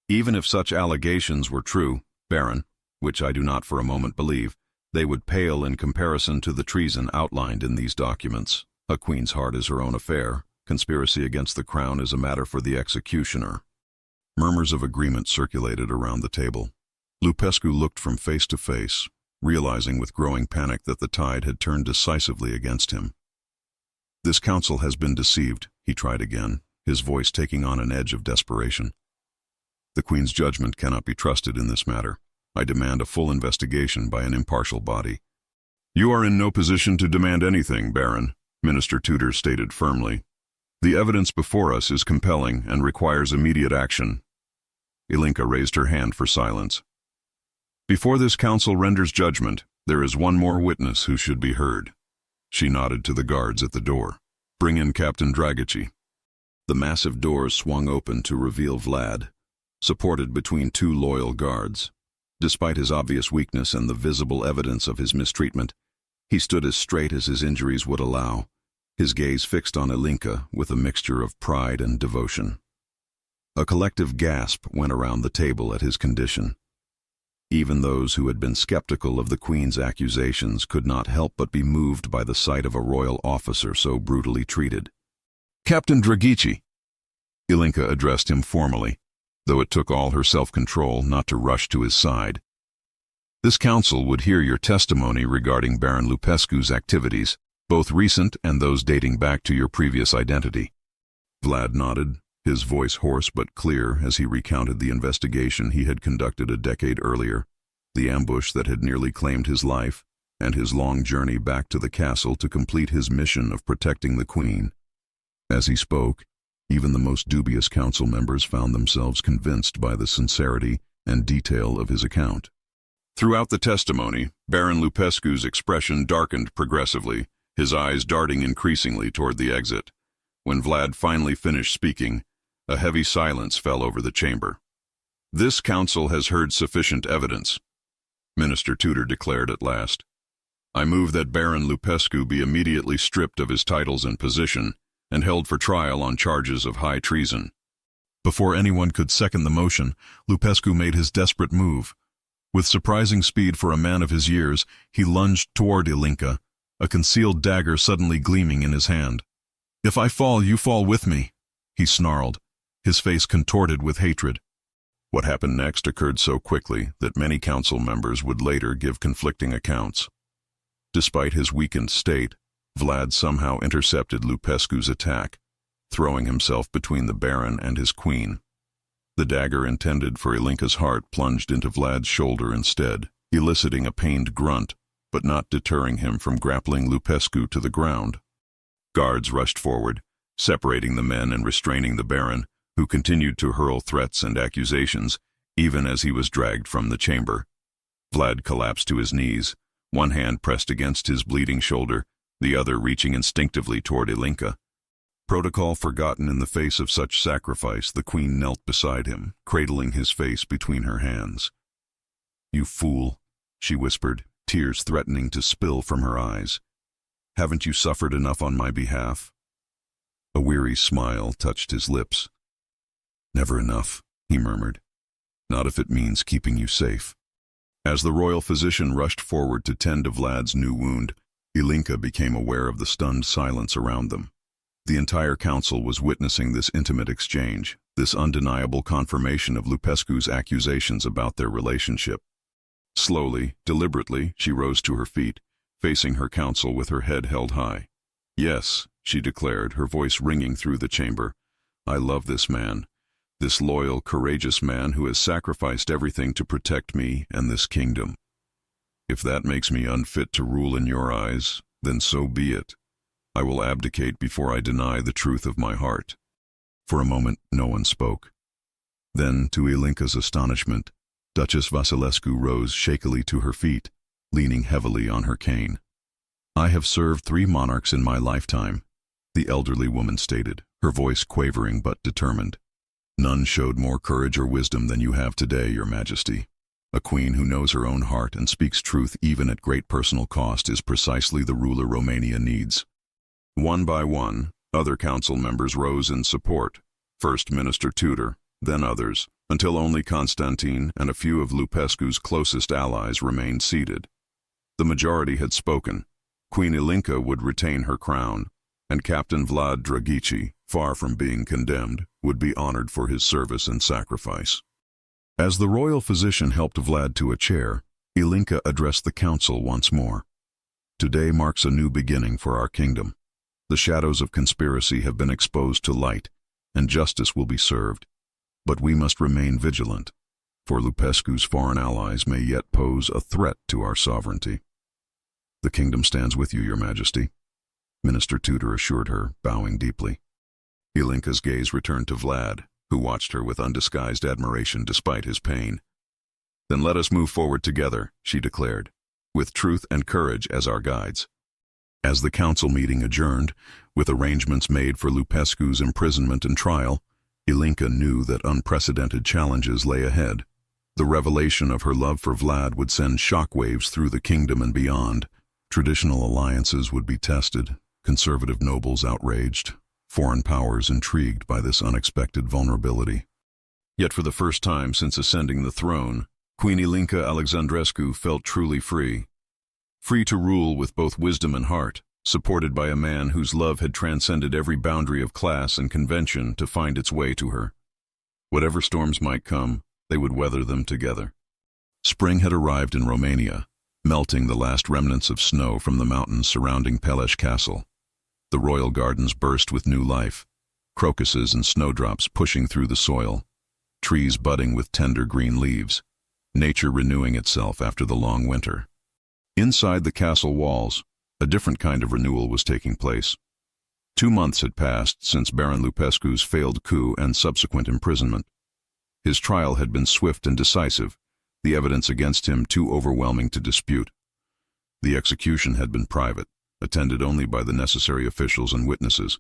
"Even if such allegations were true, Baron, which I do not for a moment believe, they would pale in comparison to the treason outlined in these documents. A queen's heart is her own affair. Conspiracy against the crown is a matter for the executioner." Murmurs of agreement circulated around the table. Lupescu looked from face to face, realizing with growing panic that the tide had turned decisively against him. "This council has been deceived," he tried again, his voice taking on an edge of desperation. "The Queen's judgment cannot be trusted in this matter. I demand a full investigation by an impartial body." "You are in no position to demand anything, Baron," Minister Tudor stated firmly. "The evidence before us is compelling and requires immediate action." Ilinca raised her hand for silence. "Before this council renders judgment, there is one more witness who should be heard." She nodded to the guards at the door. "Bring in Captain Drăghici." The massive doors swung open to reveal Vlad, supported between two loyal guards. Despite his obvious weakness and the visible evidence of his mistreatment, he stood as straight as his injuries would allow, his gaze fixed on Ilinca with a mixture of pride and devotion. A collective gasp went around the table at his condition. Even those who had been skeptical of the Queen's accusations could not help but be moved by the sight of a royal officer so brutally treated. "Captain Drăghici," Ilinca addressed him formally, though it took all her self-control not to rush to his side. "This council would hear your testimony regarding Baron Lupescu's activities, both recent and those dating back to your previous identity." Vlad nodded, his voice hoarse but clear as he recounted the investigation he had conducted a decade earlier, the ambush that had nearly claimed his life, and his long journey back to the castle to complete his mission of protecting the Queen. As he spoke, even the most dubious council members found themselves convinced by the sincerity and detail of his account. Throughout the testimony, Baron Lupescu's expression darkened progressively, his eyes darting increasingly toward the exit. When Vlad finally finished speaking, A heavy silence fell over the chamber. "This council has heard sufficient evidence," Minister Tudor declared at last. "I move that Baron Lupescu be immediately stripped of his titles and position and held for trial on charges of high treason." Before anyone could second the motion, Lupescu made his desperate move. With surprising speed for a man of his years, he lunged toward Ilinca, a concealed dagger suddenly gleaming in his hand. "If I fall, you fall with me," he snarled, his face contorted with hatred. What happened next occurred so quickly that many council members would later give conflicting accounts. Despite his weakened state, Vlad somehow intercepted Lupescu's attack, throwing himself between the Baron and his queen. The dagger intended for Ilinca's heart plunged into Vlad's shoulder instead, eliciting a pained grunt, but not deterring him from grappling Lupescu to the ground. Guards rushed forward, separating the men and restraining the Baron, who continued to hurl threats and accusations, even as he was dragged from the chamber. Vlad collapsed to his knees, one hand pressed against his bleeding shoulder, the other reaching instinctively toward Ilinca. Protocol forgotten in the face of such sacrifice, the queen knelt beside him, cradling his face between her hands. "You fool," she whispered, tears threatening to spill from her eyes. "Haven't you suffered enough on my behalf?" A weary smile touched his lips. "Never enough," he murmured. "Not if it means keeping you safe." As the royal physician rushed forward to tend to Vlad's new wound, Ilinca became aware of the stunned silence around them. The entire council was witnessing this intimate exchange, this undeniable confirmation of Lupescu's accusations about their relationship. Slowly, deliberately, she rose to her feet, facing her council with her head held high. "Yes," she declared, her voice ringing through the chamber, "I love this man, this loyal, courageous man who has sacrificed everything to protect me and this kingdom. If that makes me unfit to rule in your eyes, then so be it. I will abdicate before I deny the truth of my heart." For a moment, no one spoke. Then, to Ilinca's astonishment, Duchess Vasilescu rose shakily to her feet, leaning heavily on her cane. "I have served 3 monarchs in my lifetime," the elderly woman stated, her voice quavering but determined. "None showed more courage or wisdom than you have today, Your Majesty. A queen who knows her own heart and speaks truth even at great personal cost is precisely the ruler Romania needs." One by one, other council members rose in support, first Minister Tudor, then others, until only Constantine and a few of Lupescu's closest allies remained seated. The majority had spoken. Queen Ilinca would retain her crown, and Captain Vlad Drăghici, far from being condemned, would be honored for his service and sacrifice. As the royal physician helped Vlad to a chair, Ilinca addressed the council once more. "Today marks a new beginning for our kingdom. The shadows of conspiracy have been exposed to light, and justice will be served. But we must remain vigilant, for Lupescu's foreign allies may yet pose a threat to our sovereignty." "The kingdom stands with you, Your Majesty," Minister Tudor assured her, bowing deeply. Ilinca's gaze returned to Vlad, who watched her with undisguised admiration despite his pain. "Then let us move forward together," she declared, "with truth and courage as our guides." As the council meeting adjourned, with arrangements made for Lupescu's imprisonment and trial, Ilinca knew that unprecedented challenges lay ahead. The revelation of her love for Vlad would send shockwaves through the kingdom and beyond. Traditional alliances would be tested, conservative nobles outraged, foreign powers intrigued by this unexpected vulnerability. Yet for the first time since ascending the throne, Queen Ilinca Alexandrescu felt truly free. Free to rule with both wisdom and heart, supported by a man whose love had transcended every boundary of class and convention to find its way to her. Whatever storms might come, they would weather them together. Spring had arrived in Romania, melting the last remnants of snow from the mountains surrounding Peleș Castle. The royal gardens burst with new life, crocuses and snowdrops pushing through the soil, trees budding with tender green leaves, nature renewing itself after the long winter. Inside the castle walls, a different kind of renewal was taking place. 2 months had passed since Baron Lupescu's failed coup and subsequent imprisonment. His trial had been swift and decisive, the evidence against him too overwhelming to dispute. The execution had been private, attended only by the necessary officials and witnesses.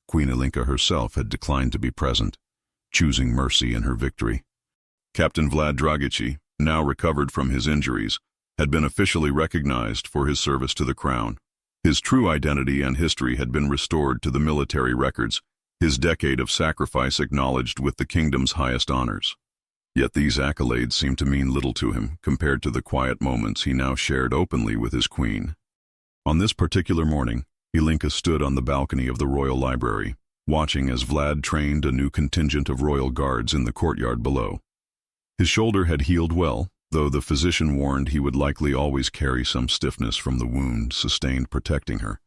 Queen Ilinca herself had declined to be present, choosing mercy in her victory. Captain Vlad Drăghici, now recovered from his injuries, had been officially recognized for his service to the crown. His true identity and history had been restored to the military records, his decade of sacrifice acknowledged with the kingdom's highest honors. Yet these accolades seemed to mean little to him compared to the quiet moments he now shared openly with his queen. On this particular morning, Ilinca stood on the balcony of the royal library, watching as Vlad trained a new contingent of royal guards in the courtyard below. His shoulder had healed well, though the physician warned he would likely always carry some stiffness from the wound sustained protecting her.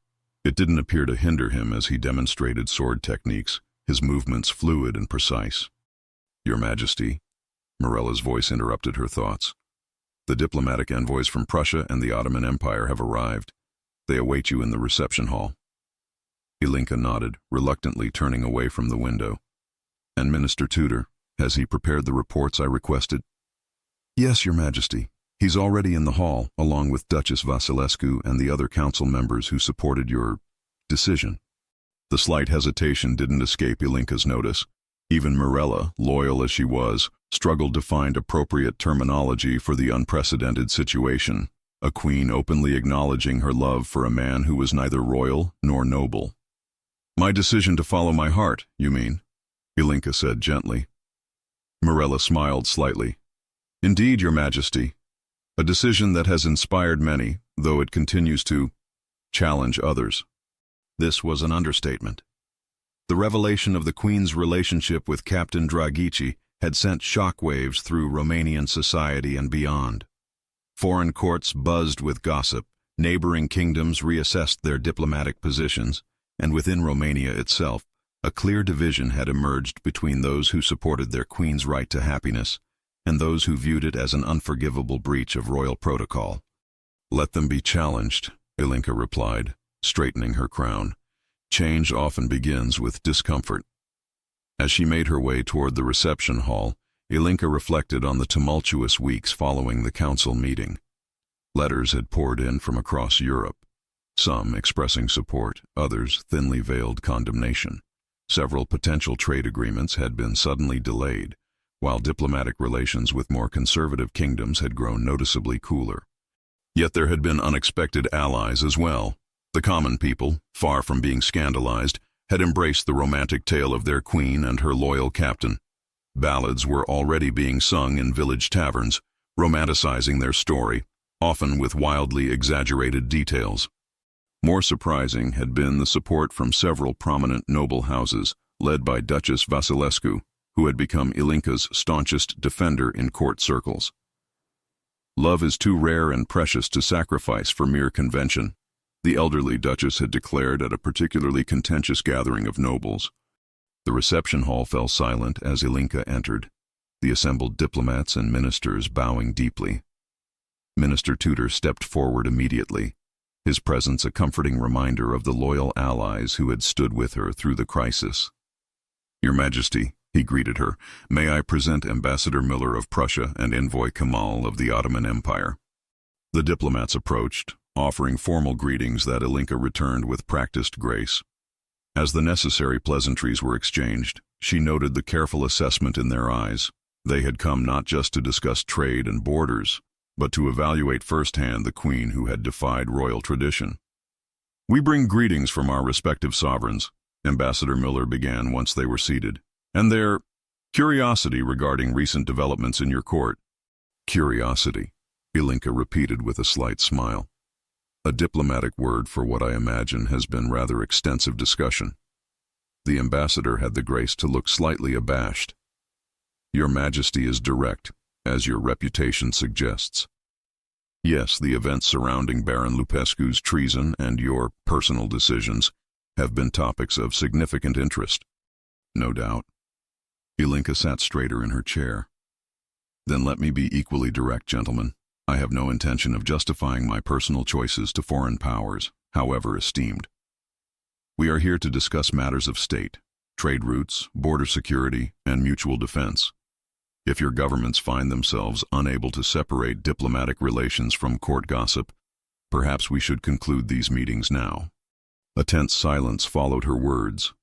It didn't appear to hinder him as he demonstrated sword techniques, his movements fluid and precise. "Your Majesty," Morella's voice interrupted her thoughts. "The diplomatic envoys from Prussia and the Ottoman Empire have arrived. They await you in the reception hall." Ilinca nodded, reluctantly turning away from the window. "And Minister Tudor, has he prepared the reports I requested?" "Yes, Your Majesty. He's already in the hall, along with Duchess Vasilescu and the other council members who supported your decision." The slight hesitation didn't escape Ilinca's notice. Even Morella, loyal as she was, struggled to find appropriate terminology for the unprecedented situation, a queen openly acknowledging her love for a man who was neither royal nor noble. "My decision to follow my heart, you mean?" Ilinca said gently. Morella smiled slightly. "Indeed, Your Majesty. A decision that has inspired many, though it continues to challenge others." This was an understatement. The revelation of the Queen's relationship with Captain Drăghici had sent shockwaves through Romanian society and beyond. Foreign courts buzzed with gossip, neighboring kingdoms reassessed their diplomatic positions, and within Romania itself, a clear division had emerged between those who supported their queen's right to happiness and those who viewed it as an unforgivable breach of royal protocol. "Let them be challenged," Ilinca replied, straightening her crown. "Change often begins with discomfort." As she made her way toward the reception hall, Ilinca reflected on the tumultuous weeks following the council meeting. Letters had poured in from across Europe, some expressing support, others thinly veiled condemnation. Several potential trade agreements had been suddenly delayed, while diplomatic relations with more conservative kingdoms had grown noticeably cooler. Yet there had been unexpected allies as well. The common people, far from being scandalized, had embraced the romantic tale of their queen and her loyal captain. Ballads were already being sung in village taverns, romanticizing their story, often with wildly exaggerated details. More surprising had been the support from several prominent noble houses, led by Duchess Vasilescu, who had become Ilinca's staunchest defender in court circles. "Love is too rare and precious to sacrifice for mere convention," the elderly duchess had declared at a particularly contentious gathering of nobles. The reception hall fell silent as Ilinca entered, the assembled diplomats and ministers bowing deeply. Minister Tudor stepped forward immediately, his presence a comforting reminder of the loyal allies who had stood with her through the crisis. "Your Majesty," he greeted her, "may I present Ambassador Miller of Prussia and Envoy Kemal of the Ottoman Empire." The diplomats approached, offering formal greetings that Ilinca returned with practiced grace. As the necessary pleasantries were exchanged, she noted the careful assessment in their eyes. They had come not just to discuss trade and borders, but to evaluate firsthand the queen who had defied royal tradition. "We bring greetings from our respective sovereigns," Ambassador Miller began once they were seated, "and their curiosity regarding recent developments in your court." "Curiosity," Ilinca repeated with a slight smile. "A diplomatic word for what I imagine has been rather extensive discussion." The ambassador had the grace to look slightly abashed. "Your Majesty is direct, as your reputation suggests. Yes, the events surrounding Baron Lupescu's treason and your personal decisions have been topics of significant interest." "No doubt." Ilinca sat straighter in her chair. "Then let me be equally direct, gentlemen. I have no intention of justifying my personal choices to foreign powers, however esteemed. We are here to discuss matters of state, trade routes, border security, and mutual defense. If your governments find themselves unable to separate diplomatic relations from court gossip, perhaps we should conclude these meetings now." A tense silence followed her words.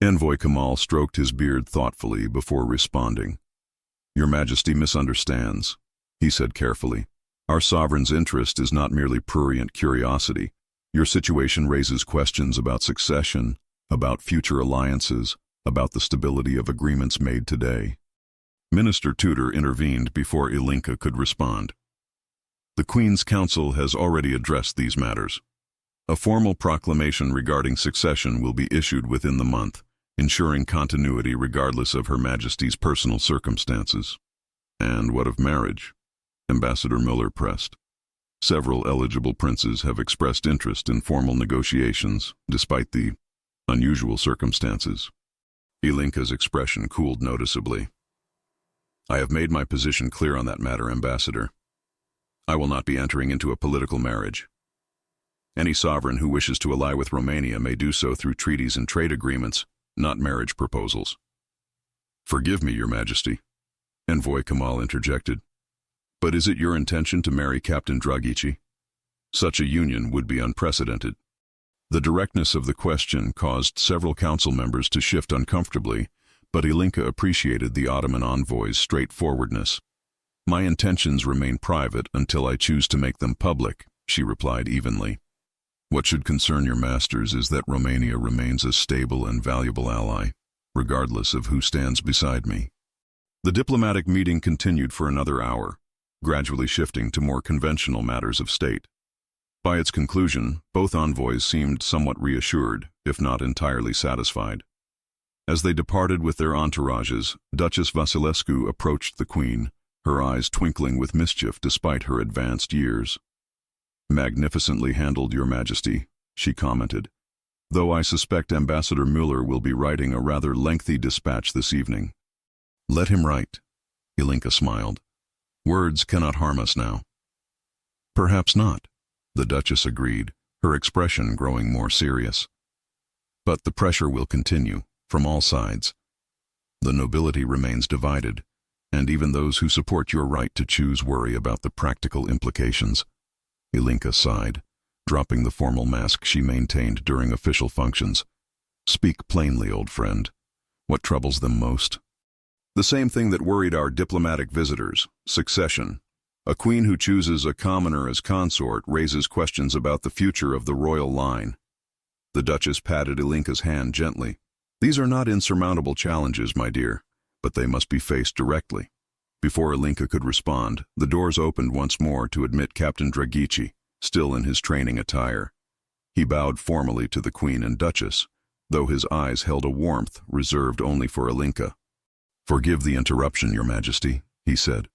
Envoy Kamal stroked his beard thoughtfully before responding. "Your Majesty misunderstands," he said carefully. "Our sovereign's interest is not merely prurient curiosity. Your situation raises questions about succession, about future alliances, about the stability of agreements made today." Minister Tudor intervened before Ilinca could respond. "The Queen's Council has already addressed these matters. A formal proclamation regarding succession will be issued within the month, ensuring continuity regardless of Her Majesty's personal circumstances." "And what of marriage?" Ambassador Müller pressed. "Several eligible princes have expressed interest in formal negotiations, despite the unusual circumstances." Ilinca's expression cooled noticeably. "I have made my position clear on that matter, Ambassador. I will not be entering into a political marriage. Any sovereign who wishes to ally with Romania may do so through treaties and trade agreements, not marriage proposals." "Forgive me, Your Majesty," Envoy Kamal interjected. "But is it your intention to marry Captain Drăghici? Such a union would be unprecedented." The directness of the question caused several council members to shift uncomfortably, but Ilinca appreciated the Ottoman envoy's straightforwardness. "My intentions remain private until I choose to make them public," she replied evenly. "What should concern your masters is that Romania remains a stable and valuable ally, regardless of who stands beside me." The diplomatic meeting continued for another hour, gradually shifting to more conventional matters of state. By its conclusion, both envoys seemed somewhat reassured, if not entirely satisfied. As they departed with their entourages, Duchess Vasilescu approached the Queen, her eyes twinkling with mischief despite her advanced years. "Magnificently handled, Your Majesty," she commented, "though I suspect Ambassador Müller will be writing a rather lengthy dispatch this evening." "Let him write," Ilinca smiled. "Words cannot harm us now." "Perhaps not," the Duchess agreed, her expression growing more serious. "But the pressure will continue, from all sides. The nobility remains divided, and even those who support your right to choose worry about the practical implications." Ilinca sighed, dropping the formal mask she maintained during official functions. "Speak plainly, old friend. What troubles them most?" "The same thing that worried our diplomatic visitors, succession. A queen who chooses a commoner as consort raises questions about the future of the royal line." The Duchess patted Ilinca's hand gently. "These are not insurmountable challenges, my dear, but they must be faced directly." Before Ilinca could respond, the doors opened once more to admit Captain Drăghici, still in his training attire. He bowed formally to the Queen and Duchess, though his eyes held a warmth reserved only for Ilinca. "Forgive the interruption, Your Majesty," he said.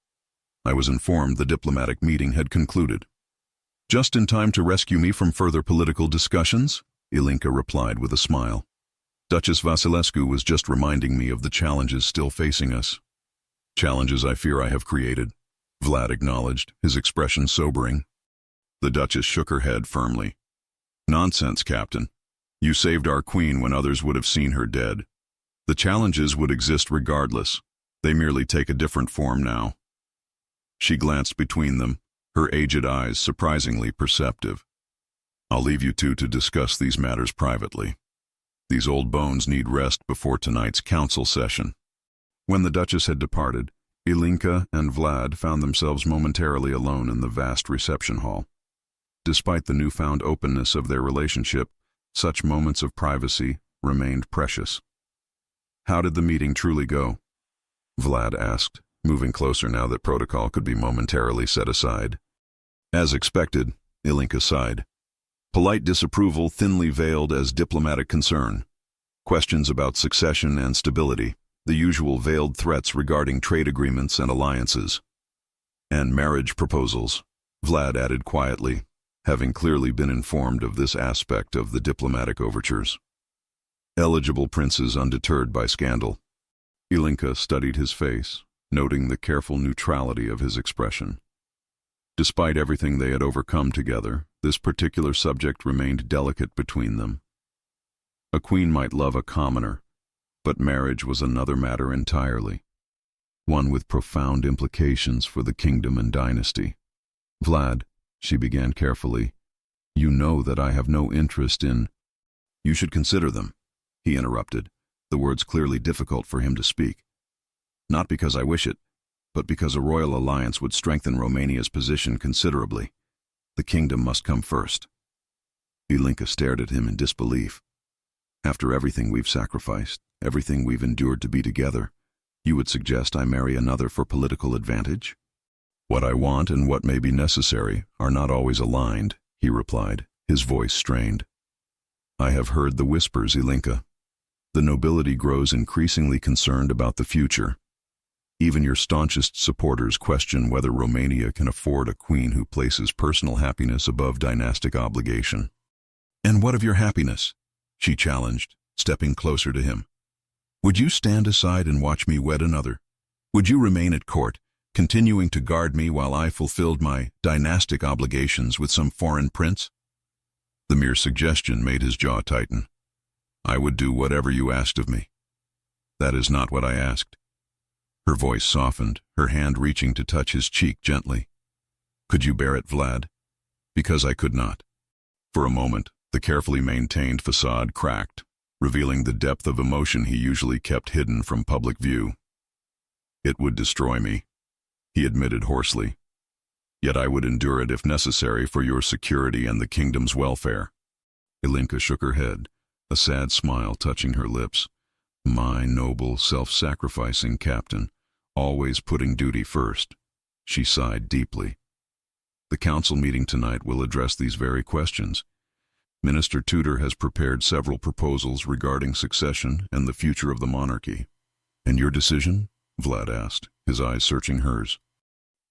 "I was informed the diplomatic meeting had concluded." "Just in time to rescue me from further political discussions," Ilinca replied with a smile. "Duchess Vasilescu was just reminding me of the challenges still facing us." "Challenges I fear I have created," Vlad acknowledged, his expression sobering. The Duchess shook her head firmly. "Nonsense, Captain. You saved our queen when others would have seen her dead. The challenges would exist regardless. They merely take a different form now." She glanced between them, her aged eyes surprisingly perceptive. "I'll leave you two to discuss these matters privately. These old bones need rest before tonight's council session." When the Duchess had departed, Ilinca and Vlad found themselves momentarily alone in the vast reception hall. Despite the newfound openness of their relationship, such moments of privacy remained precious. "How did the meeting truly go?" Vlad asked, moving closer now that protocol could be momentarily set aside. "As expected," Ilinca sighed. "Polite disapproval thinly veiled as diplomatic concern. Questions about succession and stability. The usual veiled threats regarding trade agreements and alliances. And marriage proposals," Vlad added quietly, having clearly been informed of this aspect of the diplomatic overtures. "Eligible princes undeterred by scandal." Ilinca studied his face, noting the careful neutrality of his expression. Despite everything they had overcome together, this particular subject remained delicate between them. A queen might love a commoner, but marriage was another matter entirely, one with profound implications for the kingdom and dynasty. "Vlad," she began carefully, "you know that I have no interest in—" "You should consider them," he interrupted, the words clearly difficult for him to speak. Not because I wish it, but because a royal alliance would strengthen Romania's position considerably. The kingdom must come first. Ilinca stared at him in disbelief. After everything we've sacrificed, everything we've endured to be together, you would suggest I marry another for political advantage? What I want and what may be necessary are not always aligned, he replied, his voice strained. I have heard the whispers, Ilinca. The nobility grows increasingly concerned about the future. Even your staunchest supporters question whether Romania can afford a queen who places personal happiness above dynastic obligation. And what of your happiness? She challenged, stepping closer to him. Would you stand aside and watch me wed another? Would you remain at court, continuing to guard me while I fulfilled my dynastic obligations with some foreign prince? The mere suggestion made his jaw tighten. I would do whatever you asked of me. That is not what I asked. Her voice softened, her hand reaching to touch his cheek gently. Could you bear it, Vlad? Because I could not. For a moment, the carefully maintained facade cracked, revealing the depth of emotion he usually kept hidden from public view. It would destroy me, he admitted hoarsely. Yet I would endure it if necessary for your security and the kingdom's welfare. Ilinca shook her head, a sad smile touching her lips. My noble, self-sacrificing captain, always putting duty first. She sighed deeply. The council meeting tonight will address these very questions. Minister Tudor has prepared several proposals regarding succession and the future of the monarchy. And your decision? Vlad asked, his eyes searching hers.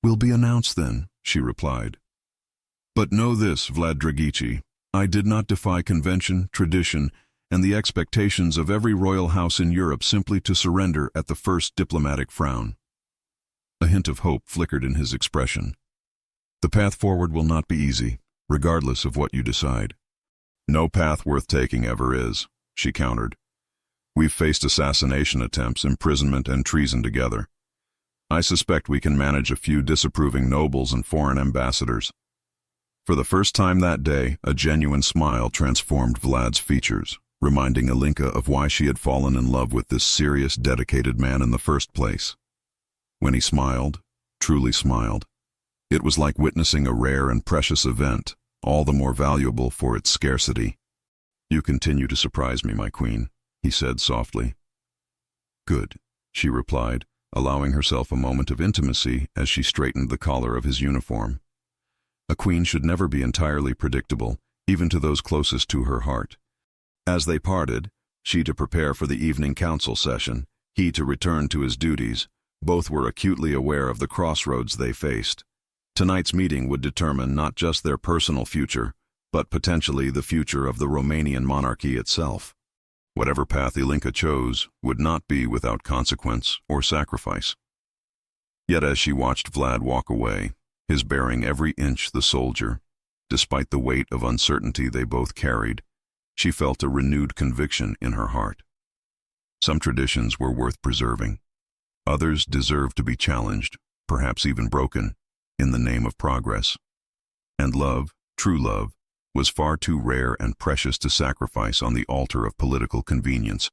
Will be announced then, she replied. But know this, Vlad Drăghici, I did not defy convention, tradition, and the expectations of every royal house in Europe simply to surrender at the first diplomatic frown. A hint of hope flickered in his expression. The path forward will not be easy, regardless of what you decide. No path worth taking ever is, she countered. We've faced assassination attempts, imprisonment, and treason together. I suspect we can manage a few disapproving nobles and foreign ambassadors. For the first time that day, a genuine smile transformed Vlad's features, reminding Ilinca of why she had fallen in love with this serious, dedicated man in the first place. When he smiled, truly smiled, it was like witnessing a rare and precious event, all the more valuable for its scarcity. You continue to surprise me, my queen, he said softly. Good, she replied, allowing herself a moment of intimacy as she straightened the collar of his uniform. A queen should never be entirely predictable, even to those closest to her heart. As they parted, she to prepare for the evening council session, he to return to his duties, both were acutely aware of the crossroads they faced. Tonight's meeting would determine not just their personal future, but potentially the future of the Romanian monarchy itself. Whatever path Ilinca chose would not be without consequence or sacrifice. Yet as she watched Vlad walk away, his bearing every inch the soldier, despite the weight of uncertainty they both carried, she felt a renewed conviction in her heart. Some traditions were worth preserving. Others deserved to be challenged, perhaps even broken, in the name of progress. And love, true love, was far too rare and precious to sacrifice on the altar of political convenience.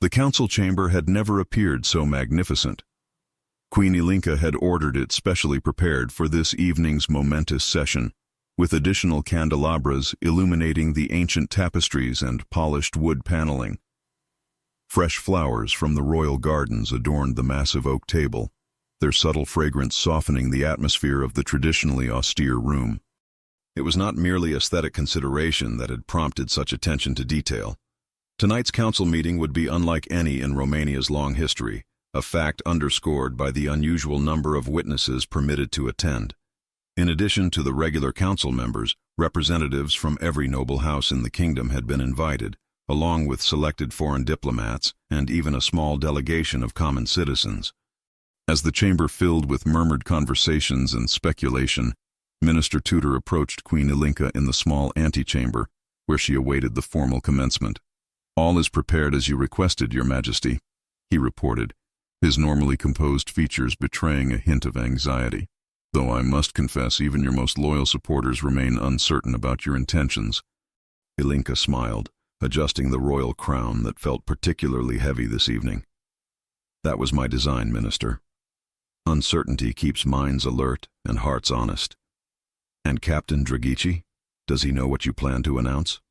The council chamber had never appeared so magnificent. Queen Ilinca had ordered it specially prepared for this evening's momentous session, with additional candelabras illuminating the ancient tapestries and polished wood paneling. Fresh flowers from the royal gardens adorned the massive oak table, their subtle fragrance softening the atmosphere of the traditionally austere room. It was not merely aesthetic consideration that had prompted such attention to detail. Tonight's council meeting would be unlike any in Romania's long history, a fact underscored by the unusual number of witnesses permitted to attend. In addition to the regular council members, representatives from every noble house in the kingdom had been invited, along with selected foreign diplomats and even a small delegation of common citizens. As the chamber filled with murmured conversations and speculation, Minister Tudor approached Queen Ilinca in the small antechamber, where she awaited the formal commencement. All is prepared as you requested, Your Majesty, he reported, his normally composed features betraying a hint of anxiety. Though I must confess even your most loyal supporters remain uncertain about your intentions. Ilinca smiled, adjusting the royal crown that felt particularly heavy this evening. That was my design, Minister. Uncertainty keeps minds alert and hearts honest. And Captain Drăghici, does he know what you plan to announce?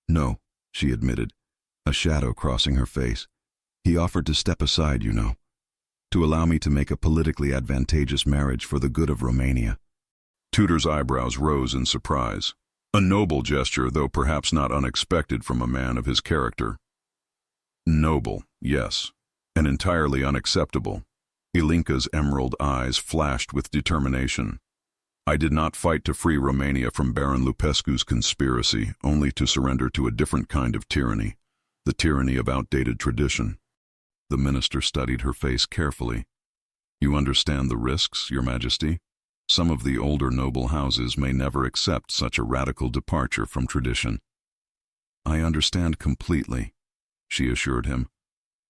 No, she admitted, a shadow crossing her face. He offered to step aside, to allow me to make a politically advantageous marriage for the good of Romania. Tudor's eyebrows rose in surprise. A noble gesture, though perhaps not unexpected from a man of his character. Noble, yes, and entirely unacceptable. Ilinca's emerald eyes flashed with determination. I did not fight to free Romania from Baron Lupescu's conspiracy, only to surrender to a different kind of tyranny, the tyranny of outdated tradition. The minister studied her face carefully. You understand the risks, Your Majesty? Some of the older noble houses may never accept such a radical departure from tradition. I understand completely, she assured him,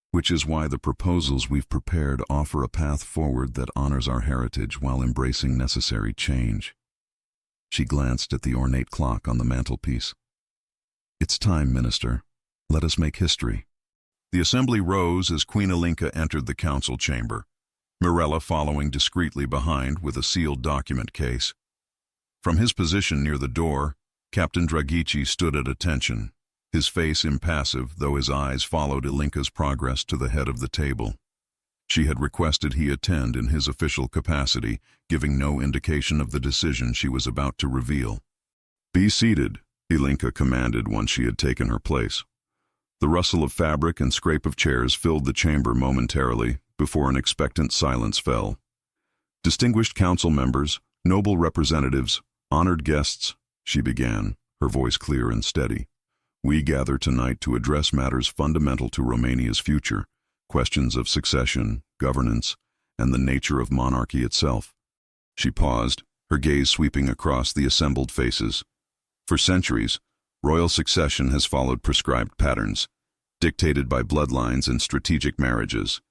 which is why the proposals we've prepared offer a path forward that honors our heritage while embracing necessary change. She glanced at the ornate clock on the mantelpiece. It's time, Minister. Let us make history. The assembly rose as Queen Ilinca entered the council chamber, Mirella following discreetly behind with a sealed document case. From his position near the door, Captain Drăghici stood at attention, his face impassive, though his eyes followed Ilinca's progress to the head of the table. She had requested he attend in his official capacity, giving no indication of the decision she was about to reveal. Be seated, Ilinca commanded once she had taken her place. The rustle of fabric and scrape of chairs filled the chamber momentarily before an expectant silence fell. Distinguished council members, noble representatives, honored guests, she began, her voice clear and steady. We gather tonight to address matters fundamental to Romania's future, questions of succession, governance, and the nature of monarchy itself. She paused, her gaze sweeping across the assembled faces. For centuries, royal succession has followed prescribed patterns, dictated by bloodlines and strategic marriages.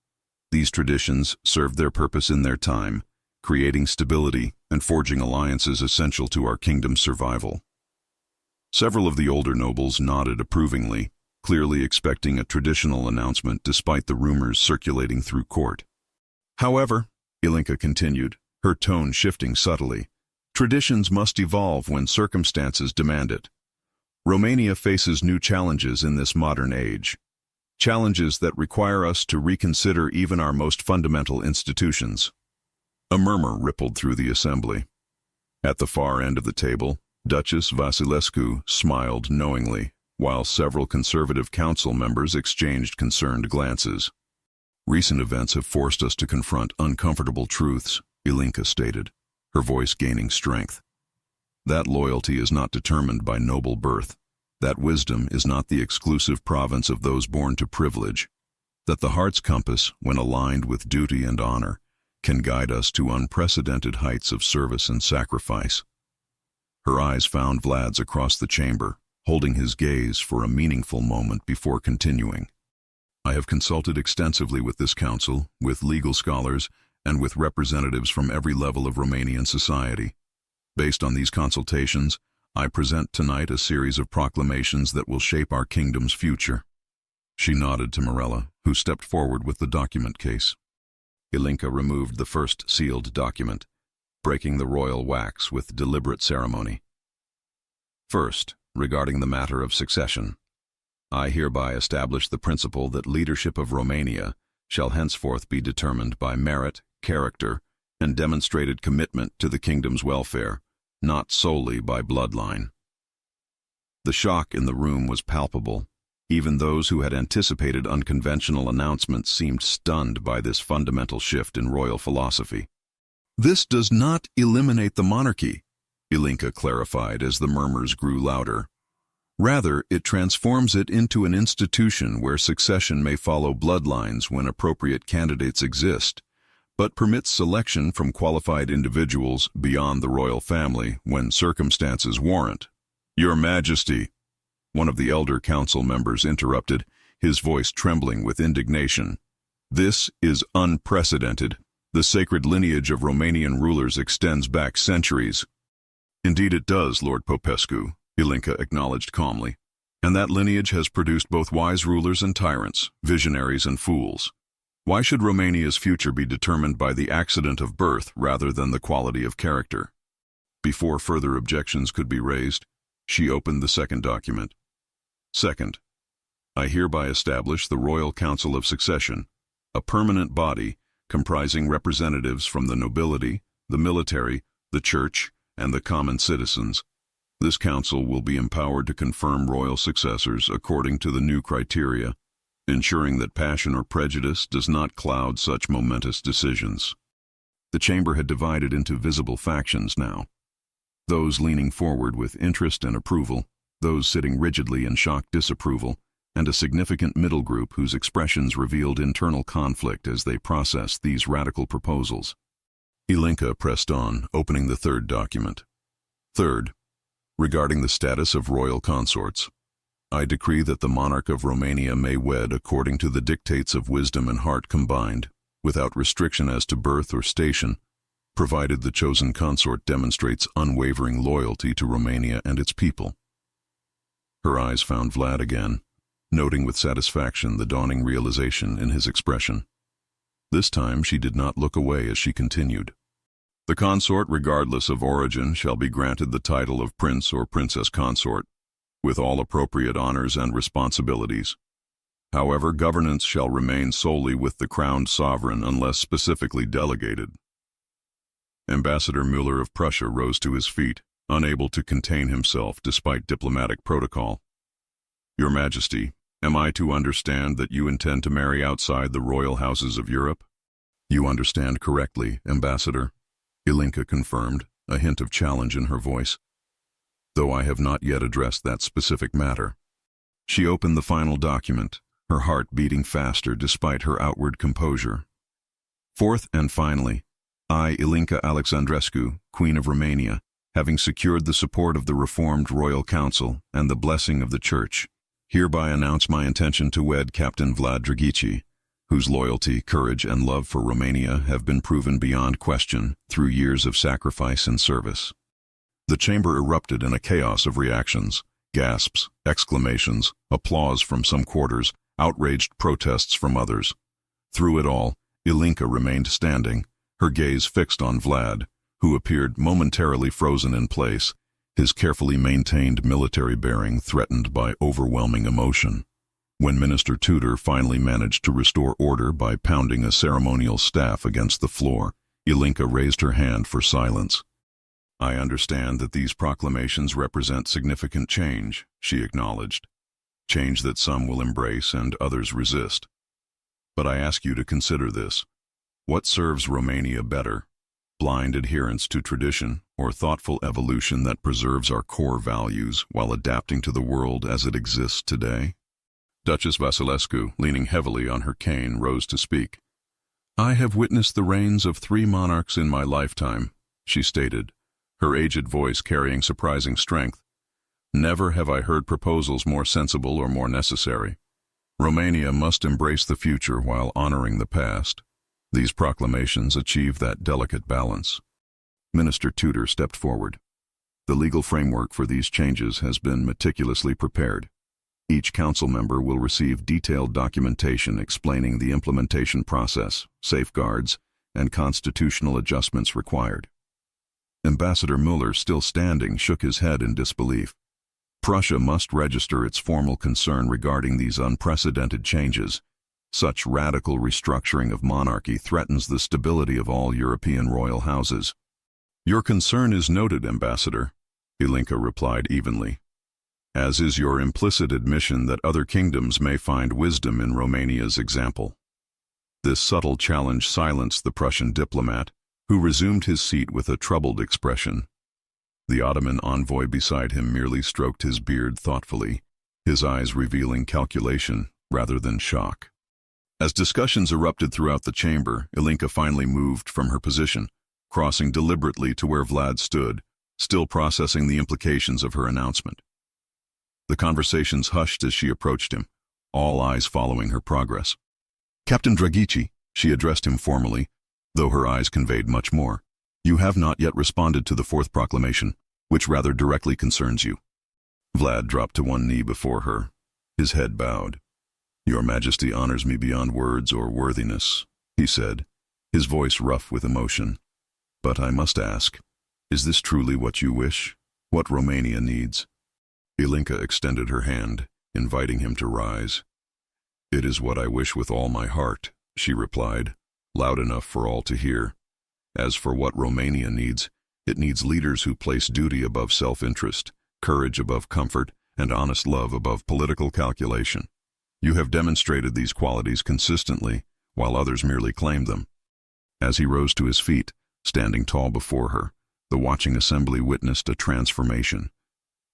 These traditions served their purpose in their time, creating stability and forging alliances essential to our kingdom's survival. Several of the older nobles nodded approvingly, clearly expecting a traditional announcement despite the rumors circulating through court. However, Ilinca continued, her tone shifting subtly, traditions must evolve when circumstances demand it. Romania faces new challenges in this modern age, challenges that require us to reconsider even our most fundamental institutions. A murmur rippled through the assembly. At the far end of the table, Duchess Vasilescu smiled knowingly, while several conservative council members exchanged concerned glances. Recent events have forced us to confront uncomfortable truths, Ilinca stated, her voice gaining strength. That loyalty is not determined by noble birth, that wisdom is not the exclusive province of those born to privilege, that the heart's compass, when aligned with duty and honor, can guide us to unprecedented heights of service and sacrifice. Her eyes found Vlad's across the chamber, holding his gaze for a meaningful moment before continuing. I have consulted extensively with this council, with legal scholars, and with representatives from every level of Romanian society. Based on these consultations, I present tonight a series of proclamations that will shape our kingdom's future. She nodded to Mirella, who stepped forward with the document case. Ilinca removed the first sealed document, breaking the royal wax with deliberate ceremony. First, regarding the matter of succession, I hereby establish the principle that leadership of Romania shall henceforth be determined by merit, character, and demonstrated commitment to the kingdom's welfare, not solely by bloodline. The shock in the room was palpable. Even those who had anticipated unconventional announcements seemed stunned by this fundamental shift in royal philosophy. This does not eliminate the monarchy, Ilinca clarified as the murmurs grew louder. Rather, it transforms it into an institution where succession may follow bloodlines when appropriate candidates exist, but permits selection from qualified individuals beyond the royal family when circumstances warrant. Your Majesty, one of the elder council members interrupted, his voice trembling with indignation. This is unprecedented. The sacred lineage of Romanian rulers extends back centuries. Indeed it does, Lord Popescu, Ilinca acknowledged calmly. And that lineage has produced both wise rulers and tyrants, visionaries and fools. Why should Romania's future be determined by the accident of birth rather than the quality of character? Before further objections could be raised, she opened the second document. Second, I hereby establish the Royal Council of Succession, a permanent body comprising representatives from the nobility, the military, the church, and the common citizens. This council will be empowered to confirm royal successors according to the new criteria, ensuring that passion or prejudice does not cloud such momentous decisions. The chamber had divided into visible factions now. Those leaning forward with interest and approval, those sitting rigidly in shocked disapproval, and a significant middle group whose expressions revealed internal conflict as they processed these radical proposals. Ilinca pressed on, opening the third document. Third, regarding the status of royal consorts, I decree that the monarch of Romania may wed according to the dictates of wisdom and heart combined, without restriction as to birth or station, provided the chosen consort demonstrates unwavering loyalty to Romania and its people. Her eyes found Vlad again, noting with satisfaction the dawning realization in his expression. This time she did not look away as she continued. The consort, regardless of origin, shall be granted the title of prince or princess consort, with all appropriate honors and responsibilities. However, governance shall remain solely with the crowned sovereign unless specifically delegated. Ambassador Müller of Prussia rose to his feet, unable to contain himself despite diplomatic protocol. Your Majesty, am I to understand that you intend to marry outside the royal houses of Europe? You understand correctly, Ambassador, Ilinca confirmed, a hint of challenge in her voice, though I have not yet addressed that specific matter. She opened the final document, her heart beating faster despite her outward composure. Fourth and finally, I, Ilinca Alexandrescu, Queen of Romania, having secured the support of the Reformed Royal Council and the blessing of the Church, hereby announce my intention to wed Captain Vlad Drăghici, whose loyalty, courage, and love for Romania have been proven beyond question through years of sacrifice and service. The chamber erupted in a chaos of reactions, gasps, exclamations, applause from some quarters, outraged protests from others. Through it all, Ilinca remained standing, her gaze fixed on Vlad, who appeared momentarily frozen in place, his carefully maintained military bearing threatened by overwhelming emotion. When Minister Tudor finally managed to restore order by pounding a ceremonial staff against the floor, Ilinca raised her hand for silence. I understand that these proclamations represent significant change, she acknowledged. Change that some will embrace and others resist. But I ask you to consider this. What serves Romania better? Blind adherence to tradition, or thoughtful evolution that preserves our core values while adapting to the world as it exists today? Duchess Vasilescu, leaning heavily on her cane, rose to speak. I have witnessed the reigns of 3 monarchs in my lifetime, she stated, her aged voice carrying surprising strength. Never have I heard proposals more sensible or more necessary. Romania must embrace the future while honoring the past. These proclamations achieve that delicate balance. Minister Tudor stepped forward. The legal framework for these changes has been meticulously prepared. Each council member will receive detailed documentation explaining the implementation process, safeguards, and constitutional adjustments required. Ambassador Müller, still standing, shook his head in disbelief. Prussia must register its formal concern regarding these unprecedented changes. Such radical restructuring of monarchy threatens the stability of all European royal houses. Your concern is noted, Ambassador, Ilinca replied evenly, as is your implicit admission that other kingdoms may find wisdom in Romania's example. This subtle challenge silenced the Prussian diplomat, who resumed his seat with a troubled expression. The Ottoman envoy beside him merely stroked his beard thoughtfully, his eyes revealing calculation rather than shock. As discussions erupted throughout the chamber, Ilinca finally moved from her position, crossing deliberately to where Vlad stood, still processing the implications of her announcement. The conversations hushed as she approached him, all eyes following her progress. Captain Drăghici, she addressed him formally, though her eyes conveyed much more. You have not yet responded to the 4th proclamation, which rather directly concerns you. Vlad dropped to one knee before her, his head bowed. "Your Majesty honors me beyond words or worthiness," he said, his voice rough with emotion. "But I must ask, is this truly what you wish? What Romania needs?" Ilinca extended her hand, inviting him to rise. "It is what I wish with all my heart," she replied, loud enough for all to hear. "As for what Romania needs, it needs leaders who place duty above self-interest, courage above comfort, and honest love above political calculation. You have demonstrated these qualities consistently, while others merely claim them." As he rose to his feet, standing tall before her, the watching assembly witnessed a transformation,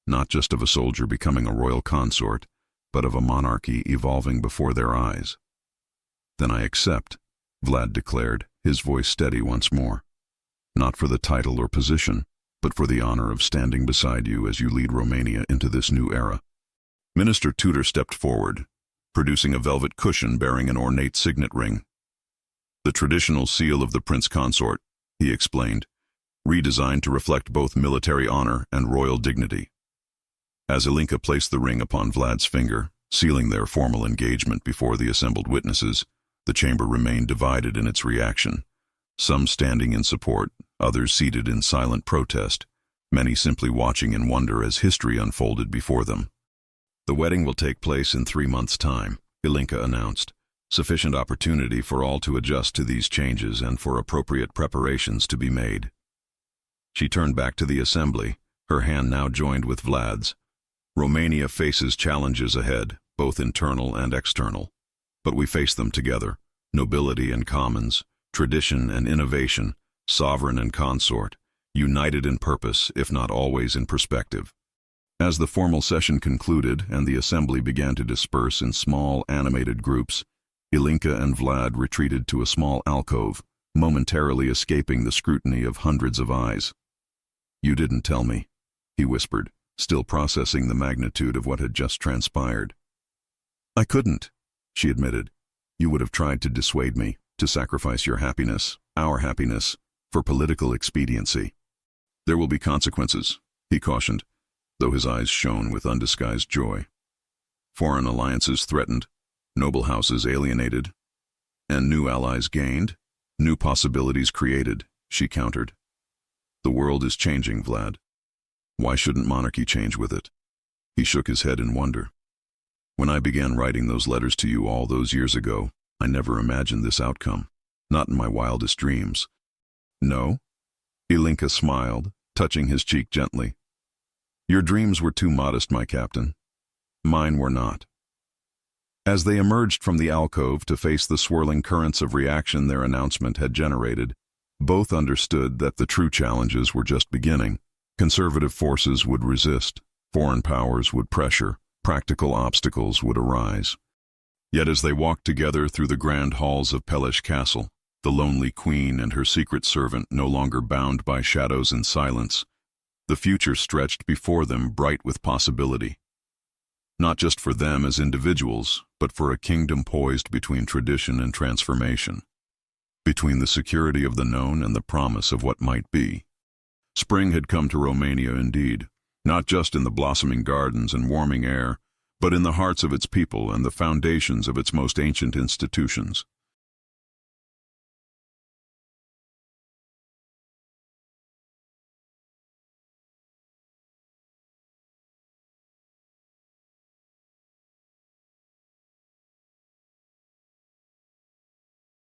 not just of a soldier becoming a royal consort, but of a monarchy evolving before their eyes. "Then I accept," Vlad declared, his voice steady once more. "Not for the title or position, but for the honor of standing beside you as you lead Romania into this new era." Minister Tudor stepped forward, producing a velvet cushion bearing an ornate signet ring. "The traditional seal of the Prince Consort," he explained, redesigned to reflect both military honor and royal dignity. As Ilinca placed the ring upon Vlad's finger, sealing their formal engagement before the assembled witnesses, the chamber remained divided in its reaction, some standing in support, others seated in silent protest, many simply watching in wonder as history unfolded before them. "The wedding will take place in 3 months' time," Ilinca announced, sufficient opportunity for all to adjust to these changes and for appropriate preparations to be made. She turned back to the assembly, her hand now joined with Vlad's. "Romania faces challenges ahead, both internal and external. But we face them together, nobility and commons, tradition and innovation, sovereign and consort, united in purpose, if not always in perspective." As the formal session concluded and the assembly began to disperse in small, animated groups, Ilinca and Vlad retreated to a small alcove, momentarily escaping the scrutiny of hundreds of eyes. "You didn't tell me," he whispered, still processing the magnitude of what had just transpired. "I couldn't," she admitted. "You would have tried to dissuade me, to sacrifice your happiness, our happiness, for political expediency." "There will be consequences," he cautioned, though his eyes shone with undisguised joy. "Foreign alliances threatened, noble houses alienated, and new allies gained, new possibilities created," she countered. "The world is changing, Vlad. Why shouldn't monarchy change with it?" He shook his head in wonder. "When I began writing those letters to you all those years ago, I never imagined this outcome, not in my wildest dreams." "No?" Ilinca smiled, touching his cheek gently. "Your dreams were too modest, my captain. Mine were not." As they emerged from the alcove to face the swirling currents of reaction their announcement had generated, both understood that the true challenges were just beginning. Conservative forces would resist, foreign powers would pressure, practical obstacles would arise. Yet as they walked together through the grand halls of Pelish Castle, the lonely queen and her secret servant no longer bound by shadows and silence, the future stretched before them bright with possibility. Not just for them as individuals, but for a kingdom poised between tradition and transformation, between the security of the known and the promise of what might be. Spring had come to Romania indeed, not just in the blossoming gardens and warming air, but in the hearts of its people and the foundations of its most ancient institutions.